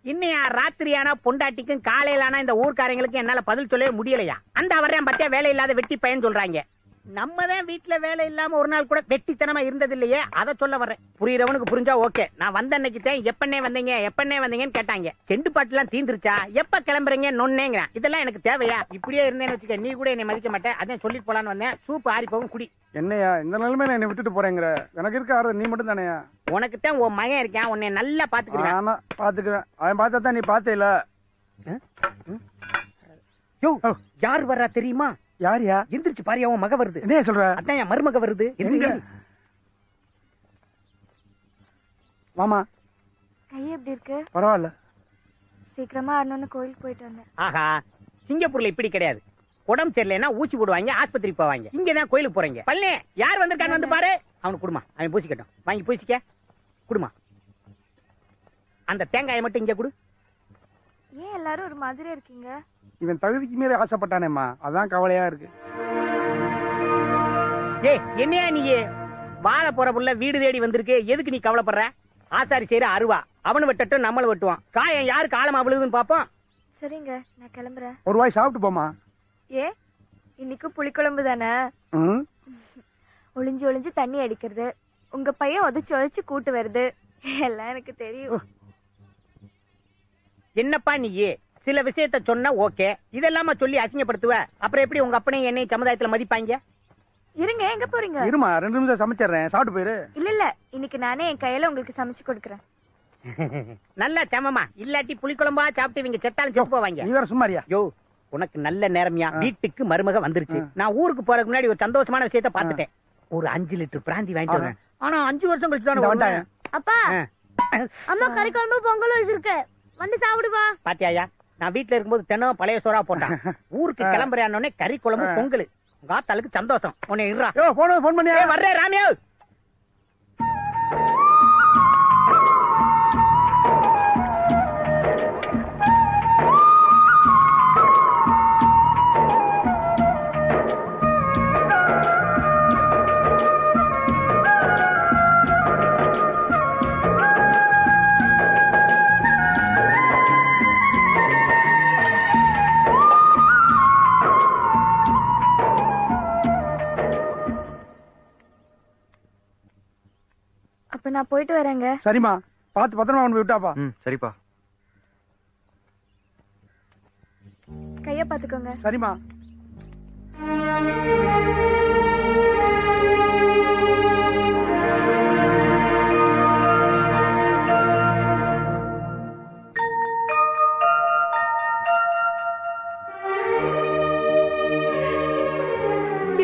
இன்னையா ராத்திரியானா பொண்டாட்டிக்கும் காலையிலானா இந்த ஊர்க்காரங்களுக்கு என்னால பதில் சொல்லவே முடியலையா. அந்த அவரையும் பத்தியா வேலை இல்லாத வெட்டி பையன் சொல்றாங்க. நம்ம தான் வீட்டுல வேலை இல்லாம ஒரு நாள் கூட வெட்டித்தனமா இருந்தது இல்லையே, அதை சொல்ல வர்றேன். புரியறவனுக்கு புரிஞ்சா ஓகே. நான் வந்த அன்னைக்கு தான் எப்பன்னே வந்தீங்கன்னு கேட்டாங்க. செண்டு பாட்டு எல்லாம் தீந்துருச்சா, எப்ப கிளம்புறீங்க நொன்னேங்க. இதெல்லாம் எனக்கு தேவையா? இப்படியே இருந்தேன்னு வச்சுக்க, நீ கூட என்னை மதிக்க மாட்டேன். அதான் சொல்லிட்டு போலான்னு வந்தேன். சூப்பு ஆறி போகும், குடி. என்னையா இந்த நிலைமையில என்னை விட்டுட்டு போறேங்கிற? எனக்கு இருக்க நீ மட்டும் தானேயா? உனக்கு தான் உன் மகன் இருக்கான், உன்னை நல்லா பாத்துக்கிறேன். ஆமா பாத்துக்குவேன். அவன் பார்த்தா தான் நீ பாத்தே இல்ல. யார் வர்றா தெரியுமா? யாரியா? எந்திரிச்சு பாரு, அவன் மக வருது. என்ன சொல்ற? அதான் என் மருமக வருது. மாமா கை எப்படி இருக்கு? பரவாயில்ல. சீக்கிரமா அண்ணன்னு கோயிலுக்கு போயிட்டு வந்தேன். ஆஹா, சிங்கப்பூர்ல இப்படி கிடையாது. உடம்பு சரியில்லைன்னா ஊசி போடுவாங்க, ஆஸ்பத்திரி போவாங்க. இங்கதான் கோயிலுக்கு போறீங்க. பள்ளே யார் வந்திருக்கான்னு வந்து பாரு. அவனுக்கு குடுமா, அவன் பூசிக்கட்டும். வாங்கி பூசிக்க குடுமா. அந்த தேங்காயை மட்டும் இங்க குடு. ஏன் எல்லாரும் ஒரு மாதிரி இருக்கீங்க? இவன் தகுதிக்கு மீறி ஆசைப்பட்டானேம்மா, அதான் கவலையா இருக்கு. ஏய், என்னையா நீ வாழ போற புள்ள வீடு தேடி வந்திருக்கு, எதுக்கு நீ கவலைப்படுற? ஆசாரி செய்யற அருவா, அவனு வெட்டட்டும் நம்மளும் வெட்டுவான். காயம் யாருக்கு ஆழமா விழுதுன்னு பாப்போம். சரிங்க, நான் கிளம்புறேன். ஒரு வாய் சாப்பிட்டு போமா. ஏ, இன்னைக்கு புளிக்குழம்பு தானே? ஒளிஞ்சு ஒளிஞ்சு தண்ணி அடிக்கிறது, உங்க பையன் உதச்சு உதச்சு கூட்டு வருது, எல்லாம் எனக்கு தெரியும். என்னப்பா நீ சில விஷயத்த சொன்ன ஓகே, இதெல்லாம சொல்லி அசிங்கப்படுத்துவ. அப்புறம் எப்படி உங்க அப்பனையும் என்னையும் சமுதாயத்துல மதிப்பாங்க? இருங்க, எங்க போறீங்க? இருமா, 2 நிமிஷம் சமைச்சிடுறேன், சாப்பிட்டு போயிரு. இல்ல இன்னைக்கு நானே என் கையில உங்களுக்கு சமைச்சு கொடுக்கறேன். நல்ல சமமா, இல்லாட்டி புளிக்குழம்பா சாப்பிட்டு இவங்க செத்தாலும் செத்து போவாங்க. நீ வேற சும்மாரியா? யோ, உனக்கு நல்ல நேரமியா. வீட்டுக்கு மருமக வந்துருச்சு. நான் ஊருக்கு போறதுக்கு முன்னாடி ஒரு சந்தோஷமான விஷயத்த பாத்துட்டேன். ஒரு 5 லிட்டர் பிராந்தி வாங்கிட்டு வரேன். ஆனா 5 வருஷம் கழிச்சு தானே வந்தாங்க. அப்பா, அம்மா கறி குழம்பு பொங்கல் வச்சிருக்க, வந்து சாப்பிடுவா. பாத்தியாயா, நான் வீட்டுல இருக்கும்போது தினம் பழைய சோறா போட்டான். ஊருக்கு கிளம்புறானே கறி குழம்பு பொங்கல். உங்க ஆத்தாளுக்கு சந்தோஷம். உன்னை இருறா. போன் பண்ணியா? வர்றேன் ராமியா. அப்ப நான் போயிட்டு வரேங்க. சரிம்மா, பார்த்து பத்திரமா கொண்டு போய் விட்டாப்பா. சரிப்பா. கைய பாத்துக்கோங்க. சரிம்மா.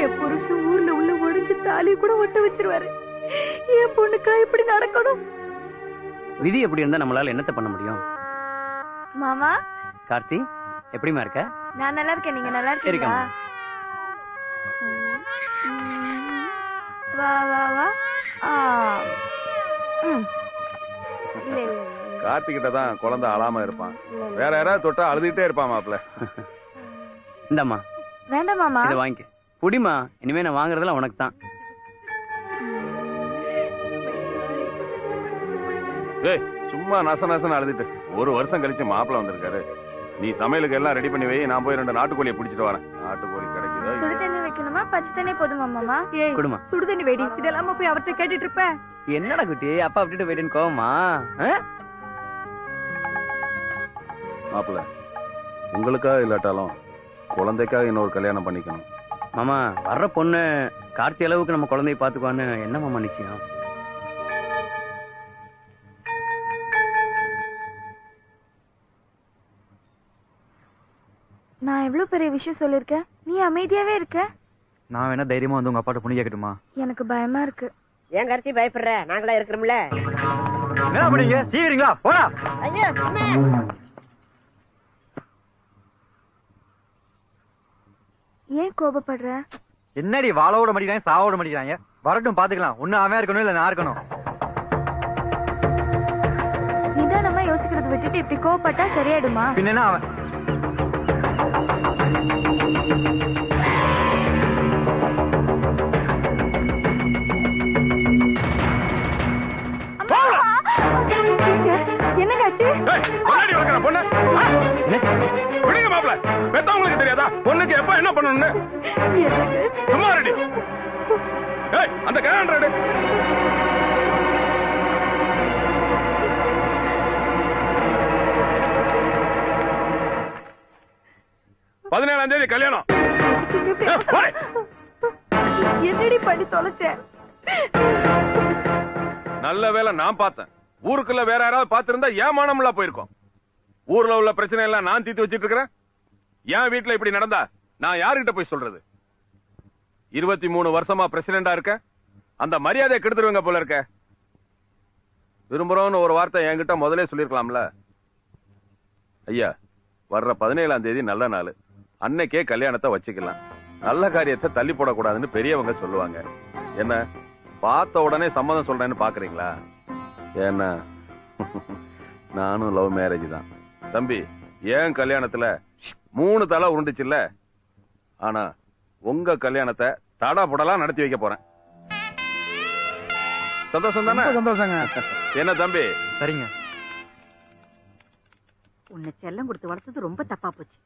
என் புருஷன் ஊர்ல உள்ள ஒடிஞ்சு தாலி கூட ஒட்ட வச்சிருவாரு. என் பொண்ணுக்கா இப்படி நடக்கணும்? விதி எப்படி இருந்தா நம்மளால என்னத்த பண்ண முடியும்? மாமா, கார்த்தி எப்படிமா இருக்க? நான் நல்லா இருக்கேன், நீங்க நல்லா இருக்கீங்களா? வா வா வா. இல்ல இல்ல, கார்த்திகிட்ட தான் குழந்தை அழாம இருப்பான். வேற யாராவது தொட்டா அழுதுகிட்டே இருப்பான் மாப்ள. இந்தம்மா. வேண்டாம் மாமா. இத வாங்கிக்க. புடிமா, இனிமே நான் வாங்குறதெல்லாம் உனக்கு தான். ஏய், சும்மா நசன்னு அழுதுட்டு 1 வருஷம் கழிச்சு மாப்பிள்ள வந்திருக்காரு. நீ சமையலுக்கு எல்லாம் ரெடி பண்ணி வை, நான் போய் 2 நாட்டுக்கோழியை பிடிச்சிட்டு வரேன். நாட்டுக்கோழி கிடைக்குதோ? சுடு தண்ணி வைக்கணுமா பச்சை போதுமா மாமா? குடுமா. சுடுதண்ணி வெடி இதெல்லாம் போய் அவர்கிட்ட கேட்டுட்டு இருப்ப. என்னடா குட்டி அப்பா விட்டுட்டு போயிட்டேன்னு கோவமா? மாப்பிள்ள உங்களுக்காக இல்லாட்டாலும் குழந்தைக்காக இன்னொரு கல்யாணம் பண்ணிக்கணும். மாமா வர்ற பொண்ணு கார்த்தி அளவுக்கு நம்ம குழந்தைய பாத்துக்குவான்னு என்ன மாமா நிச்சயம்? நான் எவ்வளவு பெரிய விஷயம் சொல்லிருக்கேன், நீ அமைதியாவே இருக்க. நான் வேணா தைரியமா வந்து உங்க அப்பாட்ட பொண்ணு கேட்கட்டுமா? எனக்கு பயமா இருக்கு. ஏன் கருத்தி பயப்படுற? நாங்களா இருக்கிறோம்ல. என்ன பண்ணீங்க? சீக்கிரங்களா போடா. ஐயோ ஏன் கோபப்படுற? என்னடி வாழோட மடிக்கிறாங்க சாவோட மடிக்கிறாங்க? வரட்டும் பாத்துக்கலாம். ஒண்ணு அவன் இருக்கணும் இல்ல நான் இருக்கணும். நிதானமா யோசிக்கிறத விட்டுட்டு இப்படி கோபப்பட்டா சரியாயிடுமா? பின்ன அவன் என்னங்காச்சு? பெத்தவங்களுக்கு தெரியாதா பொண்ணுக்கு எப்ப என்ன பண்ணணும்னு? சும்மா ரெடி. அந்த கேலண்டர் 17ஆம் தேதி கல்யாணம். என்னடி பண்ணி தொலைச்ச? நல்ல வேலை நான் பார்த்தேன். ஊருக்குள்ள வேற யாராவது பார்த்திருந்தா ஏமானம்ல போயிருக்கோம். ஊர்ல உள்ள பிரச்சனை எல்லாம் நான் தீர்த்து வச்சிட்டு இருக்கிறேன். என் வீட்டுல இப்படி நடந்தா நான் யாருகிட்ட போய் சொல்றது? 23 வருஷமா பிரசிடண்டா இருக்க, அந்த மரியாதையை கெடுத்துருவீங்க போல இருக்க. விரும்புறோம்னு ஒரு வார்த்தை என்கிட்ட முதலே சொல்லிருக்கலாம்ல. ஐயா, வர்ற 17ஆம் தேதி நல்ல நாள். அன்னைக்கே கல்யாணத்தை வச்சுக்கலாம். நல்ல காரியத்தை தள்ளி போடக்கூடாதுன்னு பெரியவங்க சொல்லுவாங்க. என்ன பார்த்த உடனே சம்மதம் சொல்றேன்னு பாக்குறீங்களா? ஏன்னா நானும் லவ் மேரேஜ் தான். தம்பி, ஏன் கல்யாணத்துல 3 தலை உருண்டுச்சுல்ல, ஆனா உங்க கல்யாணத்தை தடா புடலாம் நடத்தி வைக்க போறேன். சந்தோஷம் தானே? சந்தோஷங்க. என்ன தம்பி? சரிங்க. உன்னை செல்லம் கொடுத்து வளர்த்தது ரொம்ப தப்பா போச்சு.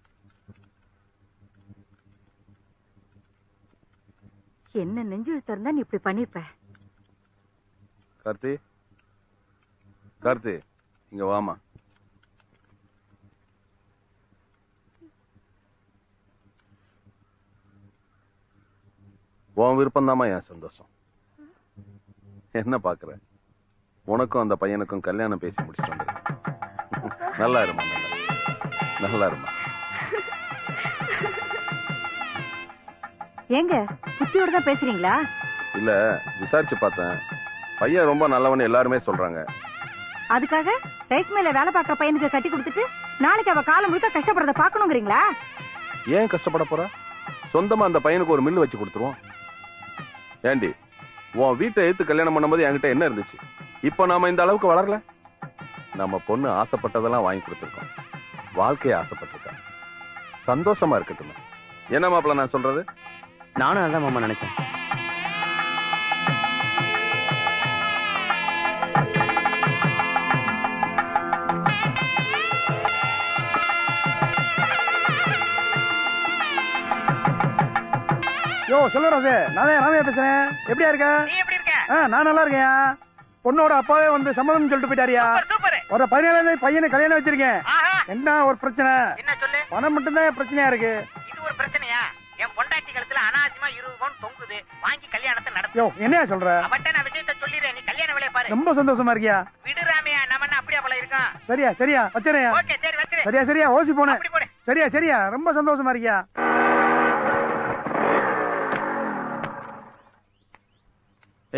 என்ன நெஞ்சு இருந்தா நீ இப்படி பண்ணிருப்ப. கார்த்தி, கார்த்தி இங்க வாமா. உன் விருப்பம் தாமா என் சந்தோஷம். என்ன பாக்குற? உனக்கும் அந்த பையனுக்கும் கல்யாணம் பேசி முடிச்சுட்டு வந்து நல்லா இருமா. நல்லா இருமா. ஏங்க புத்தியோட தான் பேசுறீங்களா? இல்ல, விசாரிச்சு பார்த்தேன். பையன் ரொம்ப நல்லவன்னு எல்லாருமே சொல்றாங்க. அதுக்காக ரைஸ் மில்ல வேலை பார்க்கற பையனுக்கு கட்டி கொடுத்துட்டு நாளைக்கு அவ காலம் முழுக்க கஷ்டப்படுறத பாக்கணுங்கிறீங்களா? ஏன் கஷ்டப்பட போற? சொந்தமா அந்த பையனுக்கு ஒரு மில்லு வச்சு கொடுத்துருவோம். ஏண்டி, உன் வீட்டை எடுத்து கல்யாணம் பண்ணும்போது என்கிட்ட என்ன இருந்துச்சு? இப்ப நாம இந்த அளவுக்கு வளரல. நம்ம பொண்ணு ஆசைப்பட்டதெல்லாம் வாங்கி கொடுத்துருக்கோம். வாழ்க்கையை ஆசைப்பட்டிருக்கா. சந்தோஷமா இருக்கட்டும். என்ன மாப்பிள்ள நான் சொல்றது? நானும் அதான் மாமா நினைச்சேன். யோ சொல்லுறாரு, நானே ராமையா பேசுறேன். எப்படியா இருக்க? நீ எப்படி இருக்க? நான் நல்லா இருக்கேன். பொண்ணோட அப்பாவே வந்து சம்மதம் சொல்லிட்டு போயிட்டாரியா? ஒரு 17ஆம் தேதி பையனை கல்யாணம் வச்சிருக்கேன். என்ன ஒரு பிரச்சனை? என்ன சொல்லு? பணம் மட்டும் தான் பிரச்சனையா இருக்கு. இது ஒரு பிரச்சனையா? என் பொண்டாட்டி கழுத்துல அனாவசியமா 20 பவுன் தொங்குது. வாங்கி கல்யாணத்தை நடத்து. யோ என்னையா சொல்ற? அவட்ட நான் விஷயத்தை சொல்லிடுறேன். நீ கல்யாண வேலையை பாரு. ரொம்ப சந்தோஷமா இருக்கியா? விடுறாமையா? நம்ம என்ன அப்படியே போல இருக்கோம்? சரியா சரியா வச்சிரேன். ஓகே சரி வச்சிரு. சரியா சரியா ஓசி போனேன். அப்படி போடு. சரியா சரியா ரொம்ப சந்தோஷமா இருக்கியா?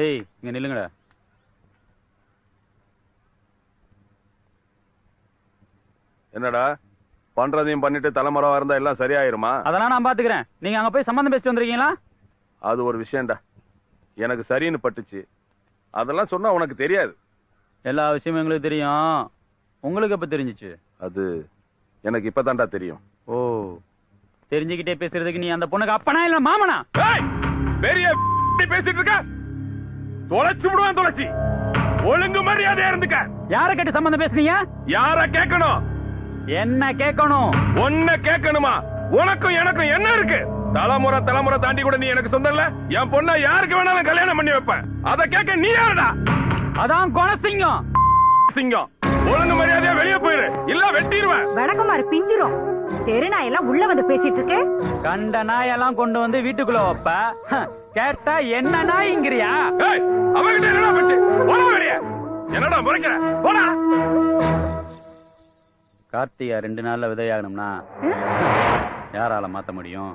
ஏய், இங்க நில்லுங்கடா. என்னடா பண்றதையும் பண்ணிட்டு தலைமறைவா இருந்தா எல்லாம் சரியாயிருமா? அதெல்லாம் நான் பாத்துக்கிறேன். நீங்க அங்க போய் சம்பந்தம் பேசிட்டு வந்திருக்கீங்களா? அது ஒரு விஷயம்டா. எனக்கு சரின்னு பட்டுச்சு. அதெல்லாம் சொன்னா உனக்கு தெரியாது. எல்லா விஷயமும் எங்களுக்கு தெரியும். உங்களுக்கு எப்ப தெரிஞ்சிச்சு? அது எனக்கு இப்பதான்டா தெரியும். ஓ, தெரிஞ்சுக்கிட்டே பேசுறதுக்கு நீ அந்த பொண்ணுக்கு அப்பனா இல்ல மாமனா? பெரிய பேசிட்டு இருக்க. தொலைச்சு விடுவான். தொலைச்சி ஒழுங்கு மரியாதையா இருந்துக்க. யார கேட்டு சம்பந்தம் பேசுறீங்க? யார கேட்கணும்? என்ன கேட்கணும்? ஒன்ன கேட்கணுமா? உனக்கும் எனக்கும் என்ன இருக்கு? தலைமுறை தாண்டி கூட நீ எனக்கு சொந்தம் இல்ல. என் பொண்ணை யாருக்கு வேணாலும் கல்யாணம் பண்ணி வைப்பேன். அத கேட்க நீ யாருடா? அதான் குணசிங்கம். சிங்கம், ஒழுங்கு மரியாதையா வெளியே போயிரு, இல்ல வெட்டிடுவேன். விளக்கமாறு பிஞ்சிரும். தெருநாயெல்லாம் உள்ள வந்து பேசிட்டு இருக்கு. கண்ட நாயெல்லாம் கொண்டு வந்து வீட்டுக்குள்ள வைப்ப. கேட்டா என்ன நாய்ங்கிறியா? அவங்கிட்ட என்னடா பச்சு? போடா வெளியே. என்னடா முறைக்கிற? போடா. கார்த்திகா 2 நாள்ல விதையாகணும்னா யாரால மாத்த முடியும்?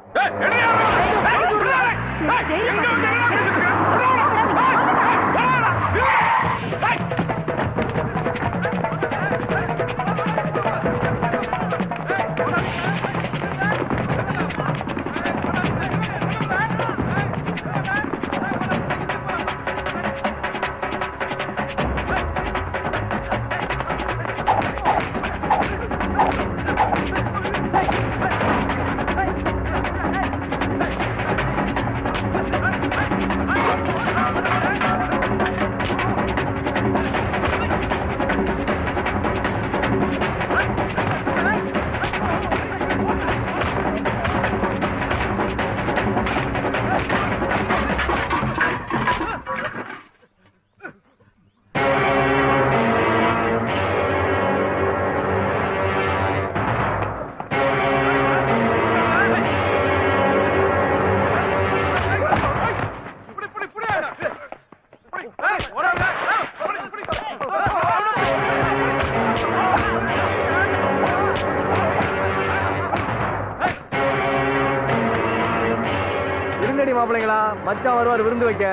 மாப்பிள்ளைங்களா, மச்சான் வருவார் விருந்து வைக்க.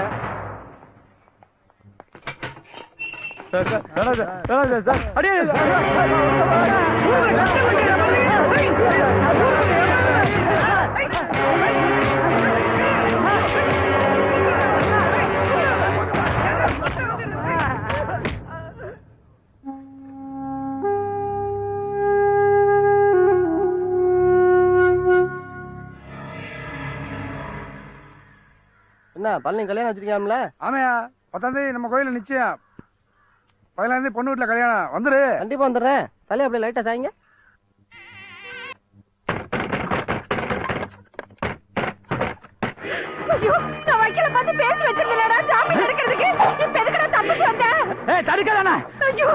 என்ன பழனி கல்யாணம் வச்சிருக்காம்ல? ஆமையா, 10ஆம் தேதி நம்ம கோயில நிச்சயம். 15ஆம் தேதி பொண்ணு வீட்டுல கல்யாணம். வந்துரு. கண்டிப்பா வந்துடுறேன். தலையை அப்படியே லைட்டா சாய்ங்க. நான் வக்கீல பார்த்து பேசி வச்சிருந்தேன்டா ஜாமீன் எடுக்கிறதுக்கு. இப்ப எதுக்குடா தப்பிச்சு வந்த? தடுக்கதானே. ஐயோ,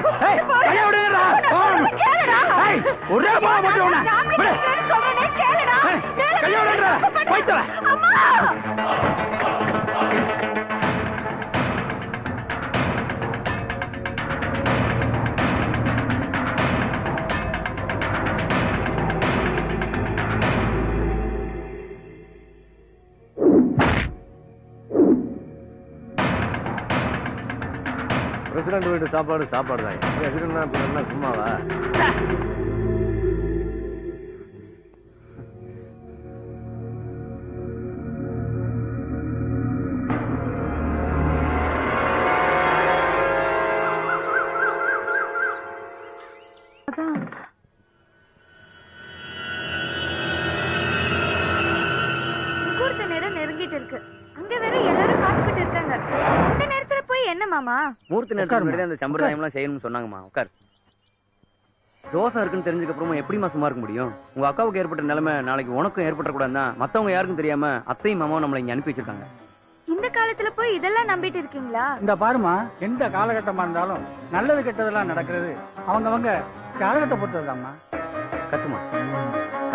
கைய விடுங்கடா. கேளுடா. ஒரே பா மட்டும் உன. சொல்றேனே கேளுடா. கைய விடுங்கடா. போய்டா. அம்மா. பிரசிடண்ட் வீட்டு சாப்பாடு தான். பிரசிடண்ட் சும்மாவா? முகூர்த்த நேரம் நெருங்கிட்டு இருக்கு. அங்க வேற எல்லாரும் காத்துக்கிட்டு இருக்காங்க. இந்த நேரத்துல போய் என்ன மாமா? மூர்த்தி நேரத்துக்கு அந்த சம்பிரதாயம் எல்லாம் செய்யணும்னு சொன்னாங்கம்மா. உட்கார். தோசை இருக்குன்னு தெரிஞ்சதுக்கு அப்புறமா எப்படிமா சும்மா இருக்க முடியும்? உங்க அக்காவுக்கு ஏற்பட்ட நிலைமை நாளைக்கு உனக்கும் ஏற்பட்ட கூடாதுன்னா மத்தவங்க யாருக்கும் தெரியாம அத்தையும் மாமாவும் நம்மளை இங்க அனுப்பி வச்சிருக்காங்க. இந்த காலத்துல போய் இதெல்லாம் நம்பிட்டு இருக்கீங்களா? இந்த பாருமா, எந்த காலகட்டமா இருந்தாலும் நல்லது கெட்டதெல்லாம் நடக்கிறது அவங்க காலகட்ட பொறுத்ததுதாம்மா. கட்டுமா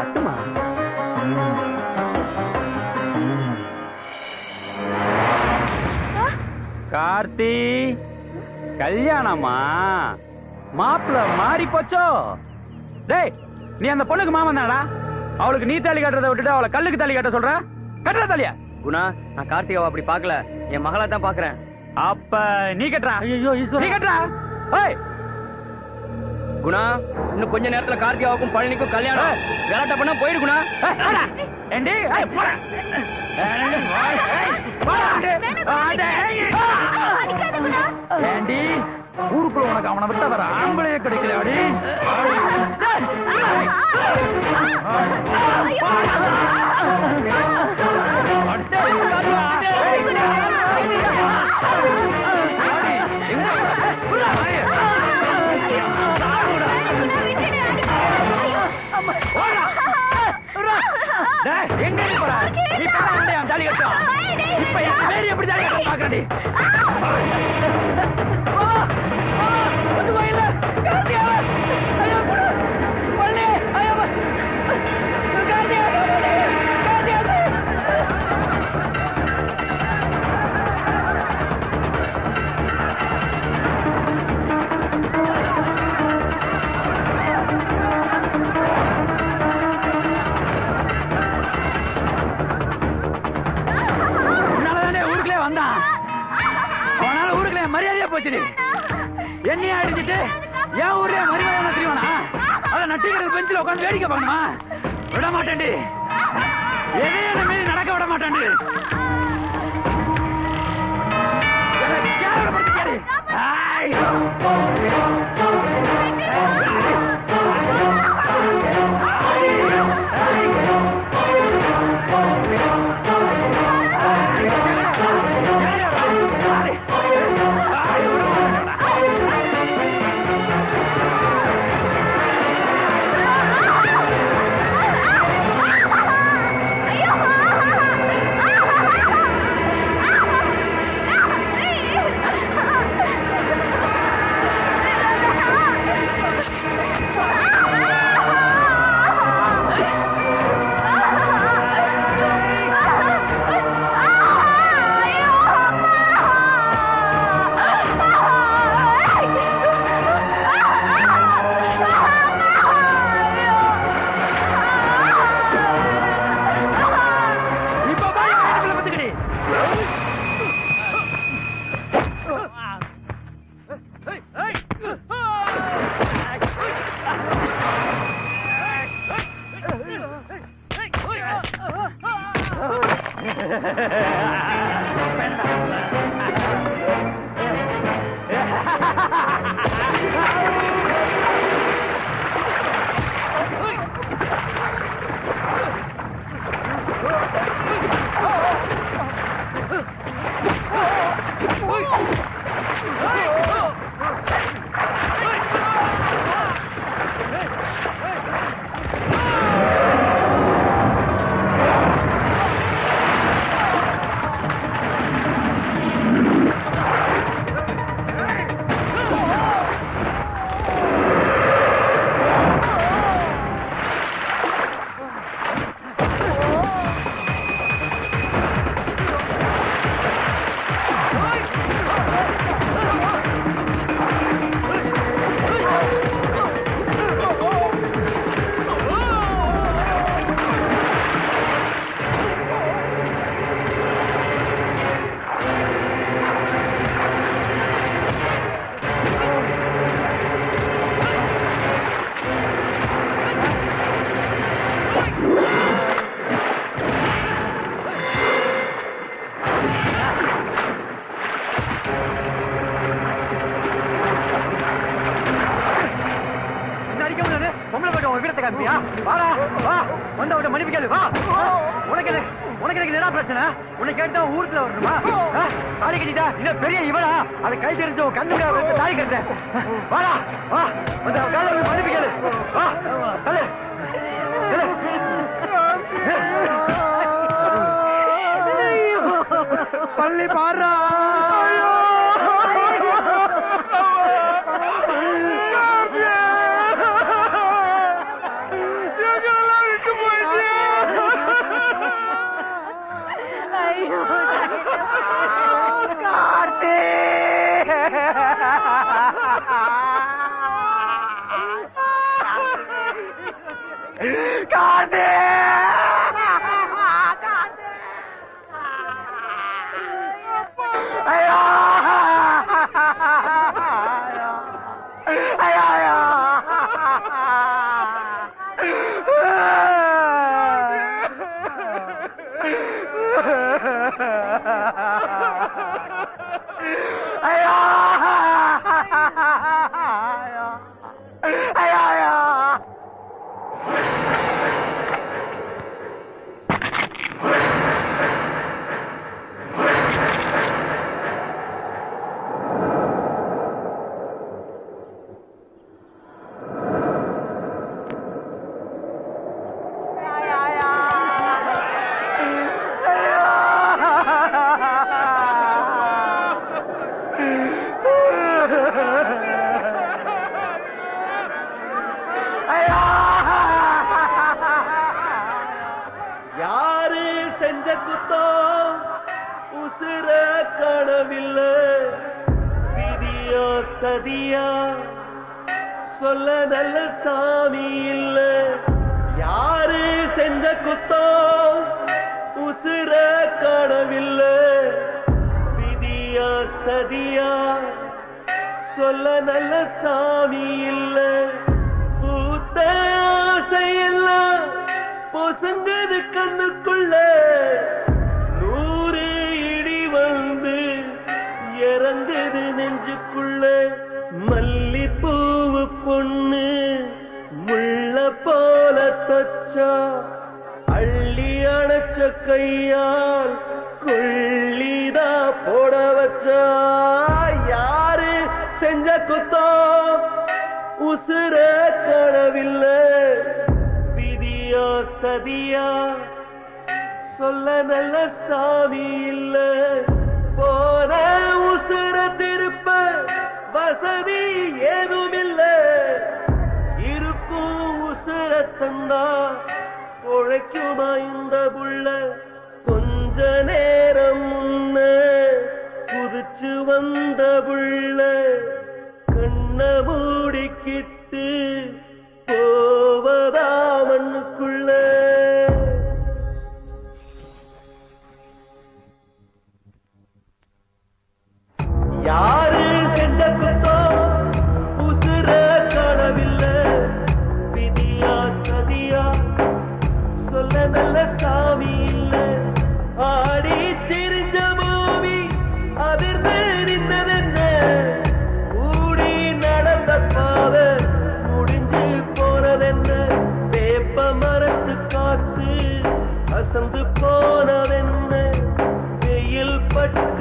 கட்டுமா. கார்த்தி கல்யாணமா? மாப்பிள்ள மாறி போச்சோ? டேய், நீ அந்த பொண்ணுக்கு மாமன் தானடா? அவளுக்கு நீ தாலி கட்டுறதை விட்டுட்டு அவளை கல்லுக்கு தாலி கட்ட சொல்ற? கட்டுற தாலியா? குணா, நான் கார்த்திகாவை அப்படி பாக்கல, என் மகளா தான் பாக்குறேன். அப்ப நீ கட்டுறா? ஐயோ, நீ கட்டுறா? ஏய் குணா, இன்னும் கொஞ்ச நேரத்துல கார்த்திகாவுக்கும் பழனிக்கும் கல்யாணம். கலாட்டா பண்ணா போயிடு குணா. ஏண்டி? போடா. ஏண்டி, ஊருக்குள்ள உனக்கு அவனை விட்ட வர ஆம்பளையே கிடைக்கல. அடி எங்க போற? தாலி கட்டும். இப்ப என் பேரு எப்படி தாலி கட்ட பாக்குறடி? என்னையா அடிச்சுட்டு என் ஊர்ல மரியாதை தெரியுமா? அத நட்டிகள் பெஞ்சில உட்காந்து வேடிக்கை பார்க்கணுமா? விட மாட்டேன்டி. எதையும் மீறி நடக்க விட மாட்டேன்டி. பெரிய இவனா அதை கை தெரிஞ்ச கண்ணு தாய் கட்டேன். வாடா வா மன்னிப்பு கேளு. பள்ளி பாடுறா குத்தோ உசுர காணவில்லை விதியா சதியா சொல்ல நல்ல சாமி இல்ல யாரு செஞ்ச குத்தோ உசுர காணவில்லை விதியா சதியா சொல்ல நல்ல சாமி இல்ல பூத்த ஆசையெல்லாம் பொசுங்குது கண்ணுக்குள்ள 100 இடி வந்து இறங்குது நெஞ்சுக்குள்ள மல்லிப்பூவு பொண்ணு முள்ள போல தச்சா அள்ளி அணைச்ச கையால் கொள்ளிதா போட வச்சா யாரு செஞ்ச குத்தோ உசுர காணவில்லை விதியா சதியா சொல்ல நல்ல சாமி இல்ல போன உசுர திருப்ப வசதி ஏதும் இல்ல இருக்கும் உசுர தந்தா உழைக்குமா இந்த புள்ள கொஞ்ச நேரம் முன்ன குதிச்சு வந்த புள்ள கண்ண மூடிக்கிட்டு போவதா மண்ணுக்குள்ள யாரு செஞ்ச குத்தோ உசுர காணவில்லை விதியா சதியா சொல்ல நல்ல சாமி இல்ல ஆடி திரிஞ்ச பூமி அதிர்ந்து நின்றதென்ன கூடி நடந்த பாத முடிஞ்சு போனதென்ன வேப்ப மரத்து காத்து அசந்து போனதென்ன வெயில் பட்டு